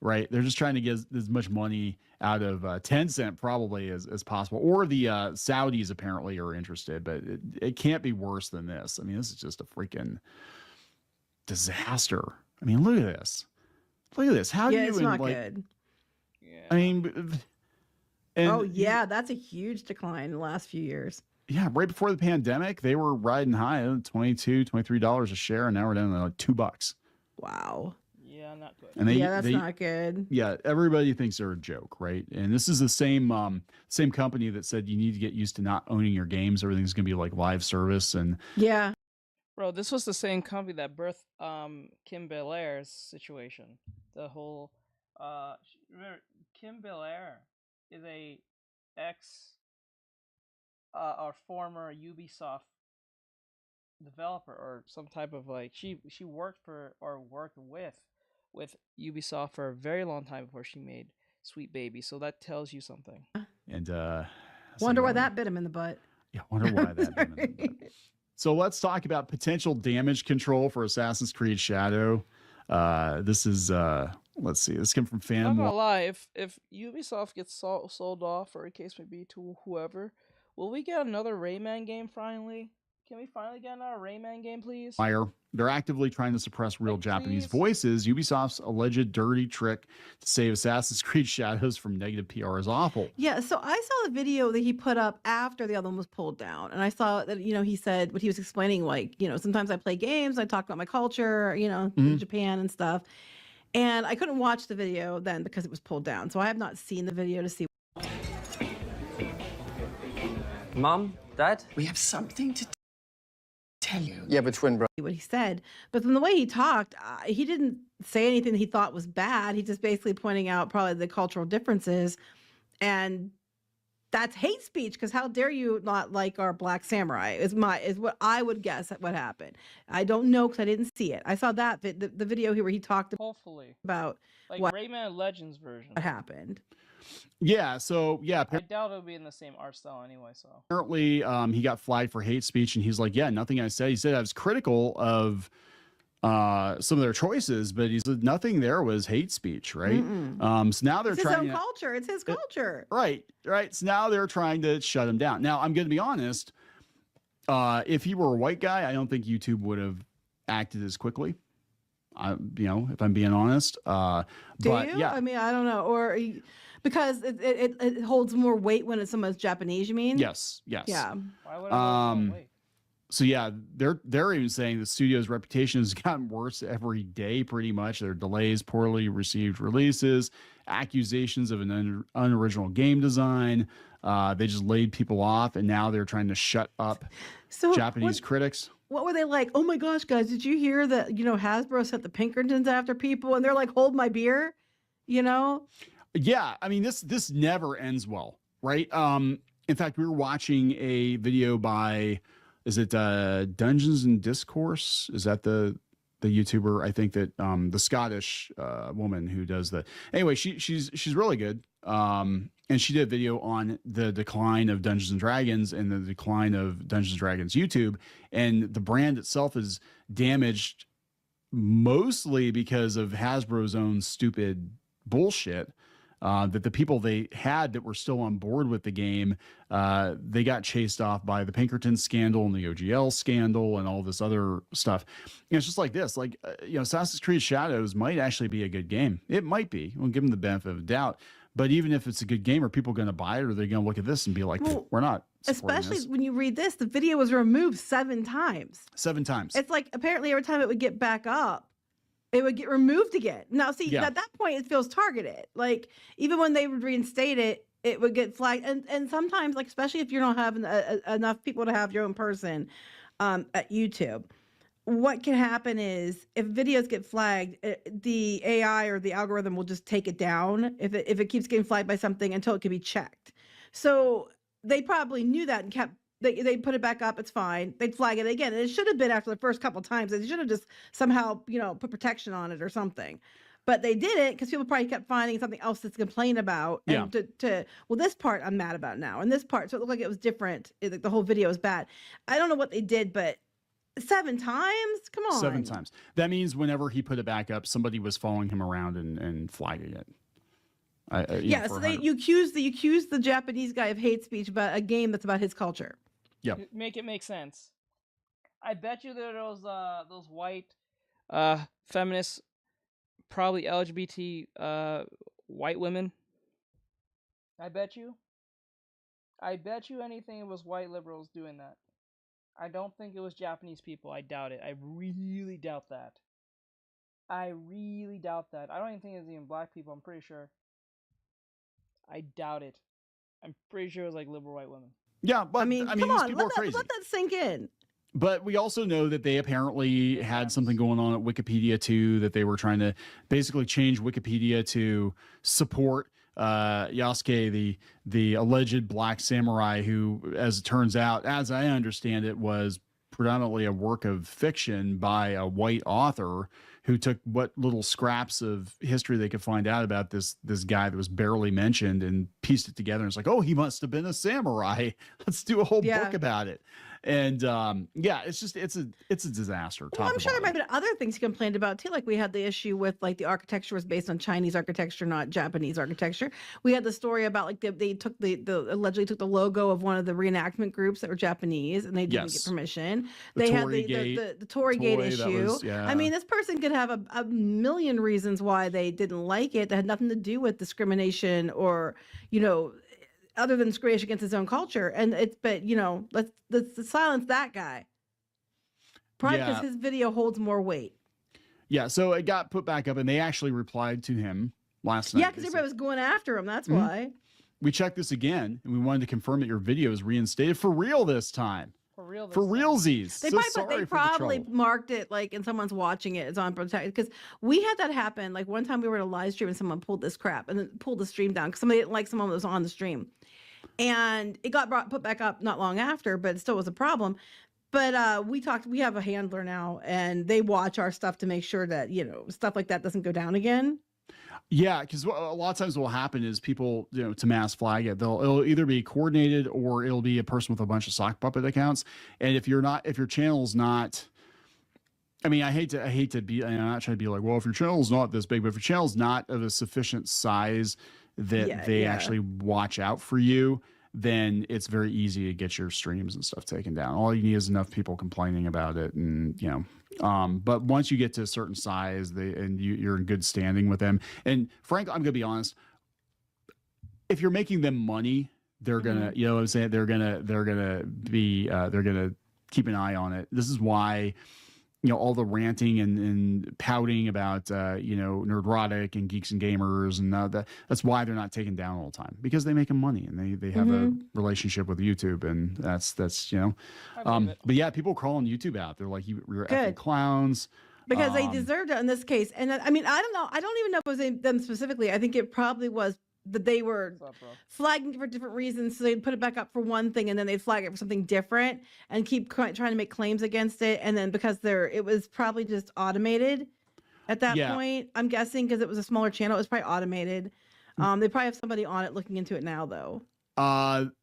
S22: right? They're just trying to get as much money out of Tencent probably as possible, or the Saudis apparently are interested, but it can't be worse than this. I mean, this is just a freaking disaster. I mean, look at this. Look at this. How do you?
S23: It's not good.
S1: Yeah.
S22: I mean,
S23: that's a huge decline in the last few years.
S22: Yeah, right before the pandemic, they were riding high, $22, $23 a share, and now we're down to like $2.
S23: Wow.
S1: Yeah, not good.
S22: And
S23: that's not good.
S22: Yeah, everybody thinks they're a joke, right? And this is the same company that said you need to get used to not owning your games. Everything's gonna be like live service, and
S23: yeah.
S1: Bro, this was the same company that birthed Kim Belair's situation. The whole remember, Kim Belair is a or former Ubisoft developer or some type of like she worked for or worked with Ubisoft for a very long time before she made Sweet Baby. So that tells you something.
S22: And
S23: wonder why that bit him in the butt.
S22: Yeah, wonder why that bit him in the butt. So let's talk about potential damage control for Assassin's Creed Shadow. This is let's see. This came from Fan.
S1: I'm not gonna lie. If Ubisoft gets sold off, or a case may be, to whoever, will we get another Rayman game finally? Can we finally get another Rayman game, please?
S22: They're actively trying to suppress real Japanese voices. Ubisoft's alleged dirty trick to save Assassin's Creed Shadows from negative PR is awful.
S23: Yeah, so I saw the video that he put up after the other one was pulled down. And I saw that, he said what he was explaining, like, sometimes I play games, I talk about my culture, in Japan and stuff. And I couldn't watch the video then because it was pulled down. So I have not seen the video to see.
S2: Mom, Dad,
S18: we have something to tell you.
S2: Yeah, but twin brother.
S23: What he said, but from the way he talked, he didn't say anything that he thought was bad. He just basically pointing out probably the cultural differences, and that's hate speech. Because how dare you not like our black samurai? Is what I would guess at what happened. I don't know because I didn't see it. I saw that the video here where he talked about
S1: like
S23: what
S1: Rayman Legends version.
S23: What happened?
S22: Yeah, so yeah,
S1: I doubt it'll be in the same art style anyway. So
S22: apparently, he got flagged for hate speech, and he's like, "Yeah, nothing I said." He said I was critical of some of their choices, but he said nothing there was hate speech, right? So now they're
S23: it's
S22: trying.
S23: His own culture. It's his culture.
S22: Right. So now they're trying to shut him down. Now I'm going to be honest. If he were a white guy, I don't think YouTube would have acted as quickly. If I'm being honest.
S23: Do you?
S22: Yeah.
S23: I mean, I don't know, because it holds more weight when it's someone's Japanese. You mean?
S22: Yes.
S23: Yeah.
S1: Why would it hold more weight?
S22: So yeah, they're even saying the studio's reputation has gotten worse every day. Pretty much, there are delays, poorly received releases, accusations of an unoriginal game design. They just laid people off, and now they're trying to shut up Japanese critics.
S23: What were they like? Oh my gosh, guys, did you hear that? Hasbro sent the Pinkertons after people, and they're like, "Hold my beer,"
S22: Yeah, I mean this never ends well, right? In fact, we were watching a video by, is it Dungeons and Discourse? Is that the YouTuber? I think that the Scottish woman who does anyway, she's really good. And she did a video on the decline of Dungeons and Dragons and the decline of Dungeons and Dragons YouTube, and the brand itself is damaged mostly because of Hasbro's own stupid bullshit. That the people they had that were still on board with the game, they got chased off by the Pinkerton scandal and the OGL scandal and all this other stuff. It's just like this, Assassin's Creed Shadows might actually be a good game. It might be. We'll give them the benefit of the doubt. But even if it's a good game, are people going to buy it, or are they going to look at this and be like, we're not?
S23: Especially when you read this, the video was removed 7 times.
S22: 7 times.
S23: It's like apparently every time it would get back up, it would get removed again. Now, see, at that point, it feels targeted. Like, even when they would reinstate it, it would get flagged. And sometimes, like, especially if you don't have enough people to have your own person at YouTube, what can happen is if videos get flagged, the AI or the algorithm will just take it down if it keeps getting flagged by something until it can be checked. So they probably knew that and kept. They put it back up. It's fine. They'd flag it again. And it should have been after the first couple of times. They should have just somehow, put protection on it or something. But they didn't because people probably kept finding something else to complain about. And this part I'm mad about now. And this part, so it looked like it was different. The whole video was bad. I don't know what they did, but 7 times? Come on.
S22: 7 times. That means whenever he put it back up, somebody was following him around and flagging it.
S23: Yeah, so you accuse the Japanese guy of hate speech about a game that's about his culture.
S22: Yeah.
S1: Make it make sense. I bet you there are those white feminists, probably LGBT white women. I bet you anything it was white liberals doing that. I don't think it was Japanese people. I doubt it. I really doubt that. I don't even think it's even black people. I'm pretty sure. I doubt it. I'm pretty sure it was like liberal white women.
S22: Yeah, but I mean
S23: come
S22: these
S23: on,
S22: people are crazy.
S23: let that sink in.
S22: But we also know that they apparently had something going on at Wikipedia too, that they were trying to basically change Wikipedia to support Yasuke, the alleged black samurai who, as it turns out, as I understand it, was predominantly a work of fiction by a white author who took what little scraps of history they could find out about this guy that was barely mentioned and pieced it together. And it's like, oh, he must have been a samurai. Let's do a whole book about it. And it's a disaster.
S23: Well, I'm sure there might have been other things he complained about too. Like we had the issue with like the architecture was based on Chinese architecture, not Japanese architecture. We had the story about like they took the allegedly took the logo of one of the reenactment groups that were Japanese and they didn't get permission. They had the Tory Gate issue. I mean, this person could have a million reasons why they didn't like it that had nothing to do with discrimination or, other than discrimination against his own culture. And let's silence that guy. Probably because his video holds more weight.
S22: Yeah, so it got put back up and they actually replied to him last night.
S23: Yeah, because everybody was going after him. That's why.
S22: We checked this again and we wanted to confirm that your video is reinstated for real this time. For realsies.
S23: They probably marked it like, and someone's watching it. It's on protect because we had that happen. Like one time we were in a live stream and someone pulled this crap and then pulled the stream down because somebody didn't like someone that was on the stream, and it got put back up not long after, but it still was a problem. But we have a handler now, and they watch our stuff to make sure that stuff like that doesn't go down again.
S22: Yeah, because a lot of times what will happen is people, to mass flag it, it'll either be coordinated or it'll be a person with a bunch of sock puppet accounts. And if your channel's not, I mean, I hate to be, I'm not trying to be like, well, if your channel's not this big, but if your channel's not of a sufficient size that they actually watch out for you, then it's very easy to get your streams and stuff taken down. All you need is enough people complaining about it, and but once you get to a certain size, you're in good standing with them. And frankly, I'm gonna be honest, if you're making them money, they're gonna, you know what I'm saying, they're gonna keep an eye on it. This is why, all the ranting and pouting about, Nerdrotic and Geeks and Gamers and that's why they're not taken down all the time, because they make them money and they have a relationship with YouTube, and that's but yeah, people calling YouTube out. They're like, you're effing clowns.
S23: Because they deserved it in this case. And I mean, I don't know. I don't even know if it was them specifically. I think it probably was that they were flagging for different reasons. So they'd put it back up for one thing and then they'd flag it for something different and keep trying to make claims against it. And then because it was probably just automated at that point, I'm guessing, because it was a smaller channel, it was probably automated. They probably have somebody on it looking into it now, though.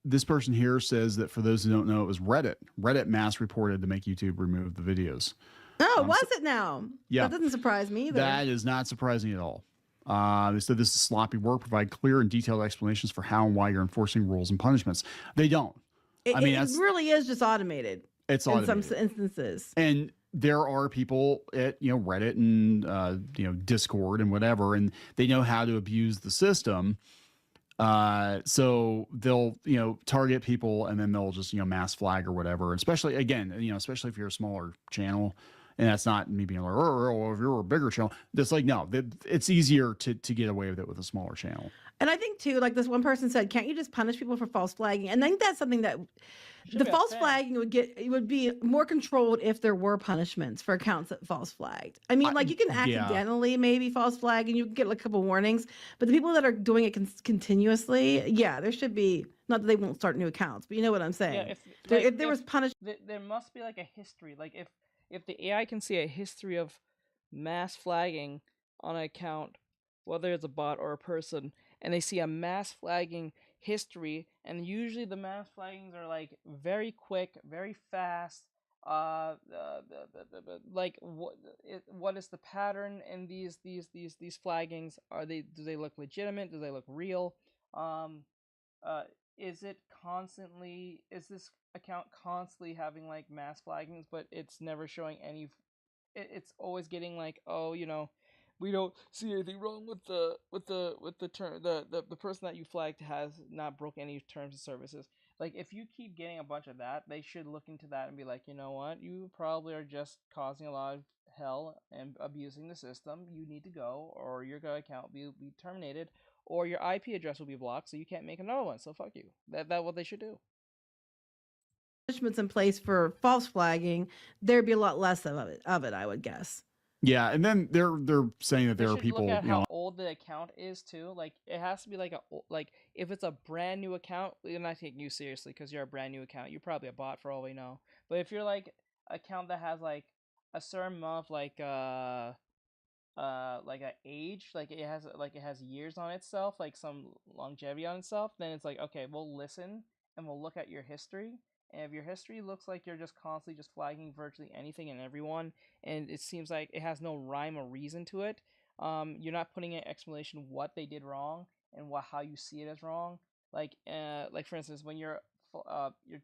S22: This person here says that for those who don't know, it was Reddit. Reddit mass reported to make YouTube remove the videos.
S23: Oh, was it now?
S22: Yeah.
S23: That doesn't surprise me either.
S22: That is not surprising at all. They said this is sloppy work. Provide clear and detailed explanations for how and why you're enforcing rules and punishments. They don't.
S23: It really is just automated.
S22: It's automated
S23: in some instances.
S22: And there are people at Reddit and Discord and whatever, and they know how to abuse the system. So they'll target people and then they'll just mass flag or whatever. Especially especially if you're a smaller channel. And that's not me being like, oh, if you're a bigger channel. It's like, no, it's easier to get away with it with a smaller channel.
S23: And I think, too, like this one person said, can't you just punish people for false flagging? And I think that's something that the false flagging would be more controlled if there were punishments for accounts that false flagged. I mean, like you can accidentally maybe false flag and you can get like a couple warnings. But the people that are doing it continuously, there should be, not that they won't start new accounts, but you know what I'm saying.
S1: Yeah,
S23: if there was punishment.
S1: There must be like a history. Like if the AI can see a history of mass flagging on an account, whether it's a bot or a person, and they see a mass flagging history, and usually the mass flaggings are like very quick, very fast, like what is the pattern in these flaggings? Do they look legitimate? Do they look real? Um, is this account constantly having like mass flaggings, but it's never showing any? It's always getting like, oh, we don't see anything wrong with the term. The person that you flagged has not broken any terms and services. Like, if you keep getting a bunch of that, they should look into that and be like, you know what, you probably are just causing a lot of hell and abusing the system. You need to go, or your account will be terminated, or your IP address will be blocked, so you can't make another one. So fuck you. That's what they should do.
S23: Punishments in place for false flagging, there'd be a lot less of it. I would guess.
S22: Yeah, and then they're saying that there are people.
S1: Look at how old the account is too. Like, it has to be like if it's a brand new account, they're not taking you seriously because you're a brand new account. You're probably a bot for all we know. But if you're like an account that has like a certain amount of like a age, like it has years on itself, like some longevity on itself, then it's like, okay, we'll listen and we'll look at your history. And if your history looks like you're just constantly just flagging virtually anything and everyone, and it seems like it has no rhyme or reason to it, you're not putting an explanation what they did wrong and how you see it as wrong. Like for instance, when you're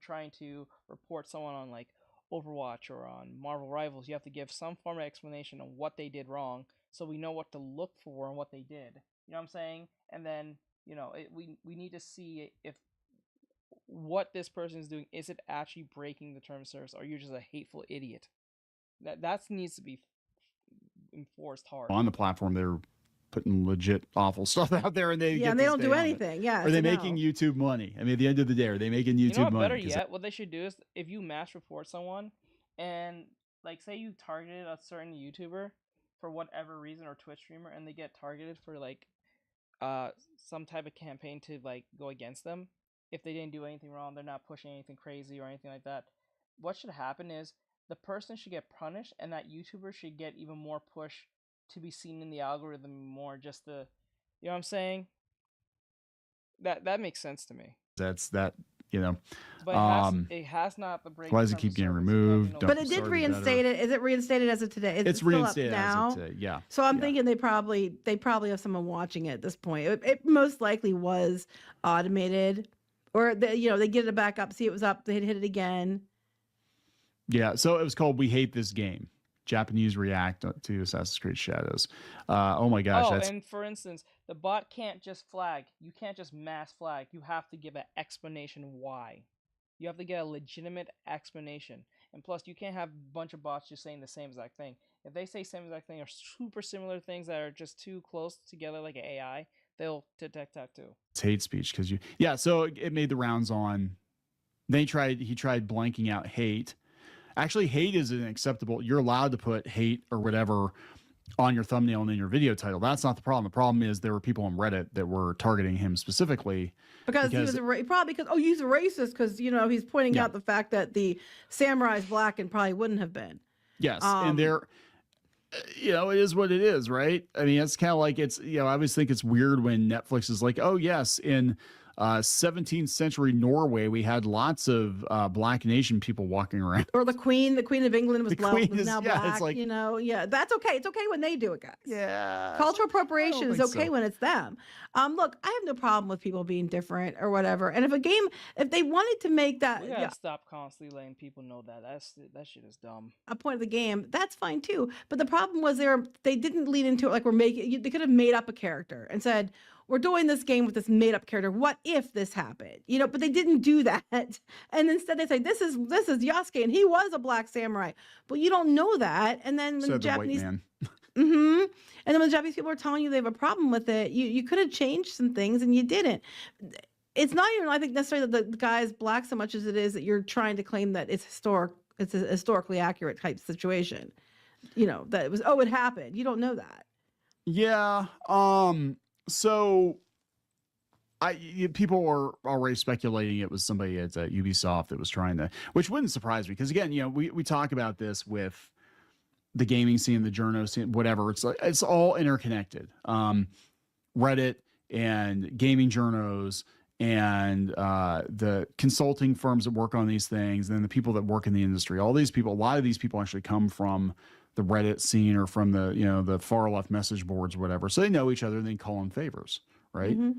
S1: trying to report someone on like Overwatch or on Marvel Rivals, you have to give some form of explanation on what they did wrong, so we know what to look for and what they did. You know what I'm saying? And then we need to see if what this person is doing, is it actually breaking the term of service, or you're just a hateful idiot? That needs to be enforced hard.
S22: On the platform, they're putting legit awful stuff out there, and they
S23: don't do anything. Yeah,
S22: are they making YouTube money? I mean, at the end of the day, are they making YouTube money?
S1: Better yet, what they should do is, if you mass report someone, and like say you targeted a certain YouTuber for whatever reason, or Twitch streamer, and they get targeted for like some type of campaign to like go against them. If they didn't do anything wrong, they're not pushing anything crazy or anything like that, what should happen is the person should get punished, and that YouTuber should get even more push to be seen in the algorithm more, just to, you know what I'm saying? That makes sense to me.
S22: That's that, you know.
S1: But it has not the break.
S22: Why does it keep getting removed?
S23: But it did reinstate it. Is it reinstated as of today?
S22: It's reinstated now? As of today, yeah.
S23: So I'm thinking they probably have someone watching it at this point. It most likely was automated. Or they get it back up, see it was up, they hit it again.
S22: Yeah, so it was called "We Hate This Game." Japanese react to Assassin's Creed Shadows. Oh my gosh!
S1: And for instance, the bot can't just flag. You can't just mass flag. You have to give an explanation why. You have to get a legitimate explanation. And plus, you can't have a bunch of bots just saying the same exact thing. If they say same exact thing or super similar things that are just too close together, like an AI, they'll detect that too.
S22: It's hate speech because so it made the rounds on. He tried blanking out hate. Actually, hate is an acceptable. You're allowed to put hate or whatever on your thumbnail and in your video title. That's not the problem. The problem is there were people on Reddit that were targeting him specifically
S23: because he was probably because he's a racist because he's pointing out the fact that the samurai is black and probably wouldn't have been.
S22: Yes, and they're. It is what it is, right? I mean, it's kind of like I always think it's weird when Netflix is like, oh, yes, in 17th century Norway, we had lots of Black and Asian people walking around.
S23: Or the Queen of England was now black,
S22: it's like,
S23: that's okay. It's okay when they do it, guys.
S22: Yeah.
S23: Cultural appropriation is okay when it's them. Look, I have no problem with people being different or whatever. And if they wanted to make that.
S1: We gotta stop constantly letting people know that shit is dumb.
S23: A point of the game, that's fine too. But the problem was they didn't lead into it like they could have made up a character and said, we're doing this game with this made-up character. What if this happened? But they didn't do that. And instead they say, this is Yasuke, and he was a black samurai. But you don't know that. And then when the Japanese...
S22: white man.
S23: And then when the Japanese people are telling you they have a problem with it, you could have changed some things, and you didn't. It's not even, I think, necessarily that the guy is black so much as it is that you're trying to claim that it's a historically accurate type situation. That it was, it happened. You don't know that.
S22: Yeah. So people were already speculating it was somebody at Ubisoft that was trying to, which wouldn't surprise me. Because again, we talk about this with the gaming scene, the journo scene, whatever. It's all interconnected. Reddit and gaming journos and the consulting firms that work on these things, and then the people that work in the industry. All these people, a lot of these people actually come from the Reddit scene or from the, you know, the far left message boards or whatever. So they know each other and they call in favors, right?
S23: Mm-hmm.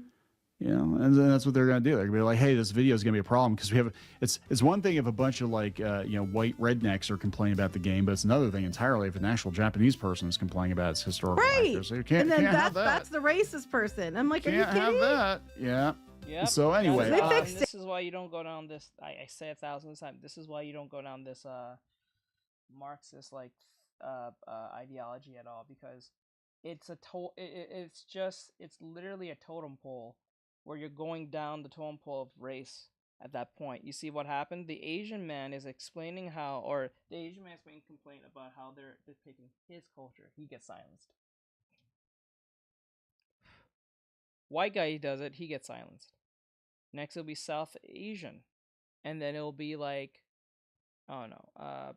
S22: You know, and then that's what they're going to do. They're going to be like, hey, this video is going to be a problem because we have, it's one thing if a bunch of like, you know, white rednecks are complaining about the game, but it's another thing entirely if an actual Japanese person is complaining about its historical actors. So you can't,
S23: and then
S22: have that.
S23: That's the racist person. I'm like, are you
S22: Can't
S23: kidding?
S22: have that. Yeah.
S1: Yep.
S22: So anyway,
S1: this is why you don't go down this. I say 1,000 times. This is why you don't go down this Marxist like ideology at all, because it's a it's literally a totem pole where you're going down the totem pole of race. At that point, you see what happened. The Asian man is explaining how, or the Asian man is making complaint about how they're depicting his culture. He gets silenced. White guy does it, he gets silenced. Next it'll be South Asian, and then it'll be like, oh no,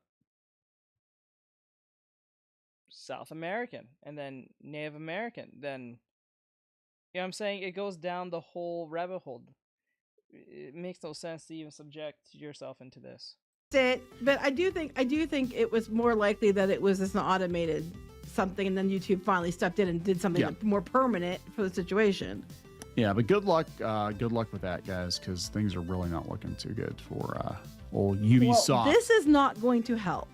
S1: South American, and then Native American. Then, you know what I'm saying? It goes down the whole rabbit hole. It makes no sense to even subject yourself into this.
S23: But I do think it was more likely that it was this automated something, and then YouTube finally stepped in and did something more permanent for the situation.
S22: Yeah, but good luck with that, guys, because things are really not looking too good for old Ubisoft.
S23: Well, this is not going to help.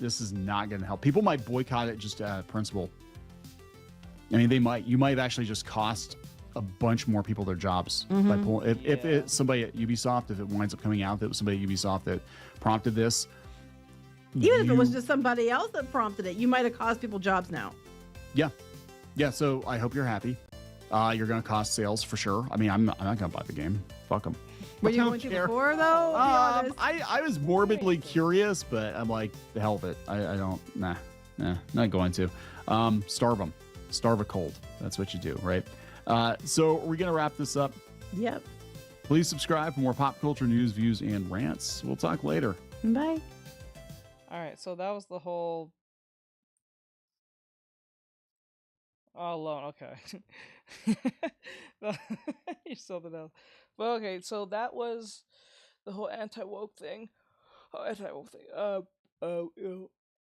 S22: This is not going to help. People might boycott it just out of principle. I mean, they might. You might actually just cost a bunch more people their jobs by pulling. If it's somebody at Ubisoft, if it winds up coming out that it was somebody at Ubisoft that prompted this,
S23: even if it was just somebody else that prompted it, you might have cost people jobs now.
S22: Yeah. So I hope you're happy. You're going to cost sales for sure. I mean, I'm not going to buy the game. Fuck them.
S23: Were you going to before, though?
S22: I was morbidly curious, but I'm like, the hell of it. I don't, not going to. Starve them. Starve a cold. That's what you do, right? So we're going to wrap this up.
S23: Yep.
S22: Please subscribe for more pop culture news, views, and rants. We'll talk later.
S23: Bye.
S1: All right, so that was the whole... Oh, alone, okay. You're something else. But okay, so that was the whole anti-woke thing. You know,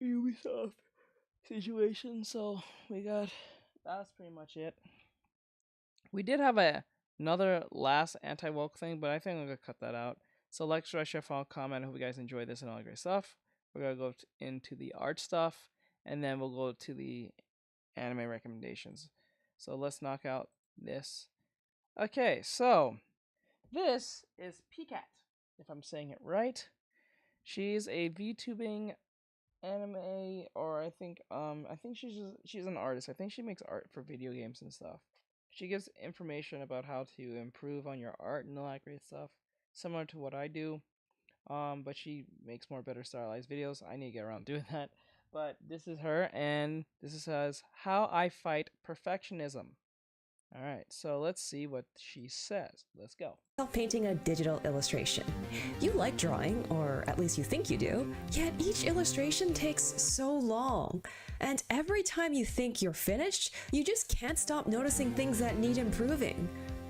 S1: Ubisoft situation. So that's pretty much it. We did have another last anti-woke thing, but I think I'm gonna cut that out. So like, share, follow, comment. I hope you guys enjoyed this and all that great stuff. We're gonna go into the art stuff, and then we'll go to the anime recommendations. So let's knock out this. Okay, so this is Pcat, if I'm saying it right. She's a VTubing anime, or I think she's an artist. I think she makes art for video games and stuff. She gives information about how to improve on your art and all that great stuff, similar to what I do. But she makes more better stylized videos. I need to get around doing that. But this is her, and this says, How I Fight Perfectionism. Alright, so let's see what she says. Let's go.
S6: Painting a digital illustration. You like drawing, or at least you think you do, yet each illustration takes so long. And every time you think you're finished, you just can't stop noticing things that need improving.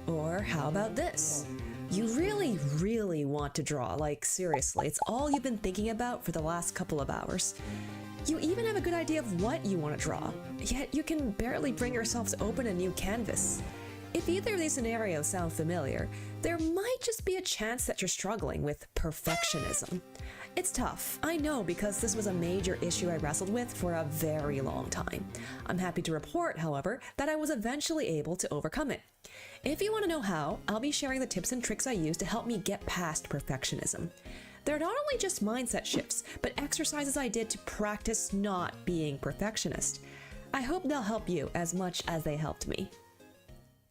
S6: Or how about this? You really, really want to draw, like seriously, it's all you've been thinking about for the last couple of hours. You even have a good idea of what you want to draw, yet you can barely bring yourself to open a new canvas. If either of these scenarios sound familiar, there might just be a chance that you're struggling with perfectionism. It's tough, I know, because this was a major issue I wrestled with for a very long time. I'm happy to report, however, that I was eventually able to overcome it. If you want to know how, I'll be sharing the tips and tricks I use to help me get past perfectionism. They're not only just mindset shifts, but exercises I did to practice not being perfectionist. I hope they'll help you as much as they helped me.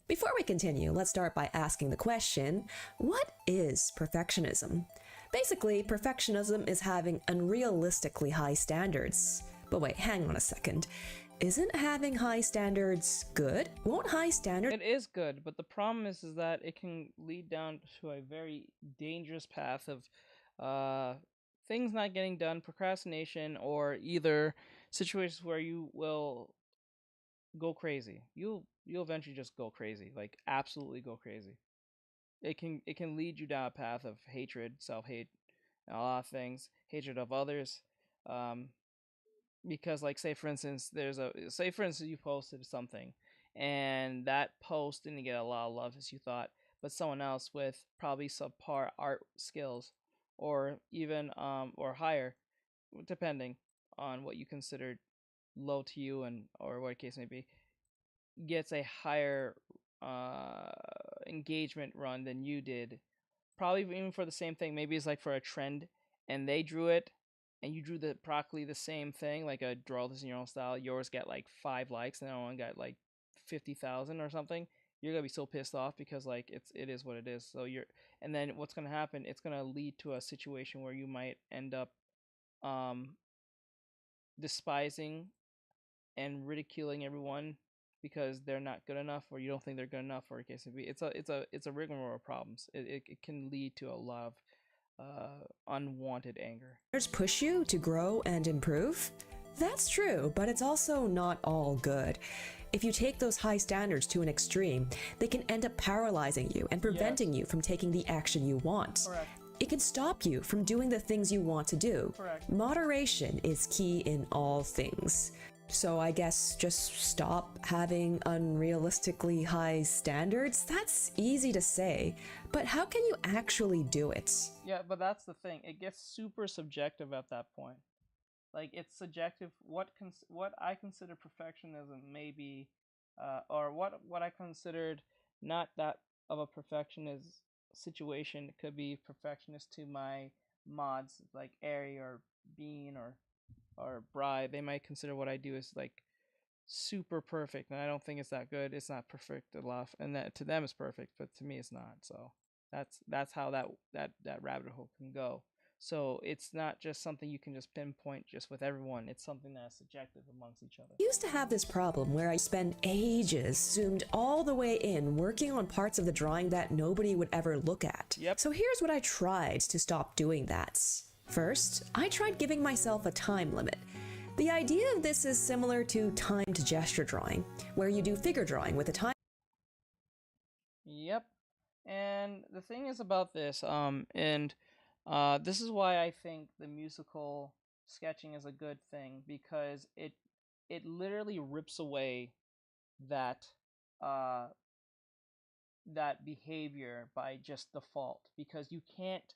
S6: Before we continue, let's start by asking the question, what is perfectionism? Basically, perfectionism is having unrealistically high standards. But wait, hang on a second. Isn't having high standards good? Won't high standards...
S1: It is good, but the problem is that it can lead down to a very dangerous path of things not getting done, procrastination, or either situations where you will go crazy. You'll eventually just go crazy, like absolutely go crazy. it can lead you down a path of hatred, self-hate, and a lot of things, hatred of others. Um, because like say for instance you posted something and that post didn't get a lot of love as you thought, but someone else with probably subpar art skills or even or higher, depending on what you considered low to you and or what case may be, gets a higher uh engagement run than you did, probably even for the same thing. Maybe it's like for a trend, and they drew it, and you drew the practically the same thing, like a draw this in your own style. Yours got like 5 likes, and the other one got like 50,000 or something. You're gonna be so pissed off because like it is what it is. So and then what's gonna happen? It's gonna lead to a situation where you might end up um despising and ridiculing everyone because they're not good enough, or you don't think they're good enough, or in case it be. It's a rigmarole of problems. It can lead to a lot of unwanted anger.
S6: Push you to grow and improve? That's true, but it's also not all good. If you take those high standards to an extreme, they can end up paralyzing you and preventing you from taking the action you want.
S1: Correct.
S6: It can stop you from doing the things you want to do.
S1: Correct.
S6: Moderation is key in all things. So I guess just stop having unrealistically high standards? That's easy to say, but how can you actually do it?
S1: Yeah, but that's the thing. It gets super subjective at that point. Like, it's subjective. What I consider perfectionism may be, or what I considered not that of a perfectionist situation could be perfectionist to my mods like Airy or Bean or Bribe. They might consider what I do as like super perfect, and I don't think it's that good. It's not perfect enough, and that to them is perfect, but to me it's not. So that's how that rabbit hole can go. So it's not just something you can just pinpoint just with everyone. It's something that's subjective amongst each other.
S6: I used to have this problem where I spend ages zoomed all the way in working on parts of the drawing that nobody would ever look at.
S1: Yep.
S6: So here's what I tried to stop doing that. First, I tried giving myself a time limit. The idea of this is similar to timed gesture drawing, where you do figure drawing with a time.
S1: Yep. And the thing is about this, this is why I think the musical sketching is a good thing, because it literally rips away that uh that behavior by just default, because you can't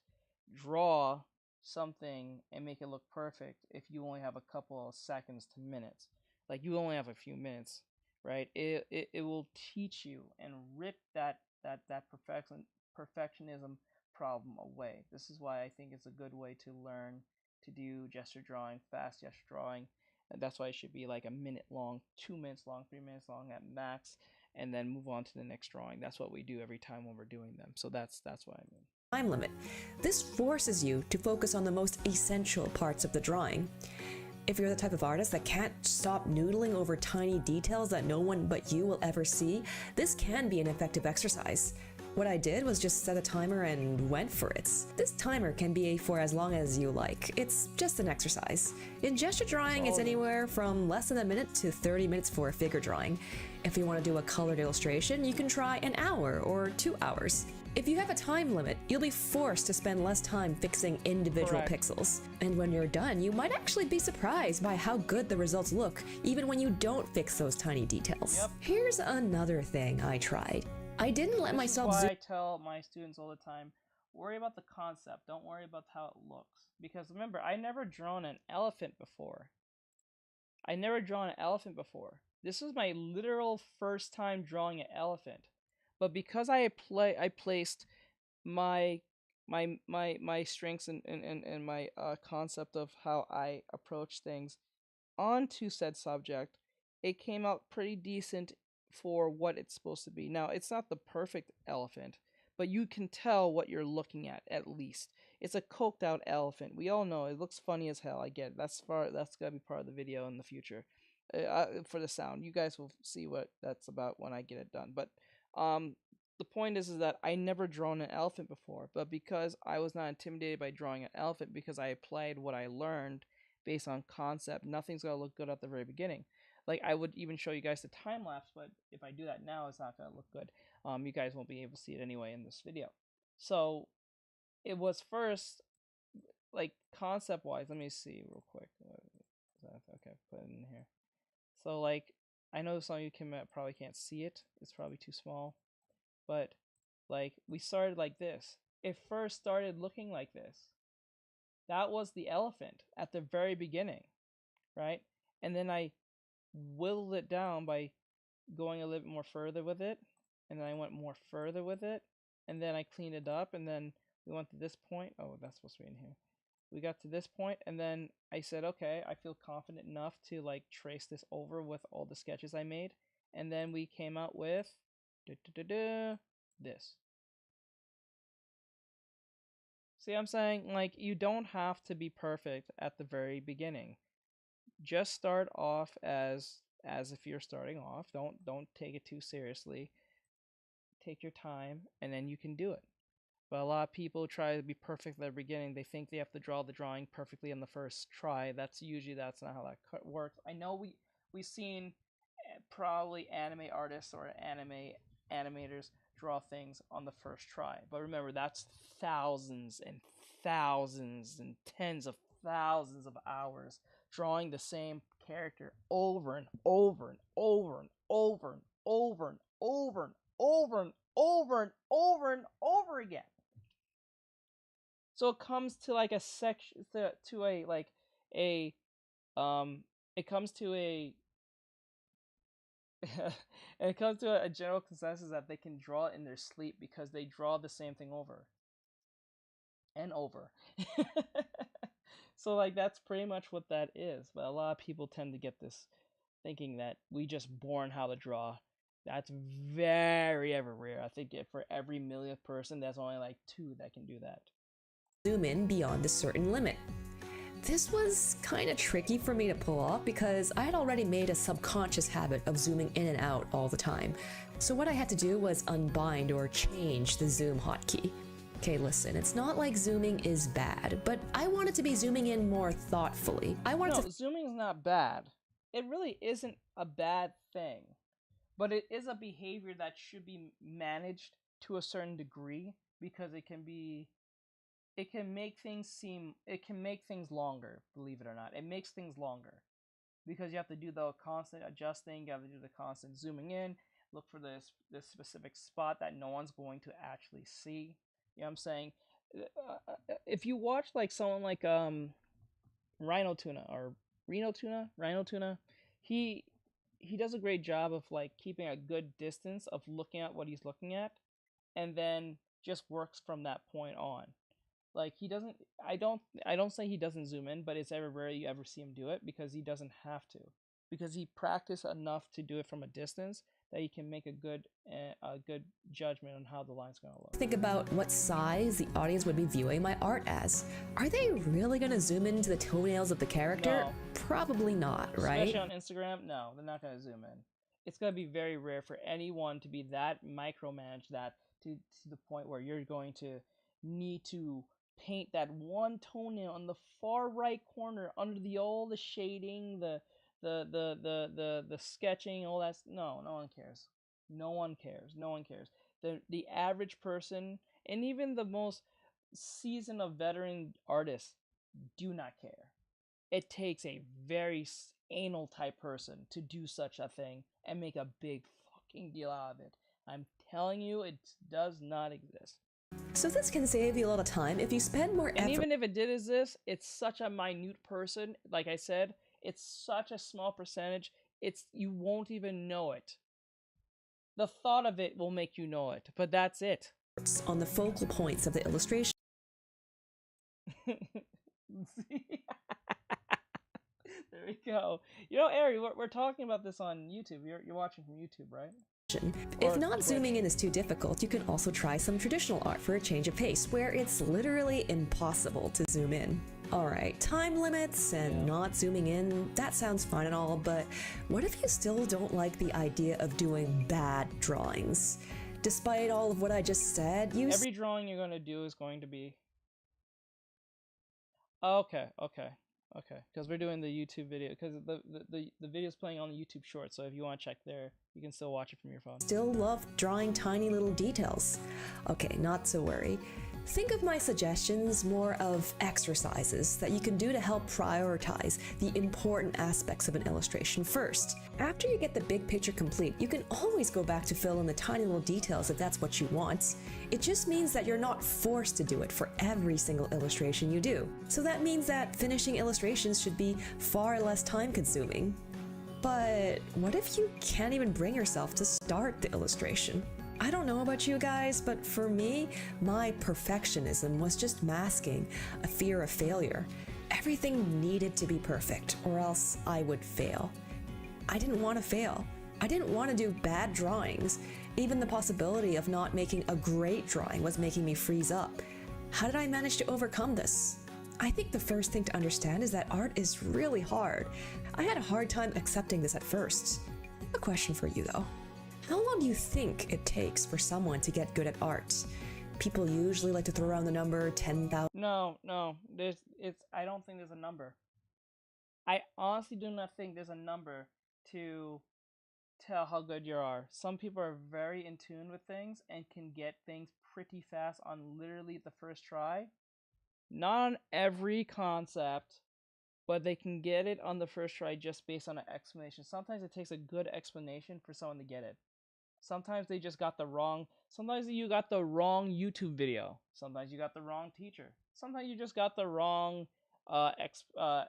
S1: draw something and make it look perfect if you only have a couple of seconds to minutes. Like, you only have a few minutes, right? It will teach you and rip that perfectionism problem away. This is why I think it's a good way to learn to do gesture drawing, fast gesture drawing. And that's why it should be like a minute long, 2 minutes long, 3 minutes long at max, and then move on to the next drawing. That's what we do every time when we're doing them. So that's what I mean.
S6: Time limit. This forces you to focus on the most essential parts of the drawing. If you're the type of artist that can't stop noodling over tiny details that no one but you will ever see, this can be an effective exercise. What I did was just set a timer and went for it. This timer can be for as long as you like. It's just an exercise. In gesture drawing, it's anywhere from less than a minute to 30 minutes for a figure drawing. If you want to do a colored illustration, you can try an hour or 2 hours. If you have a time limit, you'll be forced to spend less time fixing individual pixels. And when you're done, you might actually be surprised by how good the results look, even when you don't fix those tiny details.
S1: Yep.
S6: Here's another thing I tried. I didn't let myself
S1: This is why I tell my students all the time, worry about the concept, don't worry about how it looks. Because remember, I never drawn an elephant before. This was my literal first time drawing an elephant. But because I placed my strengths and my concept of how I approach things onto said subject, it came out pretty decent for what it's supposed to be. Now, it's not the perfect elephant, but you can tell what you're looking at least. It's a coked out elephant. We all know it looks funny as hell. I get it. That's gotta be part of the video in the future. For the sound, you guys will see what that's about when I get it done. But the point is that I never drawn an elephant before, but because I was not intimidated by drawing an elephant, because I applied what I learned based on concept, nothing's gonna look good at the very beginning. Like, I would even show you guys the time lapse, but if I do that now, it's not going to look good. You guys won't be able to see it anyway in this video. So it was first, like, concept wise, let me see real quick. Okay, put it in here. So, like, I know some of you probably can't see it. It's probably too small. But, like, we started like this. It first started looking like this. That was the elephant at the very beginning, right? And then I whittled it down by going a little bit more further with it. And then I went more further with it. And then I cleaned it up. And then we went to this point. Oh, that's supposed to be in here. We got to this point, and then I said, okay, I feel confident enough to like trace this over with all the sketches I made. And then we came out with this. See what I'm saying? Like, you don't have to be perfect at the very beginning. Just start off as if you're starting off. Don't take it too seriously. Take your time, and then you can do it. But a lot of people try to be perfect at the beginning. They think they have to draw the drawing perfectly on the first try. That's not how that works. I know we've seen probably anime artists or animators draw things on the first try. But remember, that's thousands and thousands and tens of thousands of hours drawing the same character over and over and over and over and over and over and over and over and over and over again. So it comes to like a section to a like a it comes to a it comes to a general consensus that they can draw it in their sleep because they draw the same thing over and over. So like that's pretty much what that is. But a lot of people tend to get this thinking that we just born how to draw. That's very rare. I think for every millionth person, there's only like 2 that can do that.
S6: Zoom in beyond a certain limit. This was kind of tricky for me to pull off because I had already made a subconscious habit of zooming in and out all the time. So what I had to do was unbind or change the zoom hotkey. Okay, listen, it's not like zooming is bad, but I wanted to be zooming in more thoughtfully.
S1: Zooming is not bad. It really isn't a bad thing, but it is a behavior that should be managed to a certain degree because it can make things longer, believe it or not. It makes things longer because you have to do the constant adjusting, you have to do the constant zooming in, look for this specific spot that no one's going to actually see. You know what I'm saying? If you watch like someone like Rhino Tuna, he does a great job of like keeping a good distance of looking at what he's looking at, and then just works from that point on. Like he doesn't, I don't say he doesn't zoom in, but it's ever rare you ever see him do it because he doesn't have to, because he practiced enough to do it from a distance that he can make a good judgment on how the line's gonna look.
S6: Think about what size the audience would be viewing my art as. Are they really gonna zoom into the toenails of the character?
S1: No.
S6: Probably not, right?
S1: Especially on Instagram, no, they're not gonna zoom in. It's gonna be very rare for anyone to be that micromanaged that to the point where you're going to need to paint that one toenail on the far right corner under all the shading, the sketching, all that. No one cares. No one cares. The average person, and even the most seasoned of veteran artists, do not care. It takes a very anal type person to do such a thing and make a big fucking deal out of it. I'm telling you, it does not exist.
S6: So this can save you a lot of time if you spend more effort.
S1: And even if it did exist, it's such a minute person. Like I said, it's such a small percentage. You won't even know it. The thought of it will make you know it, but that's it.
S6: On the focal points of the illustration.
S1: There we go. You know, Ari, we're talking about this on YouTube. You're watching from YouTube, right?
S6: If not zooming in is too difficult, you can also try some traditional art for a change of pace, where it's literally impossible to zoom in. Alright, time limits and not zooming in, that sounds fine and all, but what if you still don't like the idea of doing bad drawings? Despite all of what I just said,
S1: every drawing you're going to do is going to be... Okay. Okay, because we're doing the YouTube video, because the video's playing on the YouTube short, so if you want to check there, you can still watch it from your phone.
S6: Still love drawing tiny little details. Okay, not to worry. Think of my suggestions more of exercises that you can do to help prioritize the important aspects of an illustration first. After you get the big picture complete, you can always go back to fill in the tiny little details if that's what you want. It just means that you're not forced to do it for every single illustration you do. So that means that finishing illustrations should be far less time consuming. But what if you can't even bring yourself to start the illustration? I don't know about you guys, but for me, my perfectionism was just masking a fear of failure. Everything needed to be perfect, or else I would fail. I didn't want to fail. I didn't want to do bad drawings. Even the possibility of not making a great drawing was making me freeze up. How did I manage to overcome this? I think the first thing to understand is that art is really hard. I had a hard time accepting this at first. A question for you though. How long do you think it takes for someone to get good at art? People usually like to throw around the number 10,000.
S1: No, I don't think there's a number. I honestly do not think there's a number to tell how good you are. Some people are very in tune with things and can get things pretty fast on literally the first try. Not on every concept, but they can get it on the first try just based on an explanation. Sometimes it takes a good explanation for someone to get it. Sometimes they just got the wrong, sometimes you got the wrong YouTube video. Sometimes you got the wrong teacher. Sometimes you just got the wrong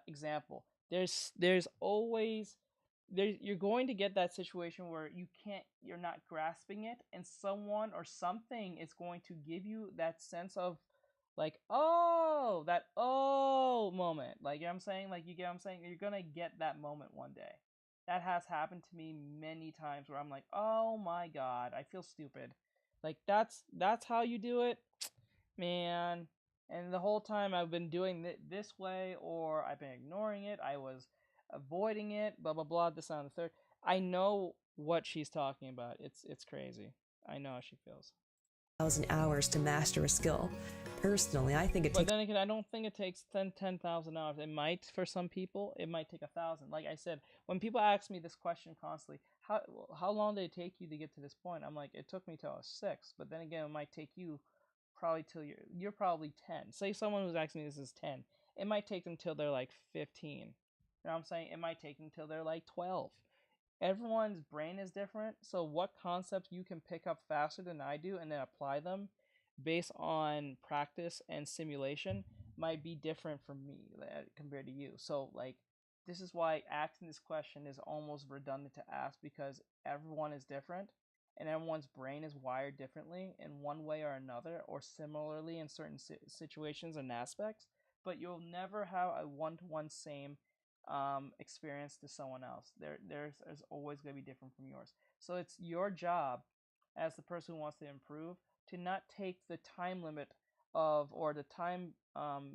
S1: example. There's always, you're going to get that situation where you're not grasping it, and someone or something is going to give you that sense of like, oh, that oh moment. Like, you know what I'm saying? Like, you get what I'm saying? You're gonna get that moment one day. That has happened to me many times where I'm like, oh my god, I feel stupid. Like, that's how you do it? Man. And the whole time I've been doing it this way, or I've been ignoring it, I was avoiding it, blah, blah, blah, this, and the third. I know what she's talking about. It's crazy. I know how she feels.
S6: 1,000 hours to master a skill. Personally, I think it takes.
S1: But then again, I don't think it takes 10,000 hours. It might, for some people, it might take 1,000. Like I said, when people ask me this question constantly, how long did it take you to get to this point? I'm like, it took me till I was 6. But then again, it might take you probably till you're probably 10. Say someone who's asking me this is 10. It might take them till they're like 15. You know what I'm saying? It might take them till they're like 12. Everyone's brain is different, so what concepts you can pick up faster than I do and then apply them based on practice and simulation might be different for me compared to you. So like, this is why asking this question is almost redundant to ask, because everyone is different and everyone's brain is wired differently in one way or another, or similarly in certain situations and aspects, but you'll never have a one-to-one same experience to someone else. There's always going to be different from yours. So it's your job as the person who wants to improve to not take the time limit of, or the timeline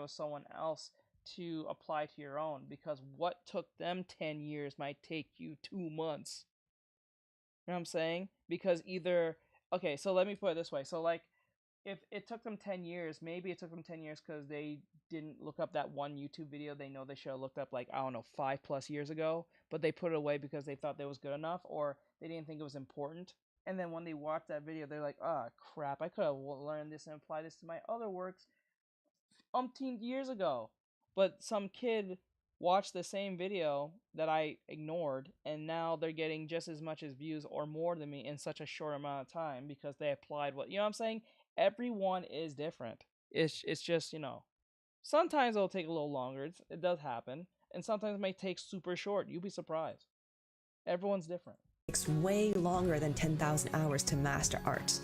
S1: of someone else to apply to your own, because what took them 10 years might take you 2 months. You know what I'm saying? Because okay, so let me put it this way. So like, if it took them 10 years, maybe it took them 10 years because they didn't look up that one YouTube video they know they should have looked up, like, I don't know, 5+ years ago, but they put it away because they thought that was good enough, or they didn't think it was important. And then when they watch that video, they're like, oh, crap, I could have learned this and applied this to my other works umpteen years ago. But some kid watched the same video that I ignored, and now they're getting just as much as views or more than me in such a short amount of time because they applied what, you know what I'm saying? Everyone is different. It's just, you know, sometimes it'll take a little longer. It does happen. And sometimes it may take super short. You'll be surprised. Everyone's different.
S6: It takes way longer than 10,000 hours to master art.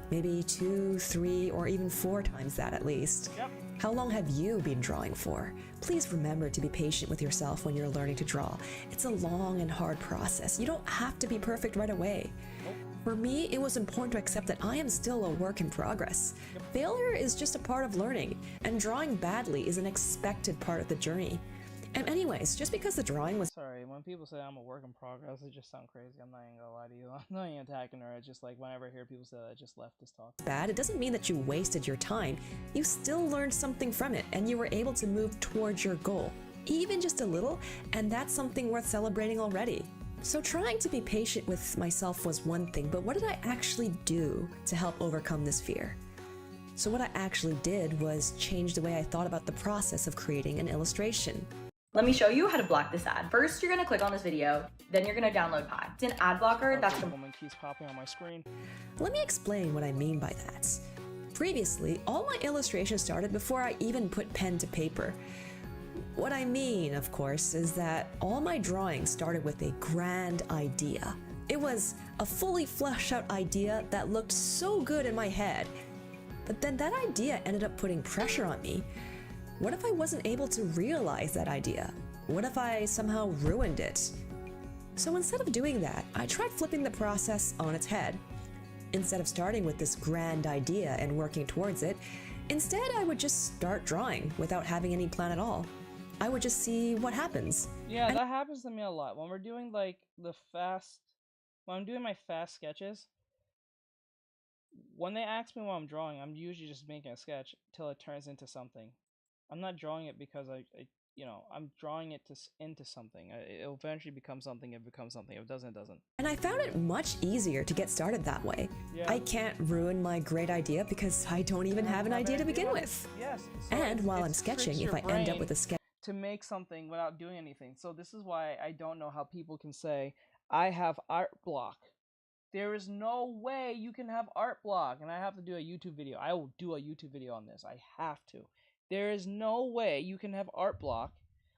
S6: Maybe 2, 3, or even 4 times that at least.
S1: Yep.
S6: How long have you been drawing for? Please remember to be patient with yourself when you're learning to draw. It's a long and hard process. You don't have to be perfect right away.
S1: Nope.
S6: For me, it was important to accept that I am still a work in progress. Failure is just a part of learning, and drawing badly is an expected part of the journey. And anyways, just because the drawing was...
S1: Sorry, when people say I'm a work in progress, it just sounds crazy. I'm not even gonna lie to you. I'm not even attacking her. It's just like whenever I hear people say that, I just left this talk.
S6: Bad, it doesn't mean that you wasted your time. You still learned something from it, and you were able to move towards your goal, even just a little, and that's something worth celebrating already. So trying to be patient with myself was one thing, but what did I actually do to help overcome this fear? So what I actually did was change the way I thought about the process of creating an illustration.
S3: Let me show you how to block this ad. First, you're gonna click on this video, then you're gonna download Pi. It's an ad blocker that's gonna—
S1: woman keeps popping on my screen.
S6: Let me explain what I mean by that. Previously, all my illustrations started before I even put pen to paper. What I mean, of course, is that all my drawings started with a grand idea. It was a fully fleshed out idea that looked so good in my head. But then that idea ended up putting pressure on me. What if I wasn't able to realize that idea? What if I somehow ruined it? So instead of doing that, I tried flipping the process on its head. Instead of starting with this grand idea and working towards it, instead I would just start drawing without having any plan at all. I would just see what happens.
S1: Yeah, that happens to me a lot. When we're doing like when I'm doing my fast sketches, when they ask me what I'm drawing, I'm usually just making a sketch till it turns into something. I'm not drawing it because I'm drawing it into something. It'll eventually become something. It becomes something. If it doesn't, it doesn't.
S6: And I found it much easier to get started that way.
S1: Yeah.
S6: I can't ruin my great idea because I don't even have an idea to begin with.
S1: Yes. So
S6: And while I'm sketching, if I end up with a sketch
S1: to make something without doing anything. So this is why I don't know how people can say, I have art block. There is no way you can have art block. And I have to do a YouTube video. I will do a YouTube video on this. I have to. There is no way you can have art block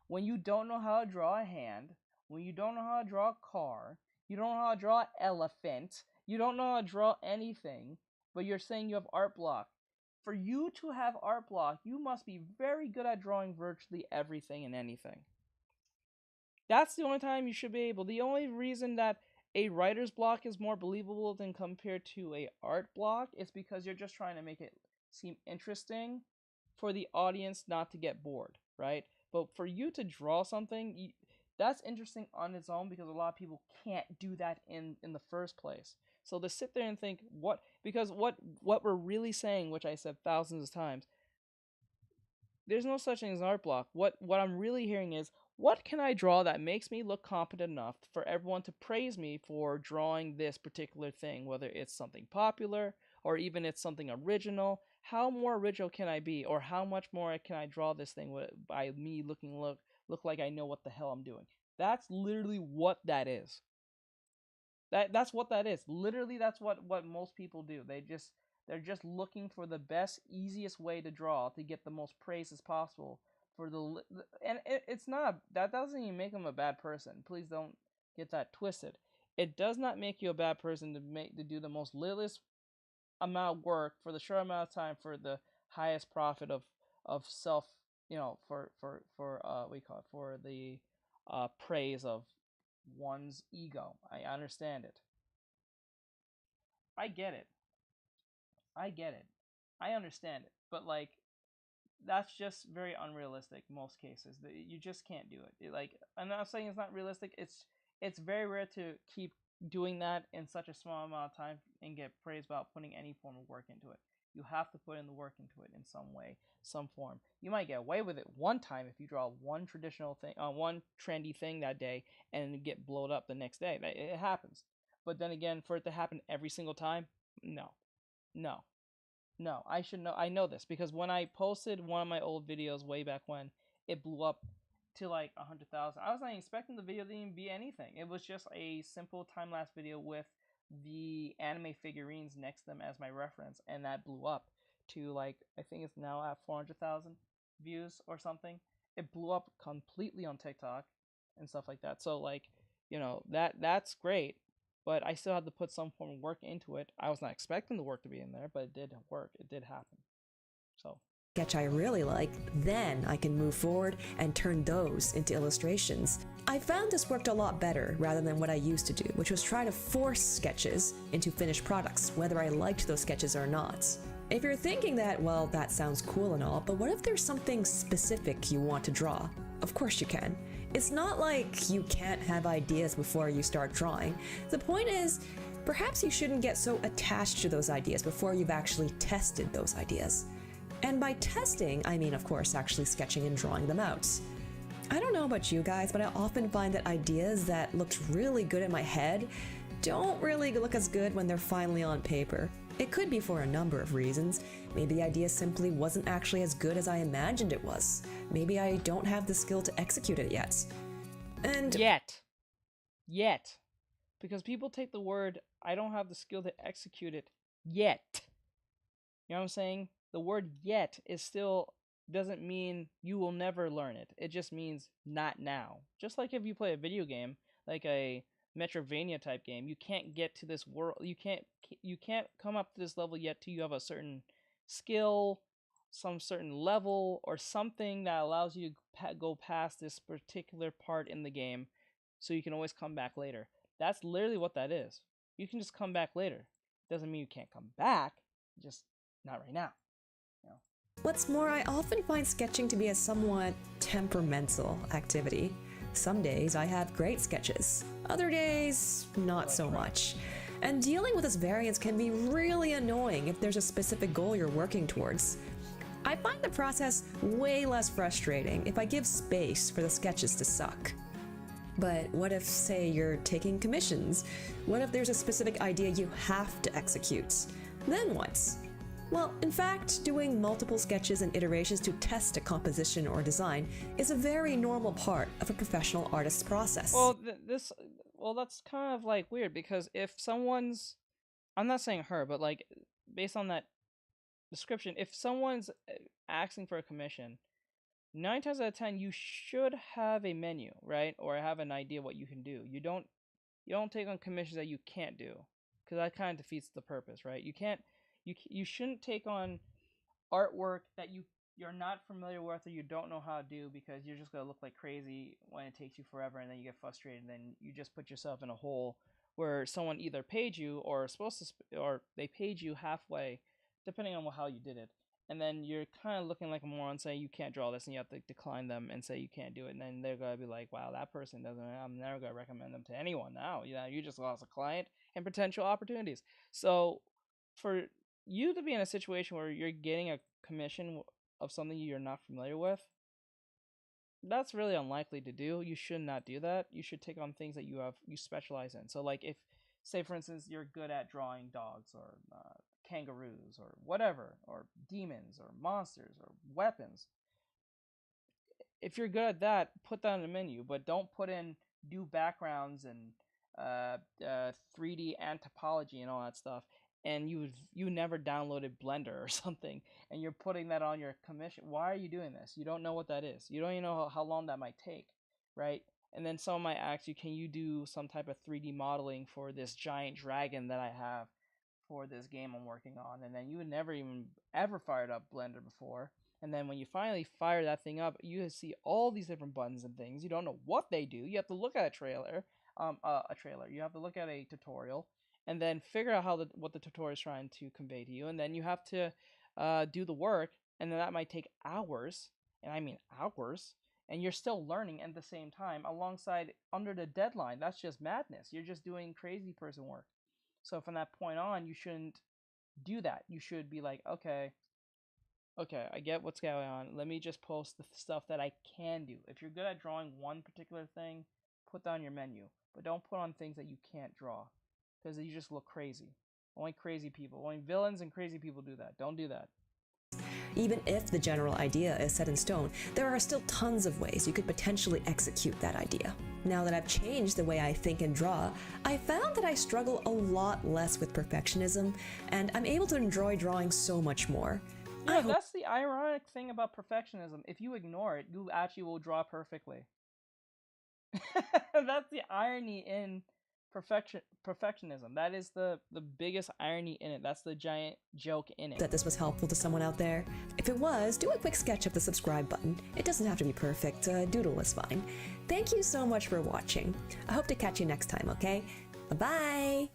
S1: when you don't know how to draw a hand, when you don't know how to draw a car, you don't know how to draw an elephant, you don't know how to draw anything, but you're saying you have art block. For you to have art block, you must be very good at drawing virtually everything and anything. That's the only time you should be able. The only reason that a writer's block is more believable than compared to a art block is because you're just trying to make it seem interesting for the audience not to get bored, right? But for you to draw something, that's interesting on its own because a lot of people can't do that in the first place. So to sit there and think what we're really saying, which I said thousands of times, there's no such thing as an art block. What I'm really hearing is, what can I draw that makes me look competent enough for everyone to praise me for drawing this particular thing, whether it's something popular or even it's something original. How more original can I be, or how much more can I draw this thing by me look like I know what the hell I'm doing? That's literally what that is. That's what that is. Literally, that's what most people do. They're just looking for the best, easiest way to draw to get the most praise as possible for and it's not, that doesn't even make them a bad person. Please don't get that twisted. It does not make you a bad person to do the most littlest amount of work for the short amount of time for the highest profit of self, for the praise of one's ego. I understand it. I get it. I understand it. But that's just very unrealistic most cases. You just can't do it. I'm not saying it's not realistic. It's very rare to keep doing that in such a small amount of time and get praise without putting any form of work into it. You have to put in the work into it in some way, some form. You might get away with it one time if you draw one traditional thing, one trendy thing that day, and get blown up the next day. It happens. But then again, for it to happen every single time, no. I should know. I know this because when I posted one of my old videos way back when, it blew up to 100,000. I was not expecting the video to even be anything. It was just a simple time-lapse video with the anime figurines next to them as my reference, and that blew up to I think it's now at 400,000 views or something. It blew up completely on TikTok and stuff like that. So that's great, but I still had to put some form of work into it. I was not expecting the work to be in there, but it did work. It did happen. So
S6: sketch I really like, then I can move forward and turn those into illustrations. I found this worked a lot better rather than what I used to do, which was try to force sketches into finished products, whether I liked those sketches or not. If you're thinking that, well, that sounds cool and all, but what if there's something specific you want to draw? Of course you can. It's not like you can't have ideas before you start drawing. The point is, perhaps you shouldn't get so attached to those ideas before you've actually tested those ideas. And by testing, I mean, of course, actually sketching and drawing them out. I don't know about you guys, but I often find that ideas that looked really good in my head don't really look as good when they're finally on paper. It could be for a number of reasons. Maybe the idea simply wasn't actually as good as I imagined it was. Maybe I don't have the skill to execute it yet. And
S1: Yet. Because people take the word, I don't have the skill to execute it yet. You know what I'm saying? The word yet is still doesn't mean you will never learn it. It just means not now. Just like if you play a video game, like a Metrovania type game, you can't get to this world. You can't come up to this level yet till you have a certain skill, some certain level, or something that allows you to go past this particular part in the game, so you can always come back later. That's literally what that is. You can just come back later. Doesn't mean you can't come back, just not right now.
S6: what's more, I often find sketching to be a somewhat temperamental activity. Some days I have great sketches, other days not so much. And dealing with this variance can be really annoying if there's a specific goal you're working towards. I find the process way less frustrating if I give space for the sketches to suck. But what if, say, you're taking commissions? What if there's a specific idea you have to execute? Then what? Well, in fact, doing multiple sketches and iterations to test a composition or design is a very normal part of a professional artist's process.
S1: Well, that's kind of like weird, because if someone's, I'm not saying her, but like based on that description, if someone's asking for a commission, 9 times out of 10 you should have a menu, right? Or have an idea what you can do. You don't take on commissions that you can't do, because that kind of defeats the purpose, right? You shouldn't take on artwork that you're not familiar with or you don't know how to do, because you're just going to look like crazy when it takes you forever, and then you get frustrated, and then you just put yourself in a hole where someone either paid you or or they paid you halfway, depending on how you did it, and then you're kind of looking like a moron saying you can't draw this, and you have to decline them and say you can't do it, and then they're going to be like, wow, that person doesn't, I'm never going to recommend them to anyone now. You just lost a client and potential opportunities. So for you to be in a situation where you're getting a commission of something you're not familiar with, that's really unlikely to do. You should not do that. You should take on things that you specialize in. So like if, say for instance, you're good at drawing dogs or kangaroos or whatever, or demons or monsters or weapons, if you're good at that, put that in the menu, but don't put in do backgrounds and 3D anthropology and all that stuff, and you never downloaded Blender or something, and you're putting that on your commission. Why are you doing this? You don't know what that is. You don't even know how long that might take, right? And then someone might ask you, can you do some type of 3D modeling for this giant dragon that I have for this game I'm working on? And then you would never even ever fired up Blender before. And then when you finally fire that thing up, you see all these different buttons and things. You don't know what they do. You have to look at a trailer. You have to look at a tutorial, and then figure out what the tutorial is trying to convey to you, and then you have to do the work, and then that might take hours, and I mean hours, and you're still learning at the same time alongside under the deadline. That's just madness. You're just doing crazy person work. So from that point on, you shouldn't do that. You should be like, okay, I get what's going on. Let me just post the stuff that I can do. If you're good at drawing one particular thing, put that on your menu, but don't put on things that you can't draw, because you just look crazy. Only crazy people, only villains and crazy people do that. Don't do that.
S6: Even if the general idea is set in stone, there are still tons of ways you could potentially execute that idea. Now that I've changed the way I think and draw, I found that I struggle a lot less with perfectionism, and I'm able to enjoy drawing so much more.
S1: Yeah, that's the ironic thing about perfectionism. If you ignore it, you actually will draw perfectly. That's the irony in perfectionism. That is the biggest irony in it. That's the giant joke in it.
S6: That this was helpful to someone out there. If it was, do a quick sketch of the subscribe button. It doesn't have to be perfect. A doodle is fine. Thank you so much for watching. I hope to catch you next time, okay? Bye-bye!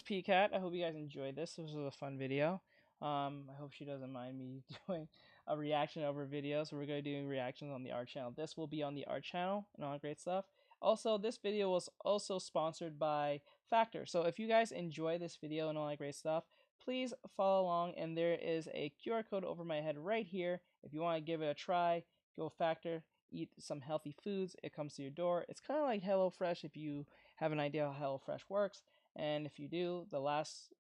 S1: PCAT. I hope you guys enjoyed this. This was a fun video. I hope she doesn't mind me doing a reaction of her video. So we're going to be doing reactions on the art channel. This will be on the art channel and all that great stuff. Also, this video was also sponsored by Factor. So if you guys enjoy this video and all that great stuff, please follow along. And there is a QR code over my head right here. If you want to give it a try, go Factor. Eat some healthy foods. It comes to your door. It's kind of like HelloFresh if you have an idea how HelloFresh works. And if you do,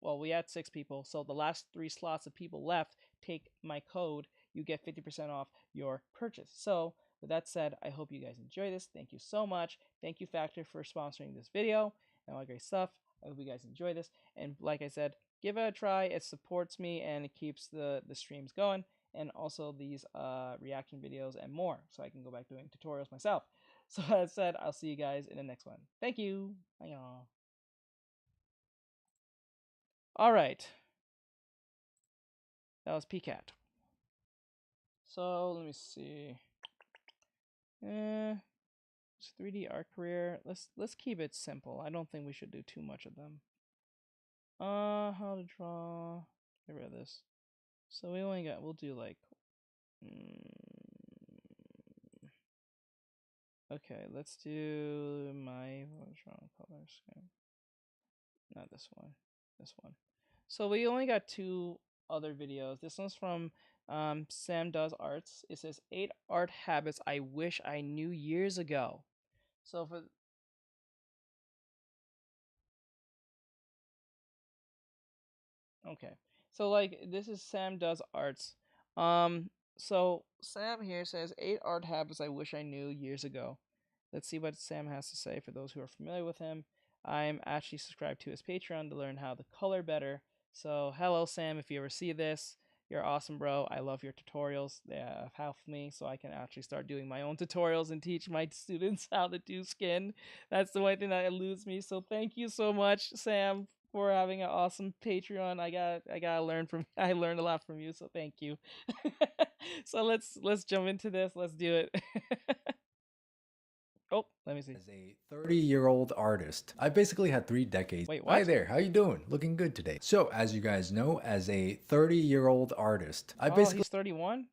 S1: we had 6 people, so the last 3 slots of people left, take my code, you get 50% off your purchase. So with that said, I hope you guys enjoy this. Thank you so much. Thank you, Factor, for sponsoring this video and all that great stuff. I hope you guys enjoy this. And like I said, give it a try. It supports me and it keeps the streams going. And also these reaction videos and more, so I can go back doing tutorials myself. So that said, I'll see you guys in the next one. Thank you. Bye, y'all. All right. That was PCAT. So let me see. It's 3D art career. Let's keep it simple. I don't think we should do too much of them. How to draw. Get rid of this. So we'll do like. Okay, let's do my color scheme. Not this one. This one. So we only got 2 other videos. This one's from Sam Does Arts. It says 8 art habits I wish I knew years ago. So for okay, so like this is Sam Does Arts. So Sam here says 8 art habits I wish I knew years ago. Let's see what Sam has to say for those who are familiar with him. I'm actually subscribed to his Patreon to learn how to color better. So hello Sam, if you ever see this, you're awesome, bro. I love your tutorials. They have helped me so I can actually start doing my own tutorials and teach my students how to do skin. That's the one thing that eludes me. So thank you so much, Sam, for having an awesome Patreon. I gotta learn from I learned a lot from you, so thank you. So let's jump into this. Let's do it. Oh, let me see.
S7: As a 30-year-old artist, I basically had 3 decades.
S1: Wait, what?
S7: Hi there, how you doing? Looking good today. So, as you guys know, as a 30-year-old artist, I basically...
S1: He's 31?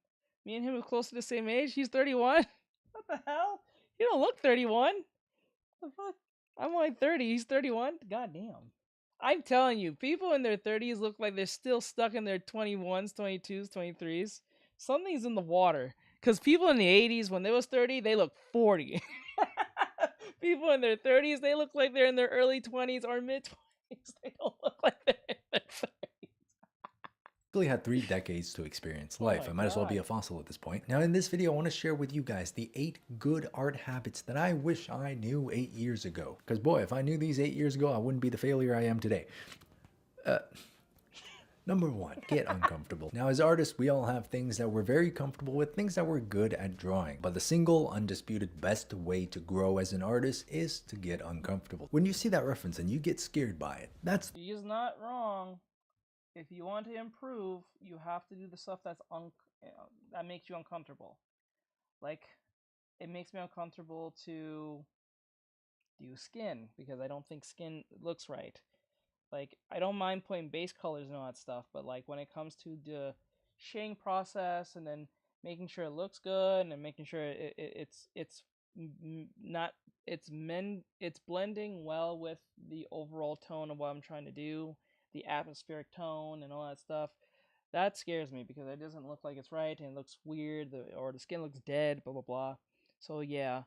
S1: Me and him are close to the same age? He's 31? What the hell? You don't look 31. What the fuck? I'm only 30. He's 31? God damn. I'm telling you, people in their 30s look like they're still stuck in their 21s, 22s, 23s. Something's in the water. Because people in the 80s, when they was 30, they look 40. People in their 30s, they look like they're in their early 20s or mid-20s. They don't look like they're in their 30s.
S7: basically had 3 decades to experience life. I might as well be a fossil at this point. Now in this video, I want to share with you guys the 8 good art habits that I wish I knew 8 years ago. Because boy, if I knew these 8 years ago, I wouldn't be the failure I am today. Number 1, get uncomfortable. Now as artists, we all have things that we're very comfortable with, things that we're good at drawing. But the single, undisputed best way to grow as an artist is to get uncomfortable. When you see that reference and you get scared by it, that's...
S1: He's not wrong. If you want to improve, you have to do the stuff that makes you uncomfortable. Like, it makes me uncomfortable to do skin, because I don't think skin looks right. Like, I don't mind putting base colors and all that stuff, but like when it comes to the shading process and then making sure it looks good and making sure it's blending well with the overall tone of what I'm trying to do, the atmospheric tone and all that stuff, that scares me because it doesn't look like it's right and it looks weird, or the skin looks dead, blah blah blah. So yeah,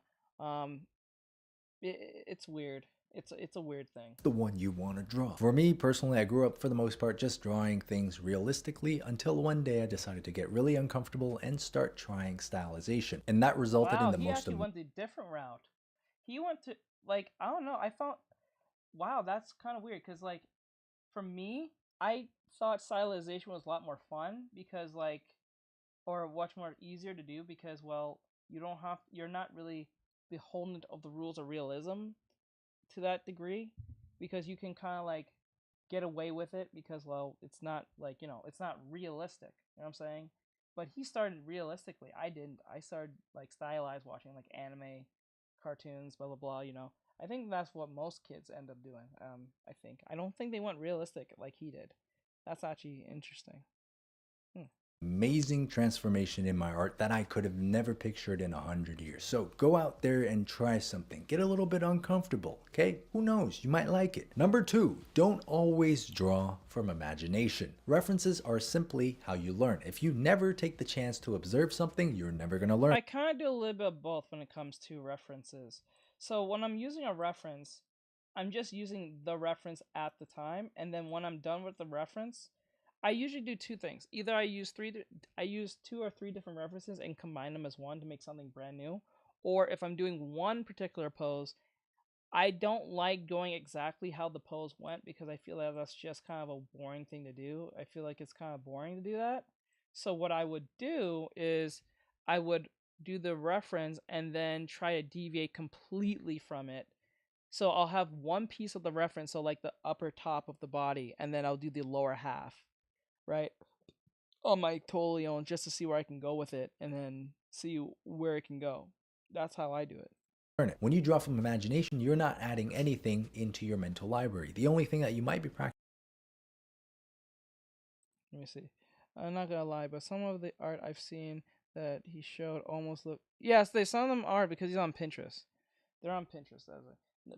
S1: it's weird. It's a weird thing.
S7: The one you want to draw. For me personally, I grew up for the most part just drawing things realistically until one day I decided to get really uncomfortable and start trying stylization, and that resulted in the
S1: He
S7: most.
S1: actually went the different route. He went to, like, I don't know. I thought, wow, that's kind of weird because like for me, I thought stylization was a lot more fun because like, or much more easier to do because, well, you're not really beholden of the rules of realism to that degree, because you can kind of like get away with it because, well, it's not like, it's not realistic, you know what I'm saying? But he started realistically. I didn't. I started like stylized, watching like anime cartoons, blah blah blah, I think that's what most kids end up doing. I don't think they went realistic like he did. That's actually interesting.
S7: Amazing transformation in my art that I could have never pictured in 100 years. So go out there and try something. Get a little bit uncomfortable, okay? Who knows? You might like it. Number 2, don't always draw from imagination. References are simply how you learn. If you never take the chance to observe something, you're never gonna learn.
S1: I kind of do a little bit of both when it comes to references. So when I'm using a reference, I'm just using the reference at the time, and then when I'm done with the reference, I usually do 2 things. Either I use 2 or 3 different references and combine them as one to make something brand new, or if I'm doing one particular pose, I don't like going exactly how the pose went because I feel that that's just kind of a boring thing to do. I feel like it's kind of boring to do that. So what I would do is I would do the reference and then try to deviate completely from it. So I'll have one piece of the reference, so like the upper top of the body, and then I'll do the lower half, right, on my totally own, just to see where I can go with it and then see where it can go. That's how I do it.
S7: Learn it. When you draw from imagination, you're not adding anything into your mental library. The only thing that you might be practicing.
S1: Let me see. I'm not gonna lie, but some of the art I've seen that he showed almost look. Yes, some of them are because he's on Pinterest. They're on Pinterest,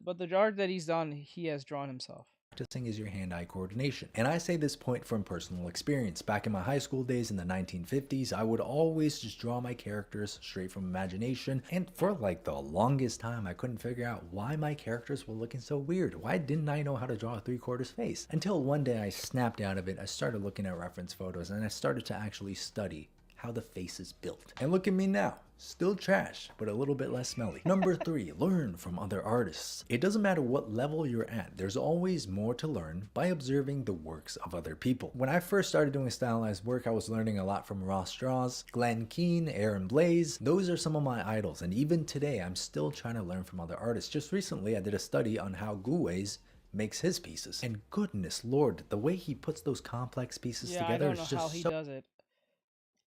S1: but the art that he's done, he has drawn himself.
S7: Practicing is your hand-eye coordination. And I say this point from personal experience. Back in my high school days in the 1950s, I would always just draw my characters straight from imagination. And for like the longest time, I couldn't figure out why my characters were looking so weird. Why didn't I know how to draw a 3/4 face? Until one day I snapped out of it. I started looking at reference photos and I started to actually study how the face is built. And look at me now. Still trash, but a little bit less smelly. Number 3, learn from other artists. It doesn't matter what level you're at, there's always more to learn by observing the works of other people. When I first started doing stylized work, I was learning a lot from Ross Strauss, Glenn Keane, Aaron Blaze. Those are some of my idols, and even today, I'm still trying to learn from other artists. Just recently, I did a study on how Guwei's makes his pieces. And goodness lord, the way he puts those complex pieces together is just
S1: how he does it.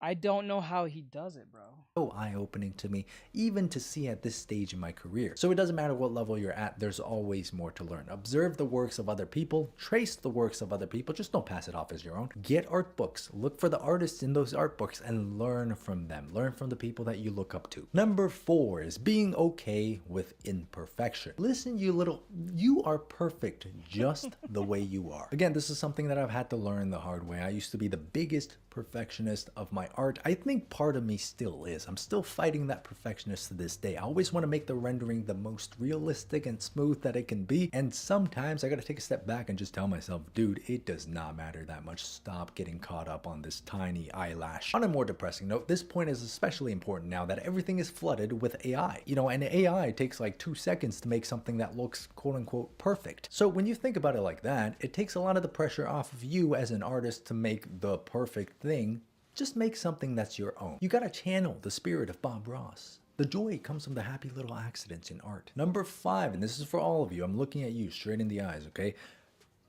S1: I don't know how he does it, bro.
S7: So eye-opening to me, even to see at this stage in my career. So it doesn't matter what level you're at, there's always more to learn. Observe the works of other people, trace the works of other people, just don't pass it off as your own. Get art books, look for the artists in those art books and learn from them. Learn from the people that you look up to. Number 4 is being okay with imperfection. Listen, you are perfect just the way you are. Again, this is something that I've had to learn the hard way. I used to be the biggest perfectionist of my art. I think part of me still is. I'm still fighting that perfectionist to this day. I always want to make the rendering the most realistic and smooth that it can be, and sometimes I gotta take a step back and just tell myself, dude, it does not matter that much. Stop getting caught up on this tiny eyelash. On a more depressing note, this point is especially important now that everything is flooded with AI. You know, and AI takes like 2 seconds to make something that looks quote unquote perfect. So when you think about it like that, it takes a lot of the pressure off of you as an artist to make the perfect thing. Just make something that's your own. You gotta channel the spirit of Bob Ross. The joy comes from the happy little accidents in art. Number 5, and this is for all of you, I'm looking at you straight in the eyes, okay?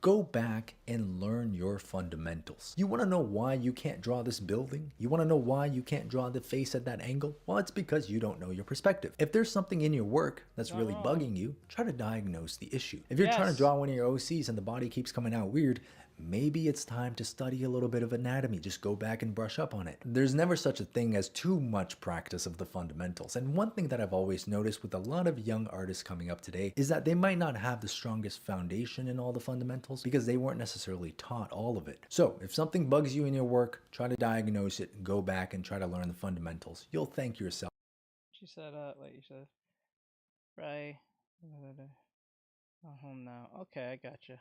S7: Go back and learn your fundamentals. You wanna know why you can't draw this building? You wanna know why you can't draw the face at that angle? Well, it's because you don't know your perspective. If there's something in your work that's really bugging you, try to diagnose the issue. If you're trying to draw one of your OCs and the body keeps coming out weird, maybe it's time to study a little bit of anatomy. Just go back and brush up on it. There's never such a thing as too much practice of the fundamentals. And one thing that I've always noticed with a lot of young artists coming up today is that they might not have the strongest foundation in all the fundamentals because they weren't necessarily taught all of it. So if something bugs you in your work, try to diagnose it, go back and try to learn the fundamentals. You'll thank yourself.
S1: She said, wait, you said, right, home now. Okay, I gotcha.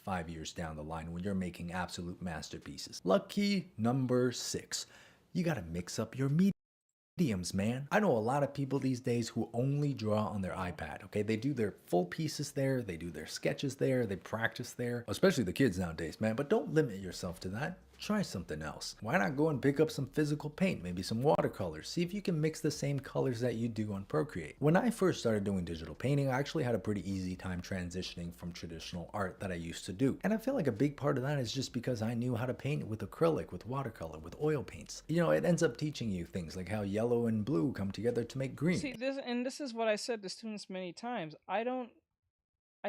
S7: 5 years down the line when you're making absolute masterpieces. Lucky number 6. You gotta mix up your mediums, man. I know a lot of people these days who only draw on their iPad, okay? They do their full pieces there, they do their sketches there, they practice there, especially the kids nowadays, man. But don't limit yourself to that. Try something else. Why not go and pick up some physical paint, maybe some watercolors, see if you can mix the same colors that you do on Procreate. When I first started doing digital painting, I actually had a pretty easy time transitioning from traditional art that I used to do. And I feel like a big part of that is just because I knew how to paint with acrylic, with watercolor, with oil paints. You know, it ends up teaching you things like how yellow and blue come together to make green.
S1: See, this is what I said to students many times. I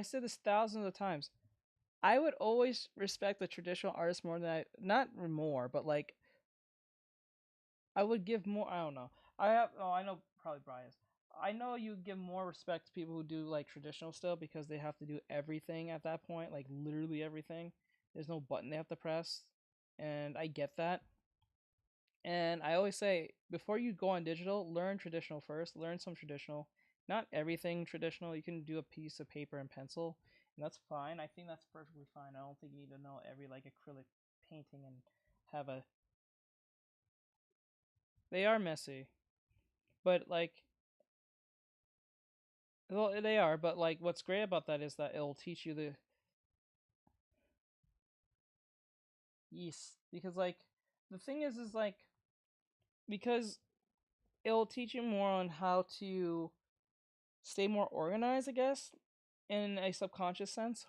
S1: said this thousands of times. I would always respect the traditional artist more than not more, but like, I would give more, I don't know. I know probably Brian's. I know you give more respect to people who do like traditional still because they have to do everything at that point, like literally everything. There's no button they have to press, and I get that. And I always say, before you go on digital, learn traditional first. Learn some traditional. Not everything traditional. You can do a piece of paper and pencil, and that's fine. I think that's perfectly fine. I don't think you need to know every like acrylic painting and have a. They are messy, but like, well, they are. But like, what's great about that is that it'll teach you the. Yes, because like, the thing is like, because it'll teach you more on how to stay more organized, I guess, in a subconscious sense,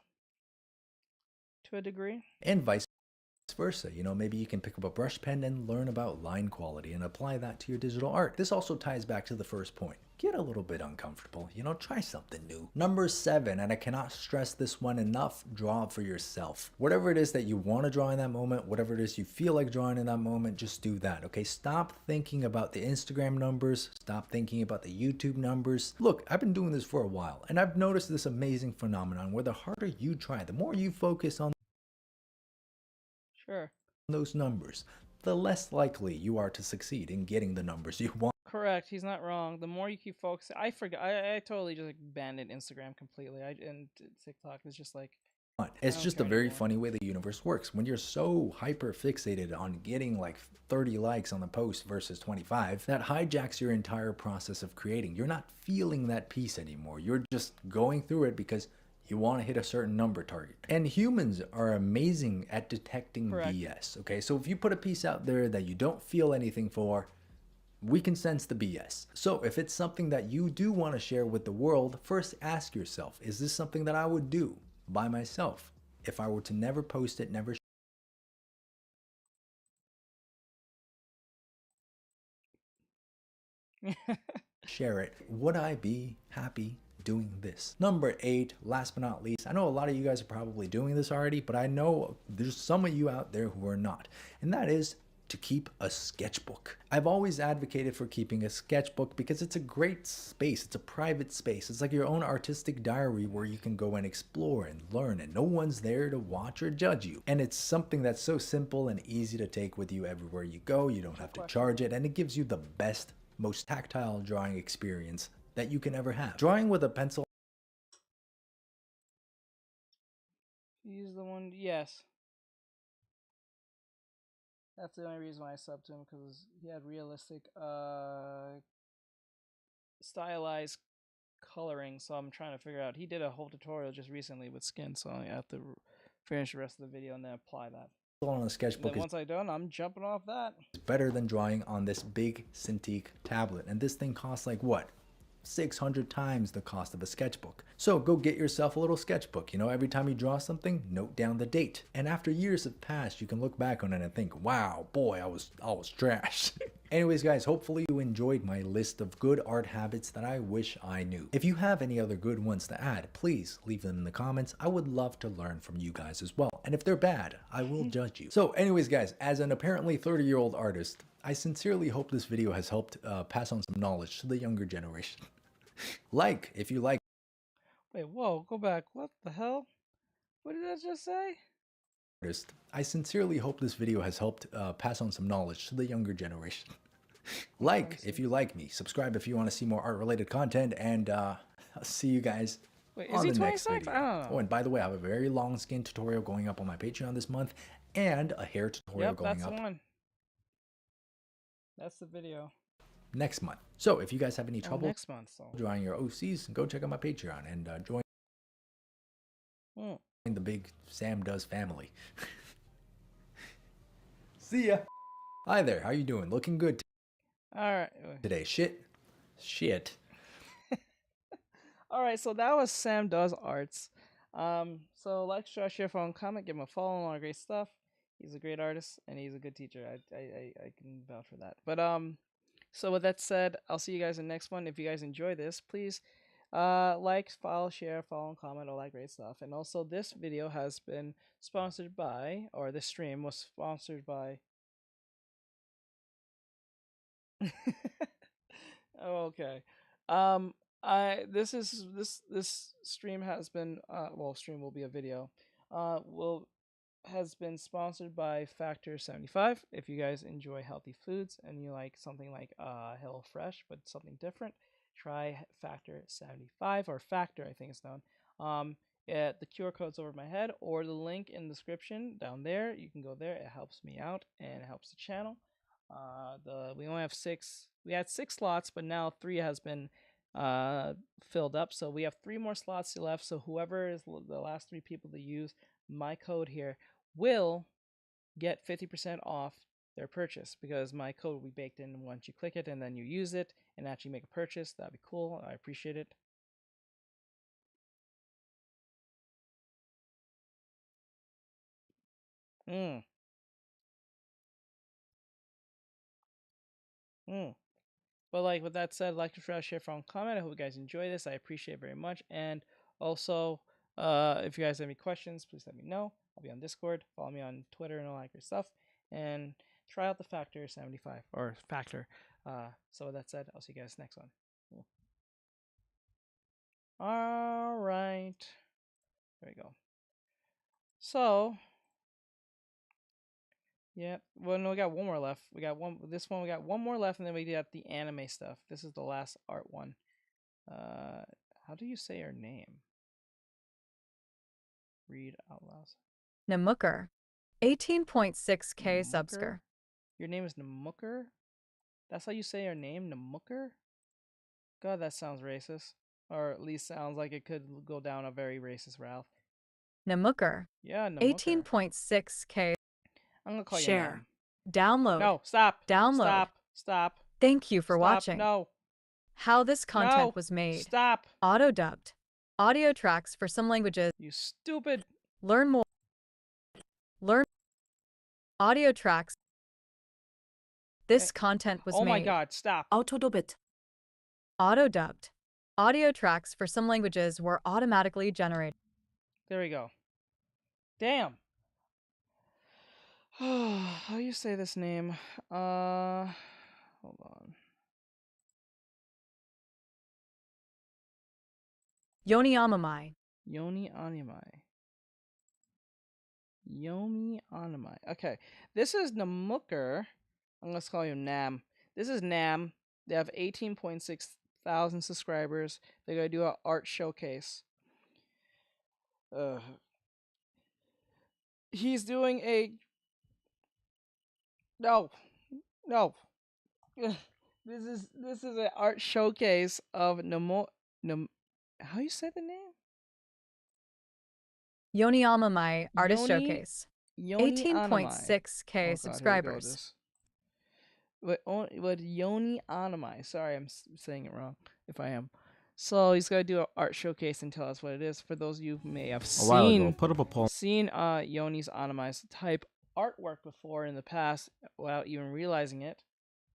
S1: to a degree.
S7: And vice versa. You know, maybe you can pick up a brush pen and learn about line quality and apply that to your digital art. This also ties back to the first point. Get a little bit uncomfortable, you know, try something new. Number 7, and I cannot stress this one enough, draw for yourself. Whatever it is that you want to draw in that moment, whatever it is you feel like drawing in that moment, just do that, okay? Stop thinking about the Instagram numbers, stop thinking about the YouTube numbers. Look, I've been doing this for a while, and I've noticed this amazing phenomenon where the harder you try, the more you focus on
S1: Sure.
S7: those numbers, the less likely you are to succeed in getting the numbers you want.
S1: Correct. He's not wrong. The more you keep focusing, I forgot. I totally just like abandoned Instagram completely. And TikTok is just like.
S7: It's just a very funny way the universe works. When you're so hyper fixated on getting like 30 likes on the post versus 25, that hijacks your entire process of creating. You're not feeling that piece anymore. You're just going through it because you want to hit a certain number target. And humans are amazing at detecting BS, okay? So if you put a piece out there that you don't feel anything for, we can sense the BS. So if it's something that you do want to share with the world, first ask yourself, is this something that I would do by myself? If I were to never post it, never share it, would I be happy doing this? Number 8, last but not least, I know a lot of you guys are probably doing this already, but I know there's some of you out there who are not, and that is to keep a sketchbook. I've always advocated for keeping a sketchbook because it's a great space. It's a private space. It's like your own artistic diary where you can go and explore and learn, and no one's there to watch or judge you. And it's something that's so simple and easy to take with you everywhere you go. You don't have to charge it, and it gives you the best, most tactile drawing experience that you can ever have. Drawing with a pencil.
S1: He's the one, yes. That's the only reason why I subbed to him, because he had realistic, stylized coloring, so I'm trying to figure out. He did a whole tutorial just recently with skin, so I have to finish the rest of the video and then apply that.
S7: On a sketchbook,
S1: once I'm done, I'm jumping off that.
S7: It's better than drawing on this big Cintiq tablet, and this thing costs like what? 600 times the cost of a sketchbook. So go get yourself a little sketchbook. You know, every time you draw something, note down the date. And after years have passed, you can look back on it and think, wow, boy, I was trash. Anyways, guys, hopefully you enjoyed my list of good art habits that I wish I knew. If you have any other good ones to add, please leave them in the comments. I would love to learn from you guys as well. And if they're bad, I will judge you. So anyways, guys, as an apparently 30-year-old artist, I sincerely hope this video has helped pass on some knowledge to the younger generation. Like, if you like.
S1: Wait, whoa, go back. What the hell? What did I just say?
S7: I sincerely hope this video has helped pass on some knowledge to the younger generation. Like, if you like me. Subscribe if you want to see more art-related content, and I'll see you guys on the next video.
S1: I don't know.
S7: Oh, and by the way, I have a very long skin tutorial going up on my Patreon this month, and a hair tutorial going up.
S1: That's the one. That's the video.
S7: Next month. So if you guys have any trouble
S1: next month,
S7: drawing your OCs, go check out my Patreon and join the big Sam Does family. See ya. Hi there, how you doing? Looking good
S1: Alright.
S7: today. Shit.
S1: Alright, so that was Sam Does Arts. So like, share, follow, and comment, give him a follow, and all that great stuff. He's a great artist and he's a good teacher. I can vouch for that. But so with that said, I'll see you guys in the next one. If you guys enjoy this, please like, follow, share, follow, and comment, all that great stuff. And also, this video has been sponsored by, or this stream was sponsored by. Oh, okay. This stream has been stream will be a video. Has been sponsored by Factor 75. If you guys enjoy healthy foods and you like something like Hello Fresh but something different, try Factor 75, or Factor, I think it's known. The QR code's over my head, or the link in the description down there. You can go there. It helps me out and it helps the channel. We only have 6. We had 6 slots, but now 3 has been filled up. So we have 3 more slots left. So whoever is the last 3 people to use my code here will get 50% off their purchase, because my code will be baked in once you click it and then you use it and actually make a purchase. That'd be cool. I appreciate it. But like, with that said, like, subscribe, share, follow, and comment. I hope you guys enjoy this. I appreciate it very much. And also, if you guys have any questions, please let me know. I'll be on Discord. Follow me on Twitter and all that good stuff. And try out the Factor 75 or Factor. So with that said, I'll see you guys next one. Cool. All right. There we go. So, yeah. Well, no, we got one more left. We got one. This one, we got one more left, and then we got the anime stuff. This is the last art one. How do you say her name? Read out loud.
S4: Namuker, 18.6K subscriber.
S1: Your name is Namuker? That's how you say her name, Namuker? God, that sounds racist. Or at least sounds like it could go down a very racist route.
S4: Namuker.
S1: Yeah, Namuker.
S4: 18.6K.
S1: I'm gonna call you
S4: Share.
S1: Nam.
S4: Download.
S1: No, stop.
S4: Download.
S1: Stop.
S4: Thank you for
S1: Stop.
S4: watching.
S1: No.
S4: How this content
S1: No.
S4: was made.
S1: Stop.
S4: Auto-dubbed. Audio tracks for some languages.
S1: You stupid.
S4: Learn more. Learn. Audio tracks. This content was made.
S1: Oh my god, stop.
S4: Auto-dubbed. Auto-dubbed. Audio tracks for some languages were automatically generated.
S1: There we go. Damn. How do you say this name? Hold on.
S4: Yoni Amamai.
S1: Yoni Animai. Yomi Animai. Okay. This is Namuker. I'm going to call you Nam. This is Nam. They have 18.6 thousand subscribers. They're going to do an art showcase. He's doing a... No. This is an art showcase of how you say the name?
S4: Yoni Amamai Artist
S1: Yoni-
S4: Showcase.
S1: Yoni
S4: 18.6K subscribers.
S1: But Yoni Animai. Sorry, I'm saying it wrong if I am. So he's gonna do an art showcase and tell us what it is. For those of you who may have
S8: A while ago, put up a poll.
S1: seen Yoni's Animai's type artwork before in the past without even realizing it.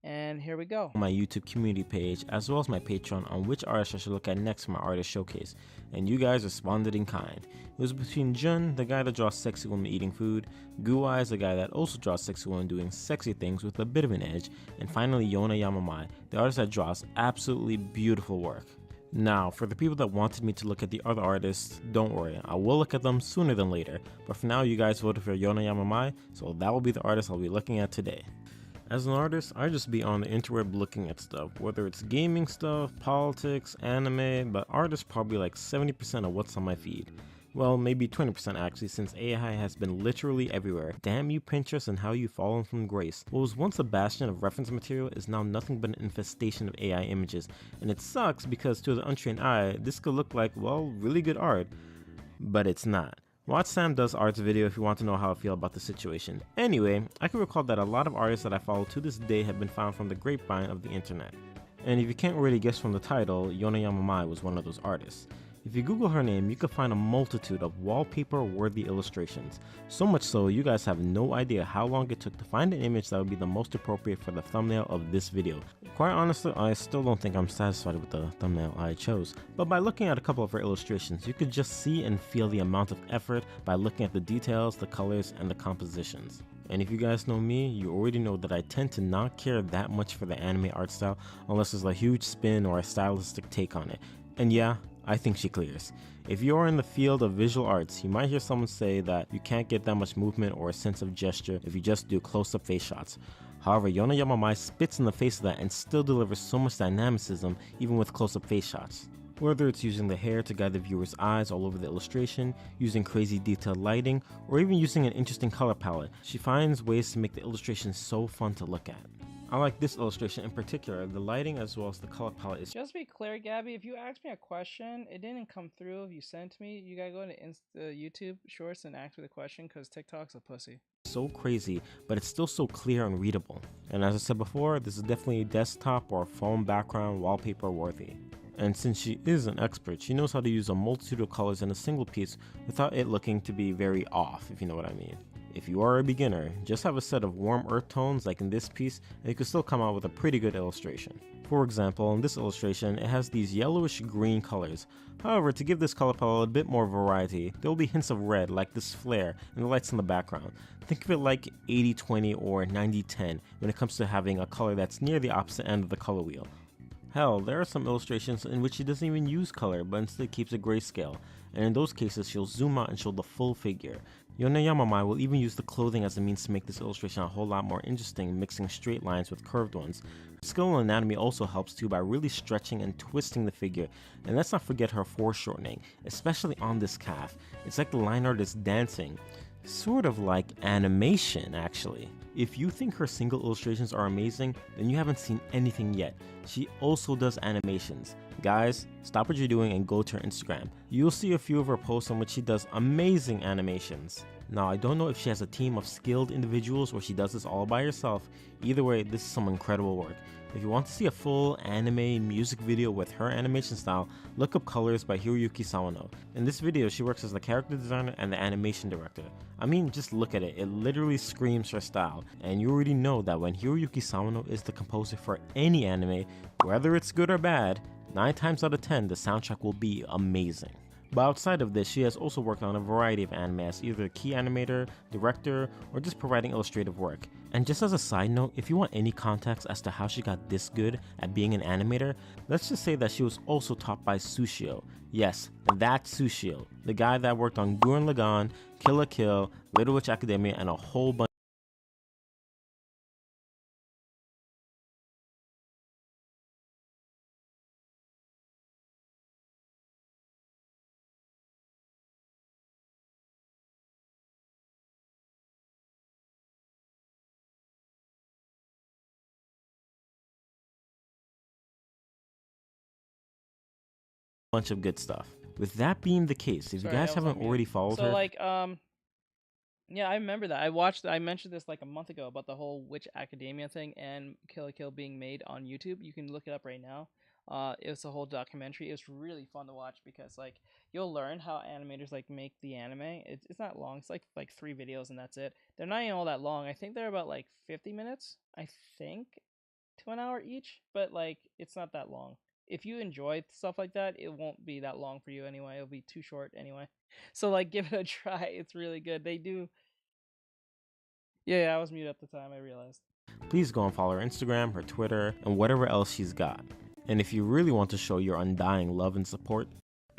S1: And here we go.
S8: My YouTube community page, as well as my Patreon, on which artist I should look at next for my artist showcase, and you guys responded in kind. It was between Jun, the guy that draws sexy women eating food, Goo Eyes, the guy that also draws sexy women doing sexy things with a bit of an edge, and finally Yona Yamamai, the artist that draws absolutely beautiful work. Now, for the people that wanted me to look at the other artists, don't worry, I will look at them sooner than later, but for now you guys voted for Yona Yamamai, so that will be the artist I'll be looking at today. As an artist, I just be on the interweb looking at stuff, whether it's gaming stuff, politics, anime, but art is probably like 70% of what's on my feed. Well, maybe 20% actually, since AI has been literally everywhere. Damn you Pinterest and how you've fallen from grace. What was once a bastion of reference material is now nothing but an infestation of AI images, and it sucks because to the untrained eye, this could look like, well, really good art, but it's not. Watch Sam Does Art's video if you want to know how I feel about the situation. Anyway, I can recall that a lot of artists that I follow to this day have been found from the grapevine of the internet. And if you can't really guess from the title, Yona Yamamai was one of those artists. If you Google her name, you can find a multitude of wallpaper-worthy illustrations. So much so, you guys have no idea how long it took to find an image that would be the most appropriate for the thumbnail of this video. Quite honestly, I still don't think I'm satisfied with the thumbnail I chose. But by looking at a couple of her illustrations, you could just see and feel the amount of effort by looking at the details, the colors, and the compositions. And if you guys know me, you already know that I tend to not care that much for the anime art style unless there's a huge spin or a stylistic take on it. And yeah, I think she clears. If you're in the field of visual arts, you might hear someone say that you can't get that much movement or a sense of gesture if you just do close-up face shots. However, Yona Yamamai spits in the face of that and still delivers so much dynamicism even with close-up face shots. Whether it's using the hair to guide the viewer's eyes all over the illustration, using crazy detailed lighting, or even using an interesting color palette, she finds ways to make the illustration so fun to look at. I like this illustration in particular. The lighting as well as the color palette is
S1: Just to be clear, Gabby, if you asked me a question, it didn't come through. If you sent to me, you gotta go into YouTube Shorts and ask me the question because TikTok's a pussy.
S8: so crazy, but it's still so clear and readable. And as I said before, this is definitely desktop or phone background wallpaper worthy. And since she is an expert, she knows how to use a multitude of colors in a single piece without it looking to be very off, if you know what I mean. If you are a beginner, just have a set of warm earth tones like in this piece, and you can still come out with a pretty good illustration. For example, in this illustration, it has these yellowish green colors. However, to give this color palette a bit more variety, there will be hints of red like this flare and the lights in the background. Think of it like 80-20 or 90-10 when it comes to having a color that's near the opposite end of the color wheel. Hell, there are some illustrations in which she doesn't even use color but instead keeps a grayscale, and in those cases she'll zoom out and show the full figure. Yona Yamamai will even use the clothing as a means to make this illustration a whole lot more interesting, mixing straight lines with curved ones. Skill in anatomy also helps too by really stretching and twisting the figure, and let's not forget her foreshortening, especially on this calf. It's like the line art is dancing. Sort of like animation, actually. If you think her single illustrations are amazing, then you haven't seen anything yet. She also does animations. Guys, stop what you're doing and go to her Instagram. You'll see a few of her posts in which she does amazing animations. Now, I don't know if she has a team of skilled individuals or she does this all by herself. Either way, this is some incredible work. If you want to see a full anime music video with her animation style, look up Colors by Hiroyuki Sawano. In this video, she works as the character designer and the animation director. I mean, just look at it, it literally screams her style. And you already know that when Hiroyuki Sawano is the composer for any anime, whether it's good or bad, 9 times out of 10 the soundtrack will be amazing. But outside of this, she has also worked on a variety of anime as either a key animator, director, or just providing illustrative work. And just as a side note, if you want any context as to how she got this good at being an animator, let's just say that she was also taught by Sushio. Yes, that Sushio, the guy that worked on Gurren Lagann, Kill la Kill, Little Witch Academia, and a whole bunch of good stuff. With that being the case, if you guys haven't already followed her,
S1: yeah, I remember that. I mentioned this like a month ago about the whole Witch Academia thing and Kill la Kill being made on YouTube. You can look it up right now. It was a whole documentary. It was really fun to watch because like you'll learn how animators like make the anime. It's not long. It's like 3 videos and that's it. They're not even all that long. I think they're about like 50 minutes. I think to an hour each, but like it's not that long. If you enjoy stuff like that, it won't be that long for you anyway. It'll be too short anyway. So like give it a try. It's really good. They do. Yeah, I was muted at the time, I realized.
S8: please go and follow her Instagram, her Twitter, and whatever else she's got. And if you really want to show your undying love and support,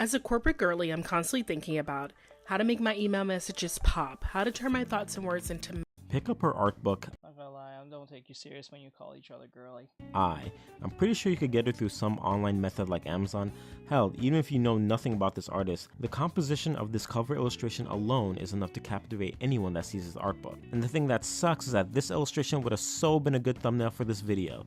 S9: as a corporate girly, I'm constantly thinking about how to make my email messages pop, how to turn my thoughts and words into
S8: pick up her art book,
S1: Not gonna lie, I don't take you serious when you call each other girly.
S8: I'm pretty sure you could get her through some online method like Amazon. Hell, even if you know nothing about this artist, the composition of this cover illustration alone is enough to captivate anyone that sees his art book. And the thing that sucks is that this illustration would have so been a good thumbnail for this video.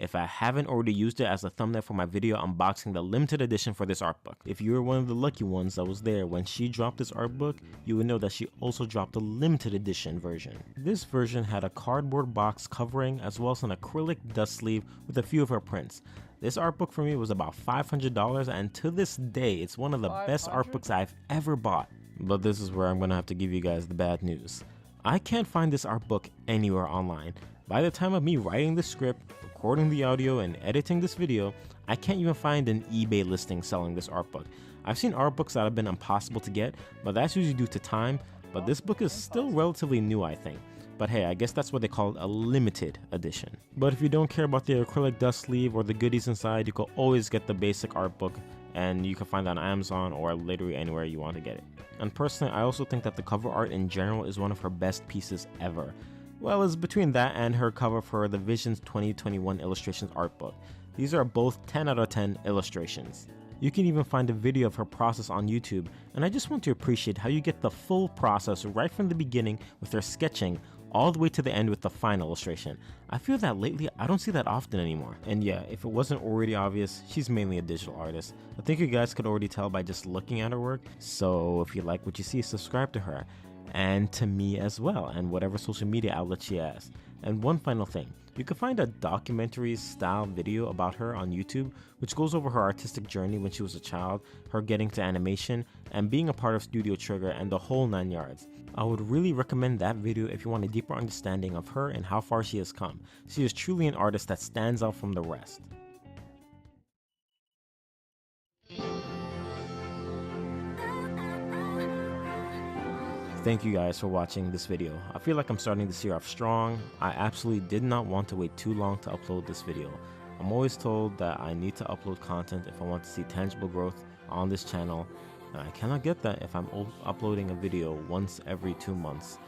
S8: if I haven't already used it as a thumbnail for my video unboxing the limited edition for this art book. If you were one of the lucky ones that was there when she dropped this art book, you would know that she also dropped a limited edition version. This version had a cardboard box covering as well as an acrylic dust sleeve with a few of her prints. This art book for me was about $500, and to this day, it's one of the best art books I've ever bought. But this is where I'm gonna have to give you guys the bad news. I can't find this art book anywhere online. By the time of me writing the script, recording the audio, and editing this video, I can't even find an eBay listing selling this art book. I've seen art books that have been impossible to get, but that's usually due to time, but this book is still relatively new, I think. But hey, I guess that's what they call a limited edition. But if you don't care about the acrylic dust sleeve or the goodies inside, you can always get the basic art book, and you can find that on Amazon or literally anywhere you want to get it. And personally, I also think that the cover art in general is one of her best pieces ever. Well, it's between that and her cover for the Visions 2021 Illustrations art book. These are both 10 out of 10 illustrations. You can even find a video of her process on YouTube, and I just want to appreciate how you get the full process right from the beginning with her sketching all the way to the end with the final illustration. I feel that lately I don't see that often anymore. And yeah, if it wasn't already obvious, she's mainly a digital artist. I think you guys could already tell by just looking at her work, so if you like what you see, subscribe to her. And to me as well, and whatever social media outlet she has. And one final thing, you can find a documentary style video about her on YouTube, which goes over her artistic journey when she was a child, her getting to animation, and being a part of Studio Trigger and the whole 9 yards. I would really recommend that video if you want a deeper understanding of her and how far she has come. She is truly an artist that stands out from the rest. Thank you guys for watching this video. I feel like I'm starting this year off strong. I absolutely did not want to wait too long to upload this video. I'm always told that I need to upload content if I want to see tangible growth on this channel, and I cannot get that if I'm uploading a video once every 2 months.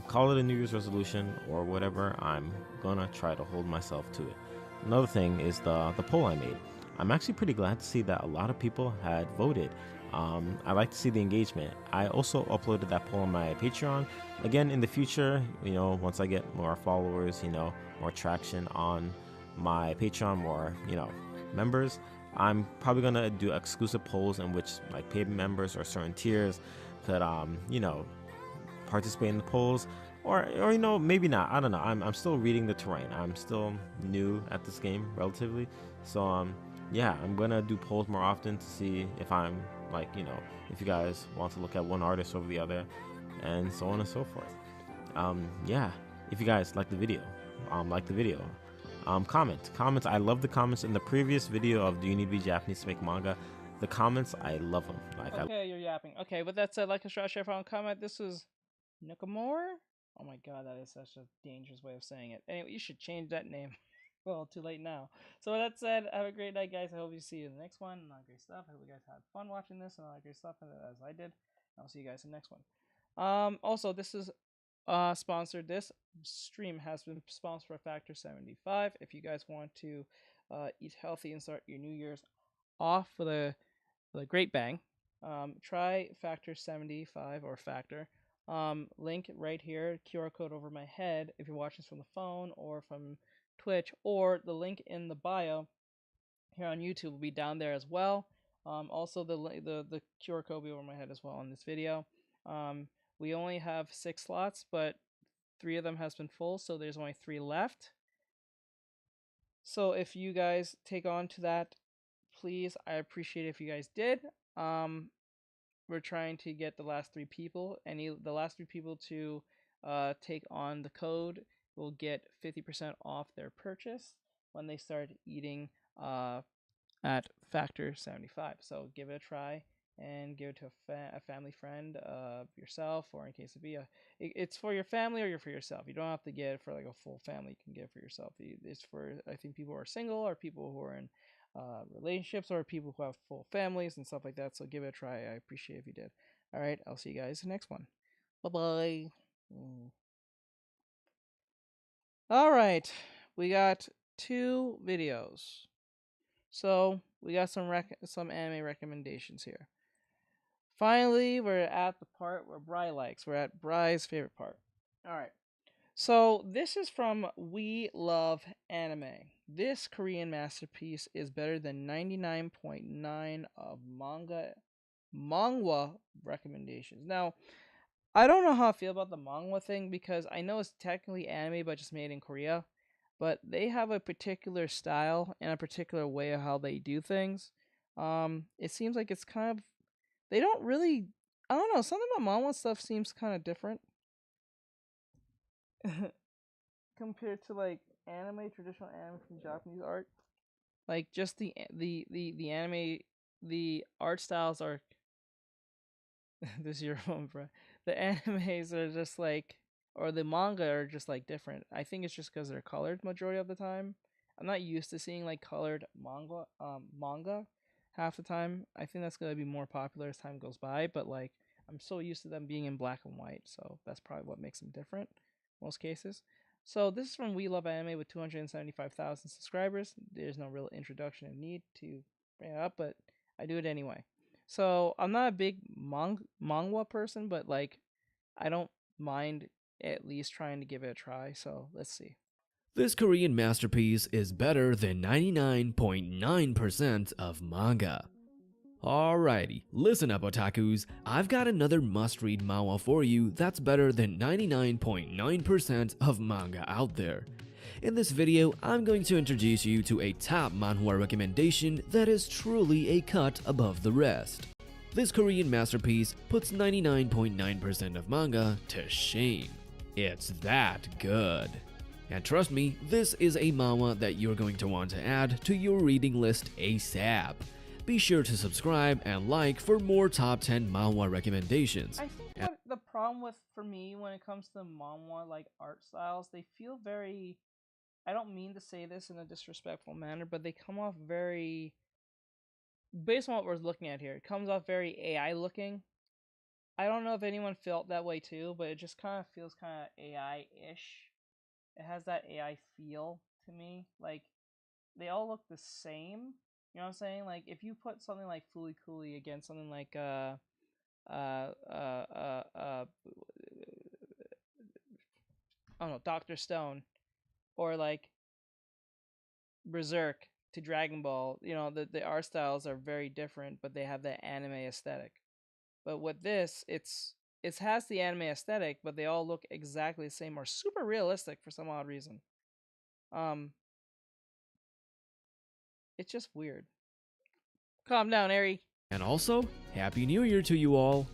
S8: Call it a New Year's resolution or whatever, I'm gonna try to hold myself to it. Another thing is the poll I made. I'm actually pretty glad to see that a lot of people had voted. I like to see the engagement. I also uploaded that poll on my Patreon. Again, in the future, once I get more followers, more traction on my Patreon, more, members, I'm probably gonna do exclusive polls in which like paid members or certain tiers could, participate in the polls, or maybe not. I don't know. I'm still reading the terrain. I'm still new at this game relatively, so yeah, I'm gonna do polls more often to see if I'm if you guys want to look at one artist over the other, and so on and so forth. Yeah, if you guys like the video, comments. I love the comments in the previous video of Do You Need to Be Japanese to Make Manga? The comments, I love them.
S1: Okay, you're yapping. Okay, with that said, like and share, follow, comment. This is Nakamura. Oh my god, that is such a dangerous way of saying it. Anyway, you should change that name. Well, too late now. So with that said, have a great night, guys. I hope you see you in the next one. And all that great stuff. I hope you guys had fun watching this and all that great stuff as I did. I'll see you guys in the next one. Also, this is sponsored. This stream has been sponsored by Factor 75. If you guys want to eat healthy and start your New Year's off with a great bang, try Factor 75 or Factor. Link right here, QR code over my head if you're watching this from the phone or from Twitch, or the link in the bio here on YouTube will be down there as well. Also, the QR code will be over my head as well on this video. We only have 6 slots, but 3 of them has been full, so there's only 3 left. So if you guys take on to that, please, I appreciate it if you guys did. We're trying to get the last 3 people. The last 3 people to take on the code will get 50% off their purchase when they start eating at Factor 75. So give it a try and give it to a family friend of yourself, or in case it be it's for your family or for yourself. You don't have to get it for like a full family. You can get it for yourself. It's for, I think, people who are single or people who are in relationships or people who have full families and stuff like that. So give it a try. I appreciate it if you did. All right, I'll see you guys in the next one. Bye-bye. All right, we got 2 videos. So we got some anime recommendations here. Finally, we're at the part where Bri likes. We're at Bri's favorite part. All right. So this is from We Love Anime. This Korean masterpiece is better than 99.9 of manga recommendations. Now, I don't know how I feel about the manga thing because I know it's technically anime but just made in Korea, but they have a particular style and a particular way of how they do things. It seems like it's kind of they don't really I don't know, something about manga stuff seems kind of different compared to like anime, traditional anime from Japanese art. Like just the anime, the art styles are this is your phone, bro. The animes are just like, or the manga are just like different. I think it's just because they're colored majority of the time. I'm not used to seeing like colored manga half the time. I think that's gonna be more popular as time goes by. But like, I'm so used to them being in black and white, so that's probably what makes them different, most cases. So this is from We Love Anime with 275,000 subscribers. There's no real introduction and need to bring it up, but I do it anyway. So I'm not a big manga person, but like I don't mind at least trying to give it a try. So let's see.
S5: This Korean masterpiece is better than 99.9% of manga. Alrighty, listen up otakus, I've got another must-read manhwa for you that's better than 99.9% of manga out there. In this video, I'm going to introduce you to a top manhwa recommendation that is truly a cut above the rest. This Korean masterpiece puts 99.9% of manga to shame. It's that good. And trust me, this is a manhwa that you're going to want to add to your reading list ASAP. Be sure to subscribe and like for more top 10 manhwa recommendations.
S1: I think what the problem with for me when it comes to manhwa like art styles, they feel very, I don't mean to say this in a disrespectful manner, but they come off very, based on what we're looking at here, it comes off very AI looking. I don't know if anyone felt that way too, but it just kind of feels kind of AI-ish. It has that AI feel to me. Like, they all look the same. You know what I'm saying? Like, if you put something like Fooly Cooly against something like, I don't know, Dr. Stone, or like Berserk to Dragon Ball, you know, the art styles are very different, but they have that anime aesthetic. But with this, it has the anime aesthetic, but they all look exactly the same or super realistic for some odd reason. It's just weird. Calm down, Ari.
S5: And also, Happy New Year to you all!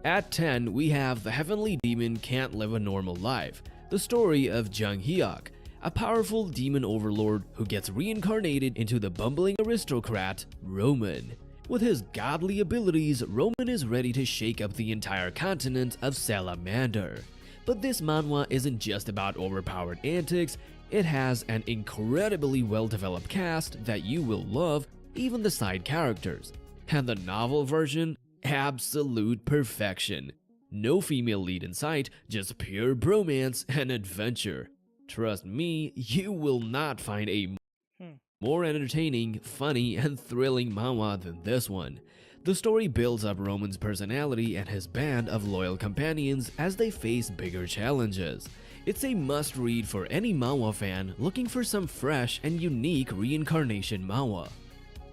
S5: At 10, we have The Heavenly Demon Can't Live a Normal Life, the story of Jung Hyuk, a powerful demon overlord who gets reincarnated into the bumbling aristocrat, Roman. With his godly abilities, Roman is ready to shake up the entire continent of Salamander. But this manhwa isn't just about overpowered antics, it has an incredibly well-developed cast that you will love, even the side characters. And the novel version? Absolute perfection. No female lead in sight, just pure bromance and adventure. Trust me, you will not find a more entertaining, funny, and thrilling manhwa than this one. The story builds up Roman's personality and his band of loyal companions as they face bigger challenges. It's a must-read for any manhwa fan looking for some fresh and unique reincarnation manhwa.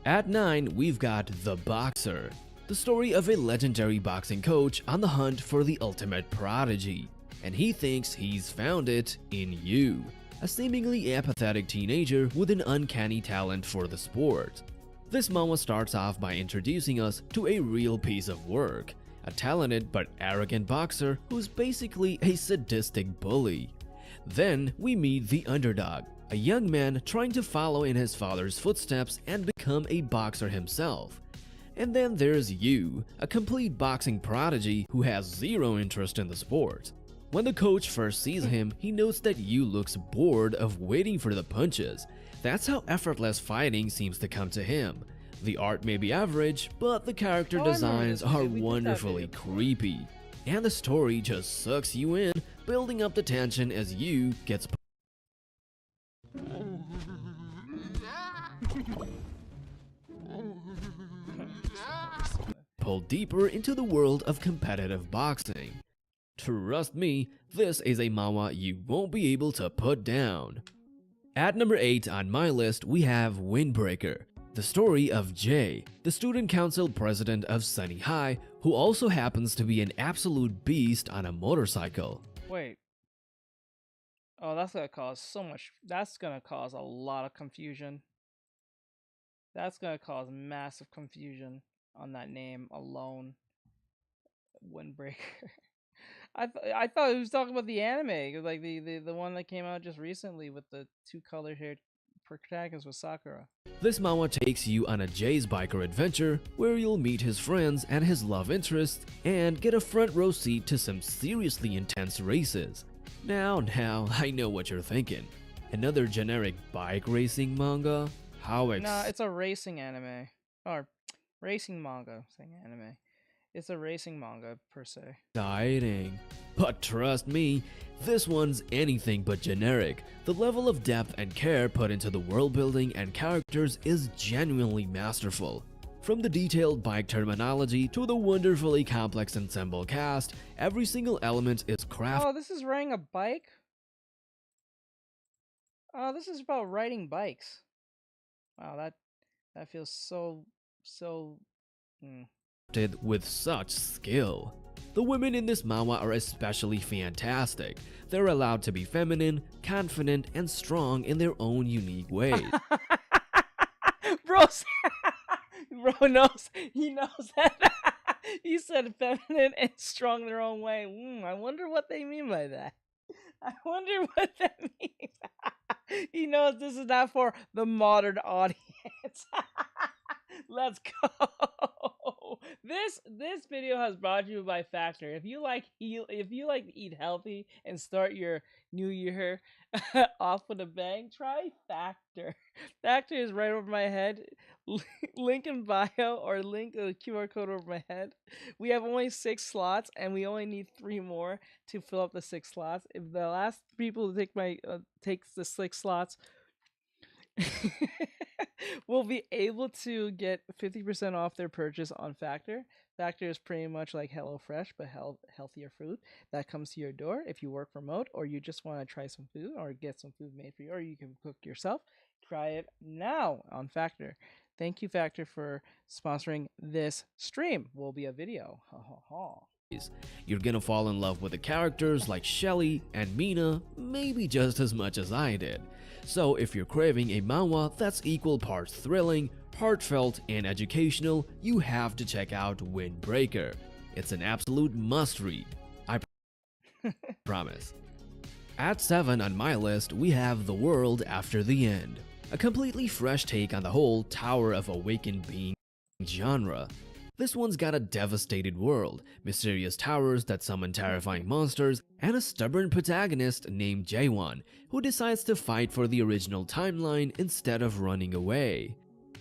S5: At 9, we've got The Boxer, the story of a legendary boxing coach on the hunt for the ultimate prodigy. And he thinks he's found it in you, a seemingly apathetic teenager with an uncanny talent for the sport. This manhwa starts off by introducing us to a real piece of work, a talented but arrogant boxer who's basically a sadistic bully. Then we meet the underdog, a young man trying to follow in his father's footsteps and become a boxer himself. And then there's you, a complete boxing prodigy who has zero interest in the sport. When the coach first sees him, he notes that Yu looks bored of waiting for the punches. That's how effortless fighting seems to come to him. The art may be average, but the character designs are wonderfully creepy. And the story just sucks you in, building up the tension as Yu gets Pull deeper into the world of competitive boxing. Trust me, this is a manhwa you won't be able to put down. At number 8 on my list, we have Windbreaker, the story of Jay, the student council president of Sunny High, who also happens to be an absolute beast on a motorcycle.
S1: Wait. Oh, that's gonna cause so much. That's gonna cause a lot of confusion. That's gonna cause massive confusion on that name alone. Windbreaker. I thought he was talking about the anime, like the one that came out just recently with the two colored haired protagonists with Sakura.
S5: This manhwa takes you on a Jay's biker adventure where you'll meet his friends and his love interest and get a front row seat to some seriously intense races. Now, I know what you're thinking. Another generic bike racing manga? How
S1: No, it's a racing anime. Or racing manga, saying anime. It's a racing manga, per se.
S5: Exciting. But trust me, this one's anything but generic. The level of depth and care put into the world building and characters is genuinely masterful. From the detailed bike terminology to the wonderfully complex ensemble cast, every single element is crafted.
S1: Oh, this is riding a bike? Oh, this is about riding bikes. Wow, that feels so...
S5: with such skill. The women in this manhwa are especially fantastic. They're allowed to be feminine, confident, and strong in their own unique ways.
S1: Bro knows, he knows that. He said feminine and strong their own way. I wonder what they mean by that. I wonder what that means. He knows this is not for the modern audience. Let's go. This video has brought to you by Factor. If you like to eat healthy and start your new year off with a bang, try Factor. Factor is right over my head. Link in bio or link the QR code over my head. We have only 6 slots and we only need 3 more to fill up the 6 slots. If the last people to take takes the 6 slots, will be able to get 50% off their purchase on Factor. Factor is pretty much like HelloFresh, but healthier food that comes to your door if you work remote or you just want to try some food or get some food made for you or you can cook yourself. Try it now on Factor. Thank you, Factor, for sponsoring this stream. Will be a video. Ha ha ha.
S5: You're gonna fall in love with the characters like Shelly and Mina, maybe just as much as I did. So if you're craving a manhwa that's equal parts thrilling, heartfelt, and educational, you have to check out Windbreaker. It's an absolute must-read. I promise. At 7 on my list, we have The World After the End, a completely fresh take on the whole Tower of Awakened Being genre. This one's got a devastated world, mysterious towers that summon terrifying monsters, and a stubborn protagonist named Jaewon, who decides to fight for the original timeline instead of running away.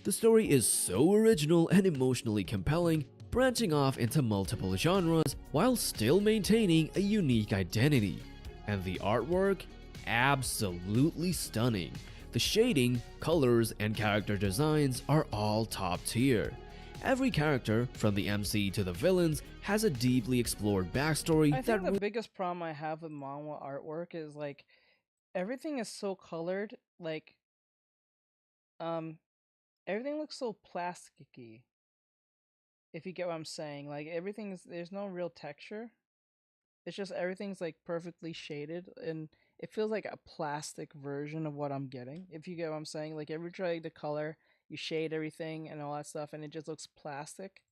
S5: The story is so original and emotionally compelling, branching off into multiple genres while still maintaining a unique identity. And the artwork? Absolutely stunning. The shading, colors, and character designs are all top tier. Every character, from the MC to the villains, has a deeply explored backstory.
S1: I think the biggest problem I have with manhwa artwork is like everything is so colored, like everything looks so plasticky. If you get what I'm saying, like there's no real texture. It's just everything's like perfectly shaded and it feels like a plastic version of what I'm getting. If you get what I'm saying, like every try to color, you shade everything and all that stuff and it just looks plastic.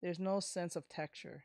S1: There's no sense of texture.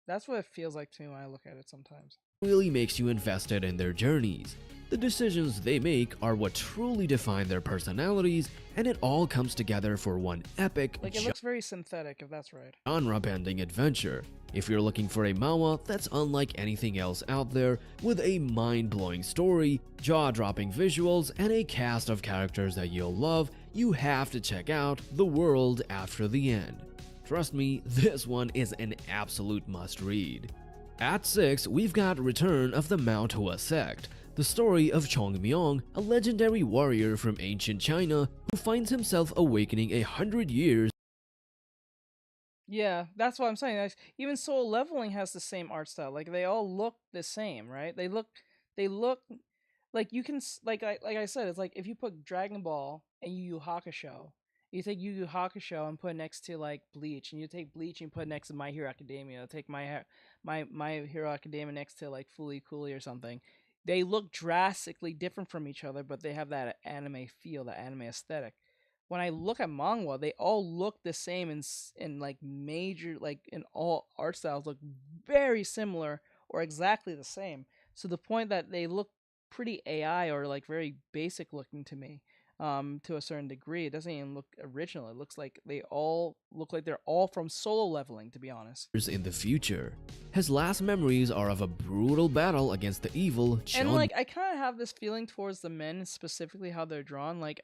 S1: That's what it feels like to me when I look at it sometimes.
S5: Really makes you invested in their journeys. The decisions they make are what truly define their personalities, and it all comes together for one epic,
S1: like it looks very synthetic, if that's right,
S5: genre-bending adventure. If you're looking for a manhwa that's unlike anything else out there, with a mind-blowing story, jaw-dropping visuals, and a cast of characters that you'll love, you have to check out The World After the End. Trust me, this one is an absolute must-read. At 6, we've got Return of the Mount Hua Sect, the story of Chongmyong, a legendary warrior from ancient China who finds himself awakening 100 years.
S1: Yeah, that's what I'm saying. Even Soul Leveling has the same art style. Like they all look the same, right? They look like you can like I said, it's like if you put Dragon Ball and Yu Yu Hakusho, you take Yu Yu Hakusho and put it next to like Bleach, and you take Bleach and put it next to My Hero Academia, take My Hero Academia next to like Fooly Cooly or something. They look drastically different from each other, but they have that anime feel, that anime aesthetic. When I look at manga, they all look the same in like major, like in all art styles look very similar or exactly the same. So the point that they look pretty AI or like very basic looking to me, to a certain degree, it doesn't even look original. It looks like they all look like they're all from Solo Leveling, to be honest.
S5: In the future, his last memories are of a brutal battle against the evil
S1: And like I kind of have this feeling towards the men, specifically how they're drawn. Like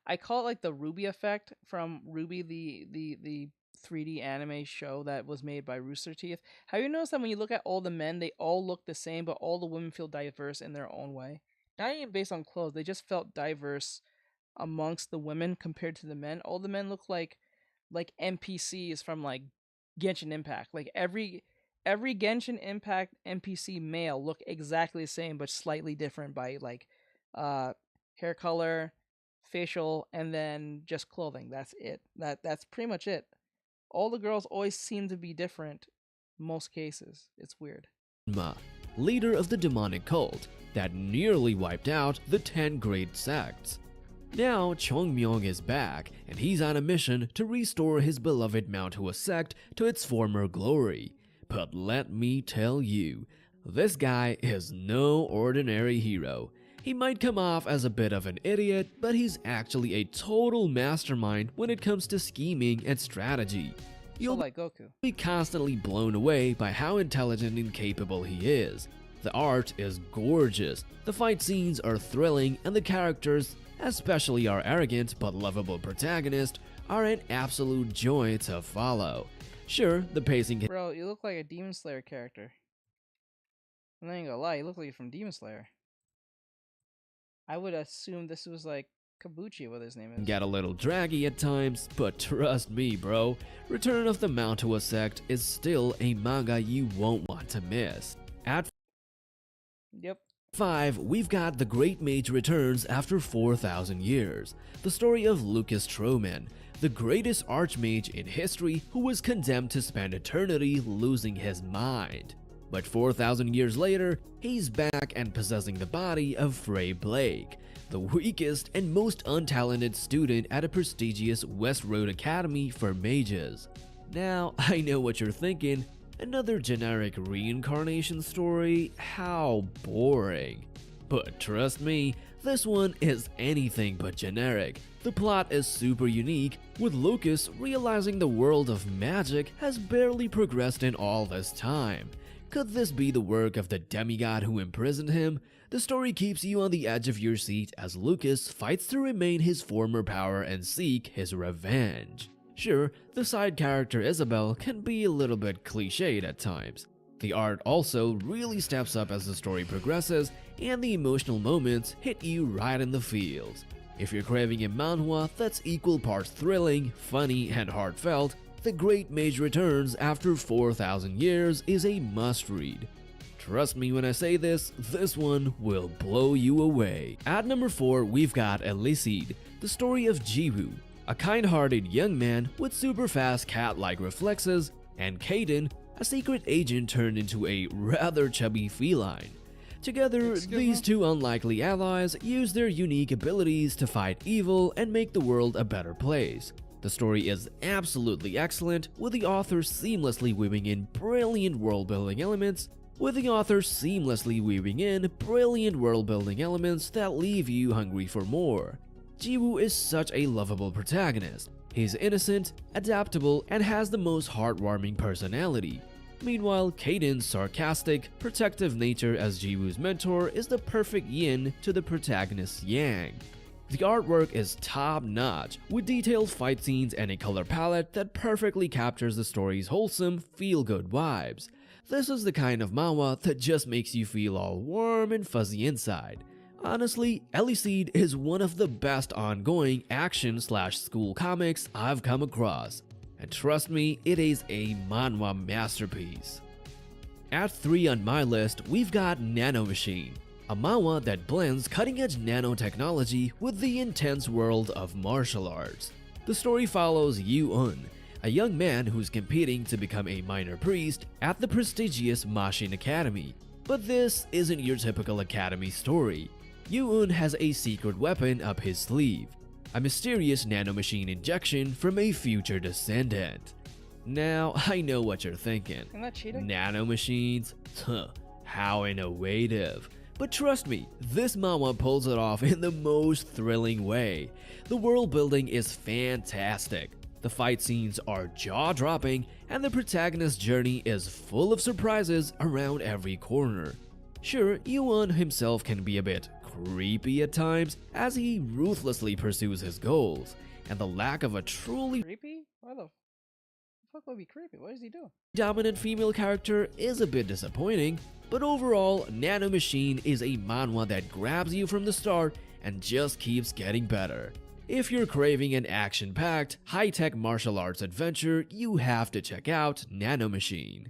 S1: I call it like the Ruby effect from Ruby, the 3D anime show that was made by Rooster Teeth. Have you noticed that when you look at all the men, they all look the same, but all the women feel diverse in their own way? Not even based on clothes, they just felt diverse amongst the women compared to the men. All the men look like NPCs from like Genshin Impact. Like every Genshin Impact NPC male look exactly the same, but slightly different by like hair color, facial, and then just clothing. That's it. That's pretty much it. All the girls always seem to be different. Most cases, it's weird.
S5: Leader of the demonic cult that nearly wiped out the 10 great sects. Now Chongmyong is back, and he's on a mission to restore his beloved Mount Hua sect to its former glory. But let me tell you, this guy is no ordinary hero. He might come off as a bit of an idiot, but he's actually a total mastermind when it comes to scheming and strategy. You'll
S1: like Goku.
S5: Be constantly blown away by how intelligent and capable he is. The art is gorgeous, the fight scenes are thrilling, and the characters, especially our arrogant but lovable protagonist, are an absolute joy to follow. Sure, the pacing...
S1: Bro, you look like a Demon Slayer character. I'm not even gonna lie, you look like you're from Demon Slayer. I would assume this was like Kabuchi, what his name is.
S5: Get a little draggy at times, but trust me bro, Return of the Mount Hua sect is still a manga you won't want to miss. At 5, we've got The Great Mage Returns after 4,000 years, the story of Lucas Troman, the greatest archmage in history who was condemned to spend eternity losing his mind. But 4,000 years later, he's back and possessing the body of Frey Blake, the weakest and most untalented student at a prestigious West Road Academy for mages. Now, I know what you're thinking, another generic reincarnation story? How boring. But trust me, this one is anything but generic. The plot is super unique, with Lucas realizing the world of magic has barely progressed in all this time. Could this be the work of the demigod who imprisoned him? The story keeps you on the edge of your seat as Lucas fights to remain his former power and seek his revenge. Sure, the side character Isabel can be a little bit cliched at times. The art also really steps up as the story progresses, and the emotional moments hit you right in the feels. If you're craving a manhwa that's equal parts thrilling, funny, and heartfelt, The Great Mage Returns after 4,000 years is a must-read. Trust me when I say this one will blow you away. At number 4, we've got Elicid, the story of Jiwoo, a kind-hearted young man with super fast cat-like reflexes, and Kaden, a secret agent turned into a rather chubby feline. Together, these two unlikely allies use their unique abilities to fight evil and make the world a better place. The story is absolutely excellent, with the author seamlessly weaving in brilliant world-building elements that leave you hungry for more. Jiwoo is such a lovable protagonist. He's innocent, adaptable, and has the most heartwarming personality. Meanwhile, Kaden's sarcastic, protective nature as Jiwoo's mentor is the perfect yin to the protagonist's yang. The artwork is top-notch, with detailed fight scenes and a color palette that perfectly captures the story's wholesome, feel-good vibes. This is the kind of manhwa that just makes you feel all warm and fuzzy inside. Honestly, Eliseed is one of the best ongoing action/school comics I've come across, and trust me, it is a manhwa masterpiece. At 3 on my list, we've got Nanomachine, a manhwa that blends cutting-edge nanotechnology with the intense world of martial arts. The story follows Yu-un, a young man who's competing to become a minor priest at the prestigious Machin Academy. But this isn't your typical academy story. Yu-un has a secret weapon up his sleeve, a mysterious nanomachine injection from a future descendant. Now, I know what you're thinking.
S1: Isn't that cheating?
S5: Nanomachines? Huh, how innovative. But trust me, this manhwa pulls it off in the most thrilling way. The world building is fantastic. The fight scenes are jaw-dropping, and the protagonist's journey is full of surprises around every corner. Sure, Yu-un himself can be a bit creepy at times as he ruthlessly pursues his goals, and the lack of a truly
S1: Creepy? Why the fuck would be creepy? What is he doing?
S5: dominant female character is a bit disappointing, but overall, Nanomachine is a manhwa that grabs you from the start and just keeps getting better. If you're craving an action-packed, high-tech martial arts adventure, you have to check out Nanomachine.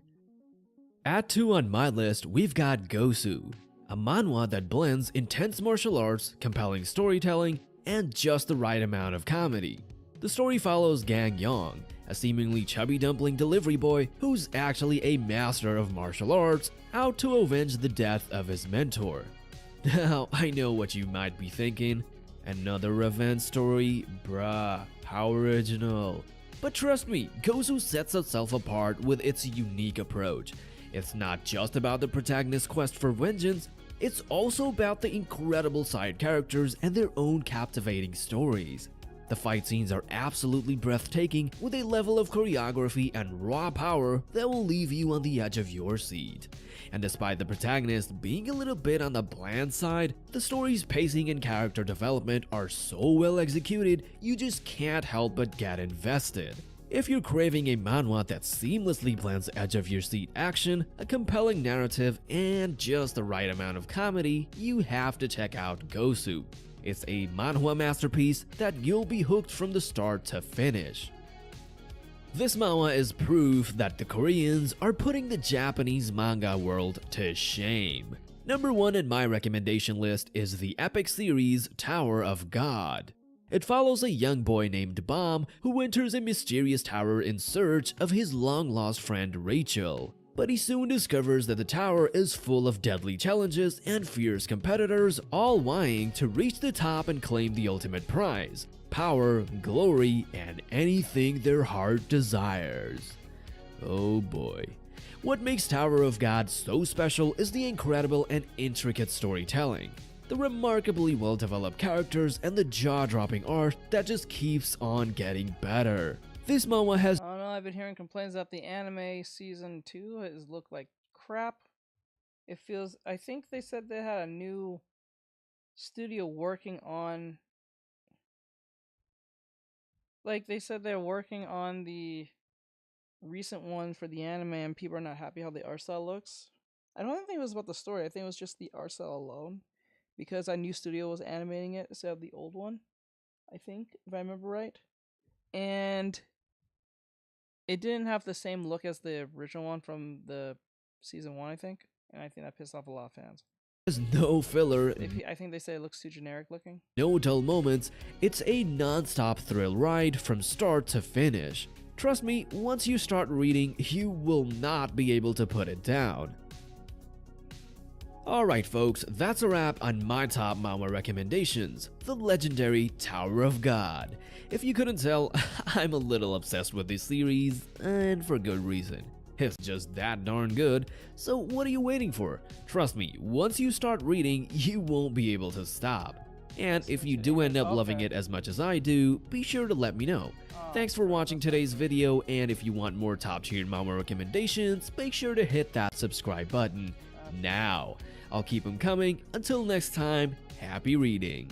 S5: At 2 on my list, we've got Gosu, a manhwa that blends intense martial arts, compelling storytelling, and just the right amount of comedy. The story follows Gang Yong, a seemingly chubby dumpling delivery boy who's actually a master of martial arts, out to avenge the death of his mentor. Now, I know what you might be thinking. Another revenge story? Bruh, how original. But trust me, Gosu sets itself apart with its unique approach. It's not just about the protagonist's quest for vengeance, it's also about the incredible side characters and their own captivating stories. The fight scenes are absolutely breathtaking, with a level of choreography and raw power that will leave you on the edge of your seat. And despite the protagonist being a little bit on the bland side, the story's pacing and character development are so well executed, you just can't help but get invested. If you're craving a manhwa that seamlessly blends edge-of-your-seat action, a compelling narrative, and just the right amount of comedy, you have to check out Gosu. It's a manhwa masterpiece that you'll be hooked from the start to finish. This manhwa is proof that the Koreans are putting the Japanese manga world to shame. Number 1 in my recommendation list is the epic series Tower of God. It follows a young boy named Bomb who enters a mysterious tower in search of his long-lost friend Rachel. But he soon discovers that the tower is full of deadly challenges and fierce competitors, all vying to reach the top and claim the ultimate prize: power, glory, and anything their heart desires. Oh boy. What makes Tower of God so special is the incredible and intricate storytelling, the remarkably well-developed characters, and the jaw-dropping art that just keeps on getting better. This manhwa has
S1: I don't know, I've been hearing complaints that the anime season 2 has looked like crap. It feels, I think they said they had a new studio working on, like they said they're working on the recent one for the anime and people are not happy how the art style looks. I don't think it was about the story, I think it was just the art style alone, because a new studio was animating it instead of the old one, I think, if I remember right. And it didn't have the same look as the original one from the season 1, I think. And I think that pissed off a lot of fans.
S5: There's no filler,
S1: I think they say it looks too generic looking.
S5: no dull moments. It's a non-stop thrill ride from start to finish. Trust me, once you start reading, you will not be able to put it down. Alright folks, that's a wrap on my top manhwa recommendations, the legendary Tower of God. If you couldn't tell, I'm a little obsessed with this series, and for good reason. It's just that darn good, so what are you waiting for? Trust me, once you start reading, you won't be able to stop. And if you do end up loving it as much as I do, be sure to let me know. Thanks for watching today's video, and if you want more top tier manhwa recommendations, make sure to hit that subscribe button now. I'll keep them coming. Until next time, happy reading.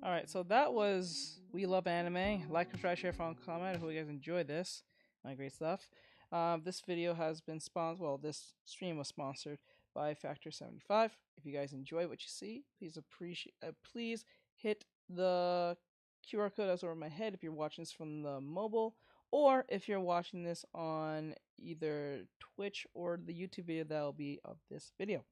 S1: Alright, so that was we love anime. Like, subscribe, share, follow, and comment. I hope you guys enjoy this. My great stuff. This video has been sponsored. Well, this stream was sponsored by Factor 75. If you guys enjoy what you see, please hit the QR code that's over my head if you're watching this from the mobile, or if you're watching this on either Twitch or the YouTube video that will be of this video.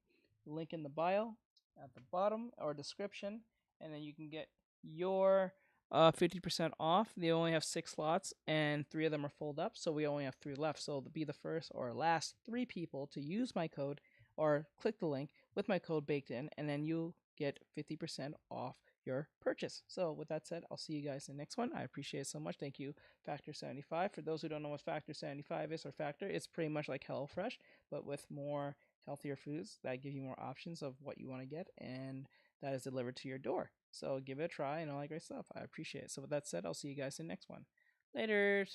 S1: Link in the bio at the bottom or description, and then you can get your 50% off. They only have 6 slots and 3 of them are filled up, so we only have 3 left. So be the first or last 3 people to use my code or click the link with my code baked in, and then you get 50% off your purchase. So with that said, I'll see you guys in the next one. I appreciate it so much. Thank you, Factor 75. For those who don't know what Factor 75 is, or Factor, it's pretty much like HelloFresh, but with more healthier foods that give you more options of what you want to get, and that is delivered to your door. So give it a try and all that great stuff. I appreciate it. So with that said, I'll see you guys in the next one. Later.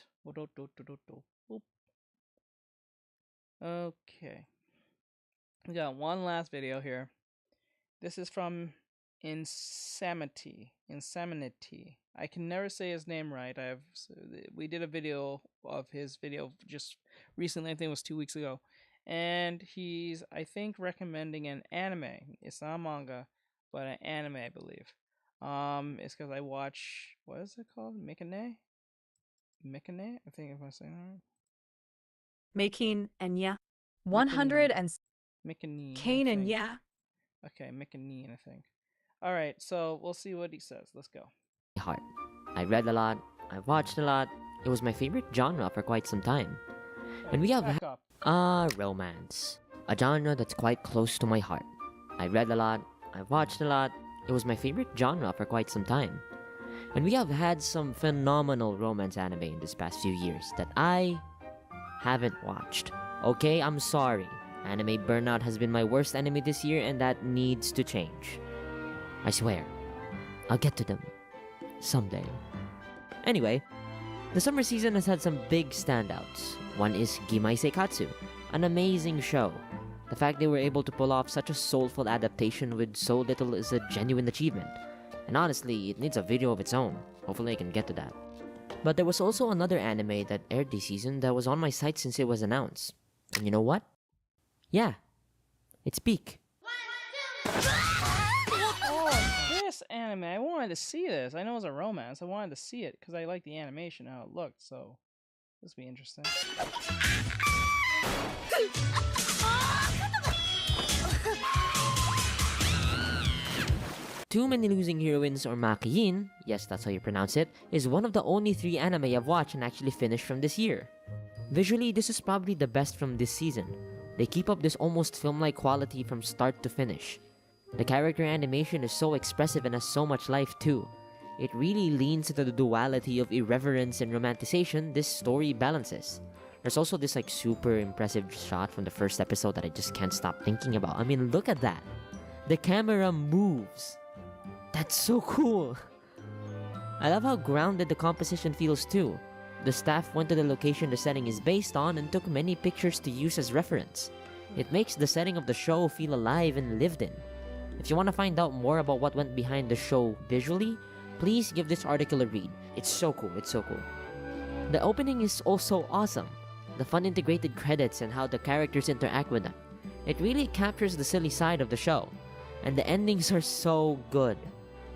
S1: Okay. We got one last video here. This is from Insanity. I can never say his name right. We did a video of his video just recently. I think it was 2 weeks ago. And he's, I think, recommending an anime. It's not a manga, but an anime, I believe. It's because I watch, what is it called? Mikane? I think if I'm saying that right.
S4: Making and yeah. 100 and
S1: Mikane.
S4: Kane and yeah.
S1: Okay, Mikane, I think. Alright, so we'll see what he says. Let's go.
S11: Heart. I read a lot. I watched a lot. It was my favorite genre for quite some time. And we have romance. A genre that's quite close to my heart. I read a lot. I watched a lot. It was my favorite genre for quite some time. And we have had some phenomenal romance anime in this past few years that I haven't watched. Okay, I'm sorry. Anime burnout has been my worst enemy this year, and that needs to change. I swear. I'll get to them. Someday. Anyway, the summer season has had some big standouts. One is Gimai Seikatsu, an amazing show. The fact they were able to pull off such a soulful adaptation with so little is a genuine achievement. And honestly, it needs a video of its own. Hopefully I can get to that. But there was also another anime that aired this season that was on my site since it was announced. And you know what? Yeah. It's Peak.
S1: Oh, this anime. I wanted to see this. I know it's a romance. I wanted to see it because I like the animation, how it looked. So this will be interesting.
S11: Too Many Losing Heroines, or Makiin, yes, that's how you pronounce it, is one of the only 3 anime I've watched and actually finished from this year. Visually, this is probably the best from this season. They keep up this almost film-like quality from start to finish. The character animation is so expressive and has so much life too. It really leans into the duality of irreverence and romanticization this story balances. There's also this super impressive shot from the first episode that I just can't stop thinking about. I mean, look at that! The camera moves! That's so cool! I love how grounded the composition feels too. The staff went to the location the setting is based on and took many pictures to use as reference. It makes the setting of the show feel alive and lived in. If you want to find out more about what went behind the show visually, please give this article a read. It's so cool, it's so cool. The opening is also awesome. The fun integrated credits and how the characters interact with them. It really captures the silly side of the show. And the endings are so good.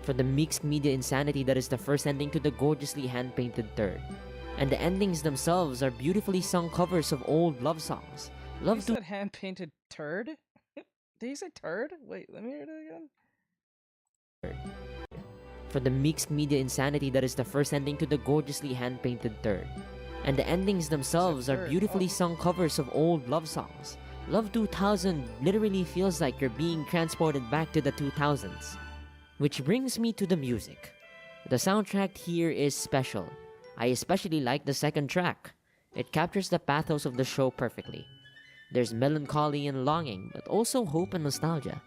S11: From the mixed media insanity that is the first ending to the gorgeously hand-painted third. And the endings themselves are beautifully sung covers of old love songs.
S1: You said hand-painted turd? Did you say turd? Wait, let me hear it again.
S11: For the mixed media insanity that is the first ending to the gorgeously hand-painted third. And the endings themselves are beautifully sung covers of old love songs. Love 2000 literally feels like you're being transported back to the 2000s. Which brings me to the music. The soundtrack here is special. I especially like the second track. It captures the pathos of the show perfectly. There's melancholy and longing, but also hope and nostalgia.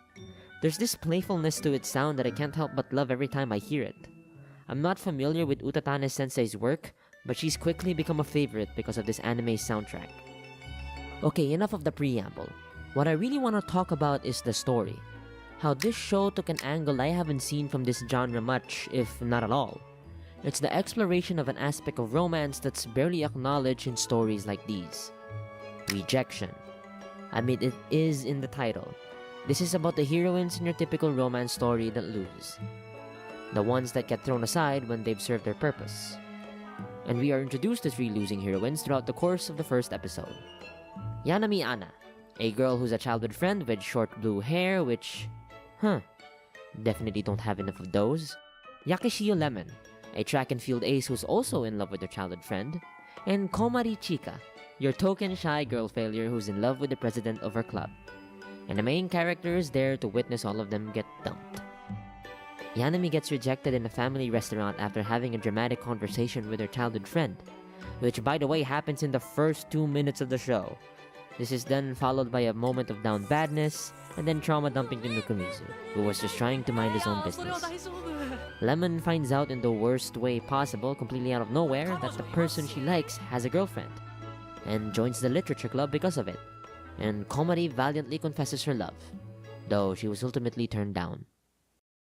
S11: There's this playfulness to its sound that I can't help but love every time I hear it. I'm not familiar with Utatane Sensei's work, but she's quickly become a favorite because of this anime soundtrack. Okay, enough of the preamble. What I really want to talk about is the story. How this show took an angle I haven't seen from this genre much, if not at all. It's the exploration of an aspect of romance that's barely acknowledged in stories like these. Rejection. I mean, it is in the title. This is about the heroines in your typical romance story that lose. The ones that get thrown aside when they've served their purpose. And we are introduced to 3 losing heroines throughout the course of the first episode. Yanami Anna, a girl who's a childhood friend with short blue hair, which... definitely don't have enough of those. Yakishio Lemon, a track and field ace who's also in love with her childhood friend. And Komari Chika, your token shy girl failure who's in love with the president of her club. And the main character is there to witness all of them get dumped. Yanami gets rejected in a family restaurant after having a dramatic conversation with her childhood friend, which by the way happens in the first 2 minutes of the show. This is then followed by a moment of down badness, and then trauma dumping to Nukumizu, who was just trying to mind his own business. Lemon finds out in the worst way possible, completely out of nowhere, that the person she likes has a girlfriend, and joins the literature club because of it. And Komari valiantly confesses her love, though she was ultimately turned down.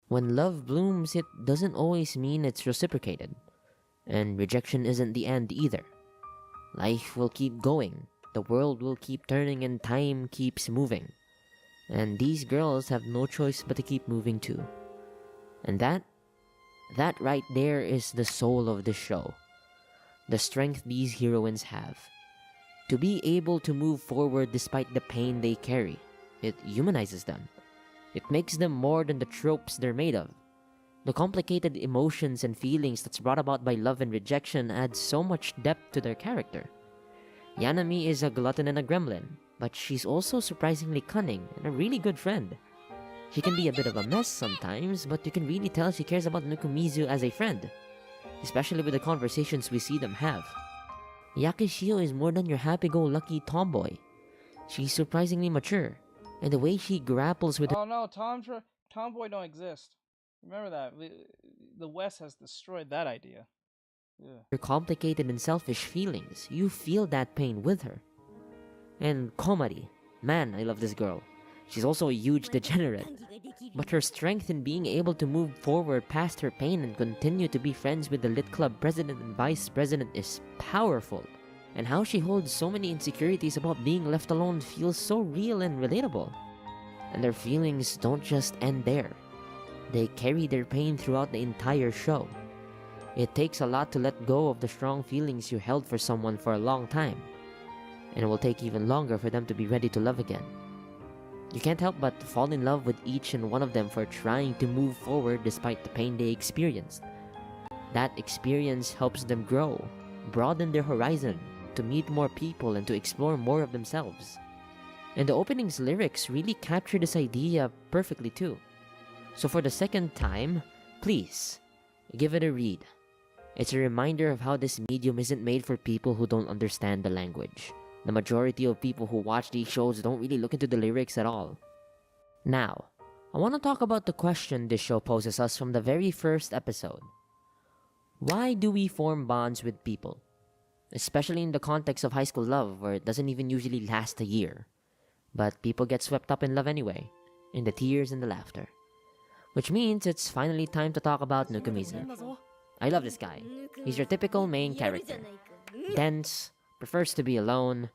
S11: When love blooms, it doesn't always mean it's reciprocated, and rejection isn't the end either. Life will keep going, the world will keep turning, and time keeps moving. And these girls have no choice but to keep moving too. And that right there is the soul of this show. The strength these heroines have. To be able to move forward despite the pain they carry. It humanizes them. It makes them more than the tropes they're made of. The complicated emotions and feelings that's brought about by love and rejection add so much depth to their character. Yanami is a glutton and a gremlin, but she's also surprisingly cunning and a really good friend. She can be a bit of a mess sometimes, but you can really tell she cares about Nukumizu as a friend, especially with the conversations we see them have. Yakishio is more than your happy-go-lucky tomboy. She's surprisingly mature, and the way she grapples with
S1: Oh no, tomboy don't exist. Remember that. The West has destroyed that idea.
S11: her complicated and selfish feelings, you feel that pain with her. And Komari, man, I love this girl. She's also a huge degenerate. But her strength in being able to move forward past her pain and continue to be friends with the Lit Club president and vice president is powerful. And how she holds so many insecurities about being left alone feels so real and relatable. And their feelings don't just end there. They carry their pain throughout the entire show. It takes a lot to let go of the strong feelings you held for someone for a long time. And it will take even longer for them to be ready to love again. You can't help but fall in love with each and one of them for trying to move forward despite the pain they experienced. That experience helps them grow, broaden their horizon, to meet more people and to explore more of themselves. And the opening's lyrics really capture this idea perfectly too. So for the second time, please, give it a read. It's a reminder of how this medium isn't made for people who don't understand the language. The majority of people who watch these shows don't really look into the lyrics at all. Now, I want to talk about the question this show poses us from the very first episode. Why do we form bonds with people? Especially in the context of high school love, where it doesn't even usually last a year. But people get swept up in love anyway, in the tears and the laughter. Which means it's finally time to talk about Nukumizu. I love this guy. He's your typical main character. Dense, prefers to be alone,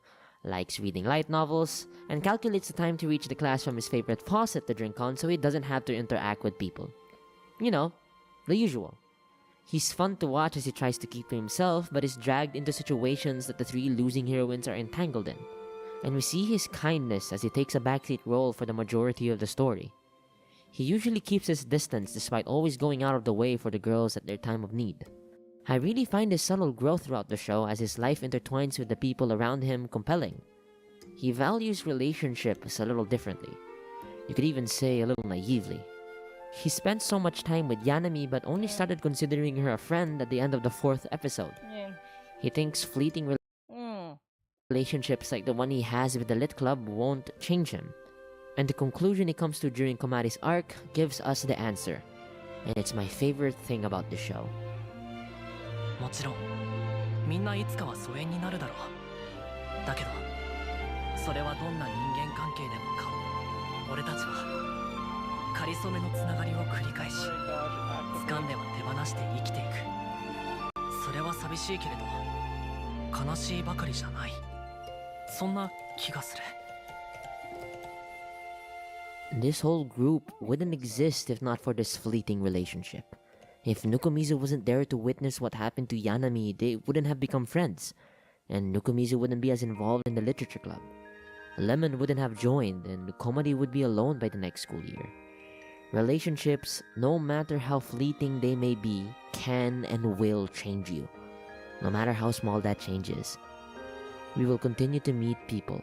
S11: likes reading light novels, and calculates the time to reach the class from his favorite faucet to drink on so he doesn't have to interact with people. You know, the usual. He's fun to watch as he tries to keep to himself, but is dragged into situations that the three losing heroines are entangled in. And we see his kindness as he takes a backseat role for the majority of the story. He usually keeps his distance despite always going out of the way for the girls at their time of need. I really find his subtle growth throughout the show as his life intertwines with the people around him compelling. He values relationships a little differently. You could even say a little naively. He spent so much time with Yanami but only started considering her a friend at the end of the 4th episode.
S1: Yeah.
S11: He thinks fleeting relationships like the one he has with the Lit Club won't change him. And the conclusion he comes to during Komari's arc gives us the answer. And it's my favorite thing about the show.
S12: もちろんみんないつかは疎遠になるだろうだけどそれはどんな人間関係でもか俺たちは仮初めのつながりを繰り返し掴んでは手放して生きていくそれは寂しいけれど悲しいばかりじゃない。そんな気がする。
S11: This whole group wouldn't exist if not for this fleeting relationship. If Nukumizu wasn't there to witness what happened to Yanami, they wouldn't have become friends, and Nukumizu wouldn't be as involved in the literature club. Lemon wouldn't have joined, and Komari would be alone by the next school year. Relationships, no matter how fleeting they may be, can and will change you, no matter how small that change is. We will continue to meet people,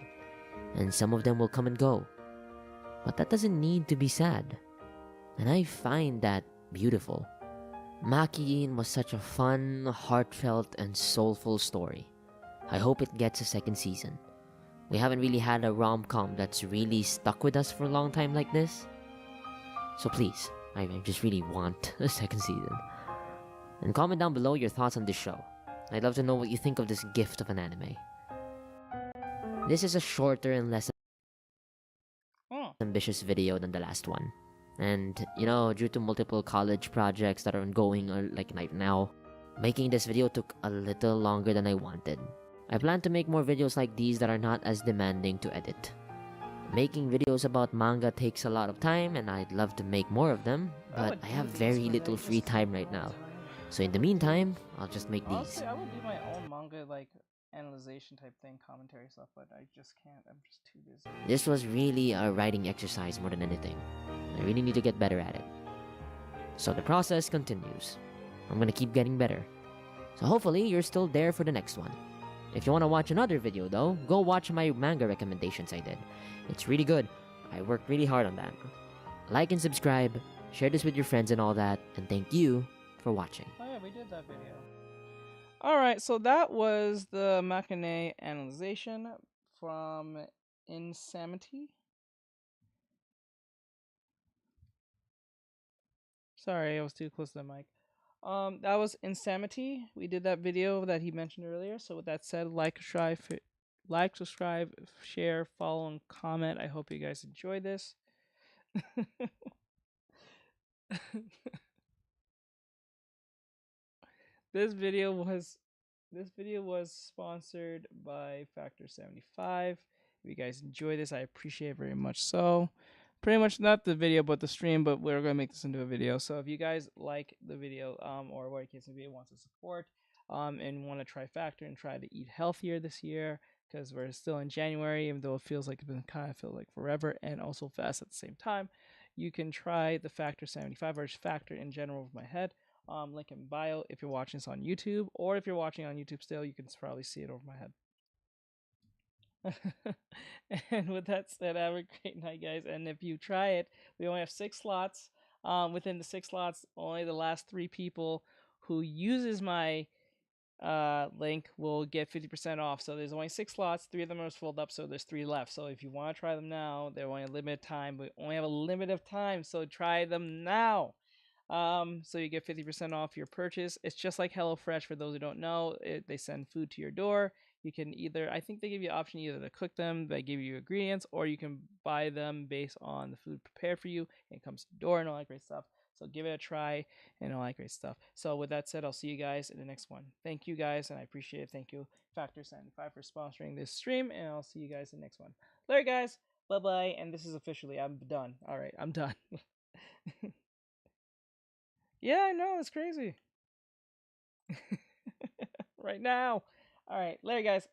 S11: and some of them will come and go. But that doesn't need to be sad, and I find that beautiful. Makiin was such a fun, heartfelt, and soulful story. I hope it gets a second season. We haven't really had a rom-com that's really stuck with us for a long time like this. So please, I just really want a second season. And comment down below your thoughts on this show. I'd love to know what you think of this gift of an anime. This is a shorter and less ambitious video than the last one. And, you know, due to multiple college projects that are ongoing like right now, making this video took a little longer than I wanted. I plan to make more videos like these that are not as demanding to edit. Making videos about manga takes a lot of time, and I'd love to make more of them, but I have very little free time right now. So in the meantime, I'll just make these.
S1: Honestly, I would do my own manga, like, analyzation type thing, commentary stuff, but I just can't. I'm just too busy.
S11: This was really a writing exercise more than anything. I really need to get better at it. So the process continues. I'm gonna keep getting better. So hopefully you're still there for the next one. If you want to watch another video though, go watch my manga recommendations I did. It's really good. I worked really hard on that. Like and subscribe, share this with your friends and all that, and thank you for watching.
S1: Oh yeah, we did that video. Alright, so that was the Makine analyzation from Insanity. Sorry, I was too close to the mic. That was Insanity. We did that video that he mentioned earlier. So with that said, like, subscribe, share, follow, and comment. I hope you guys enjoy this. This video was sponsored by Factor 75. If you guys enjoy this, I appreciate it very much. So, pretty much not the video, but the stream. But we're gonna make this into a video. So if you guys like the video, or what case maybe wants to support, and want to try Factor and try to eat healthier this year, because we're still in January, even though it feels like it's been kind of feel like forever and also fast at the same time, you can try the Factor 75 or just Factor in general with my head. Link in bio if you're watching this on YouTube, or if you're watching on YouTube still, you can probably see it over my head. And with that said, have a great night, guys. And if you try it, we only have 6 slots. Within the 6 slots, only the last 3 people who uses my link will get 50% off. So there's only 6 slots, 3 of them are filled up, so there's 3 left. So if you want to try them now, they're only a limited time, but only have a limit of time, so try them now. So you get 50% off your purchase. It's just like HelloFresh. For those who don't know, they send food to your door. You can either, I think they give you an option either to cook them, they give you ingredients, or you can buy them based on the food prepared for you. It comes to the door and all that great stuff. So give it a try and all that great stuff. So with that said, I'll see you guys in the next one. Thank you guys, and I appreciate it. Thank you Factor 75 for sponsoring this stream, and I'll see you guys in the next one. Later, guys. Bye-bye. And this is officially, I'm done. All right, I'm done. Yeah, I know, it's crazy. Right now. All right, later, guys.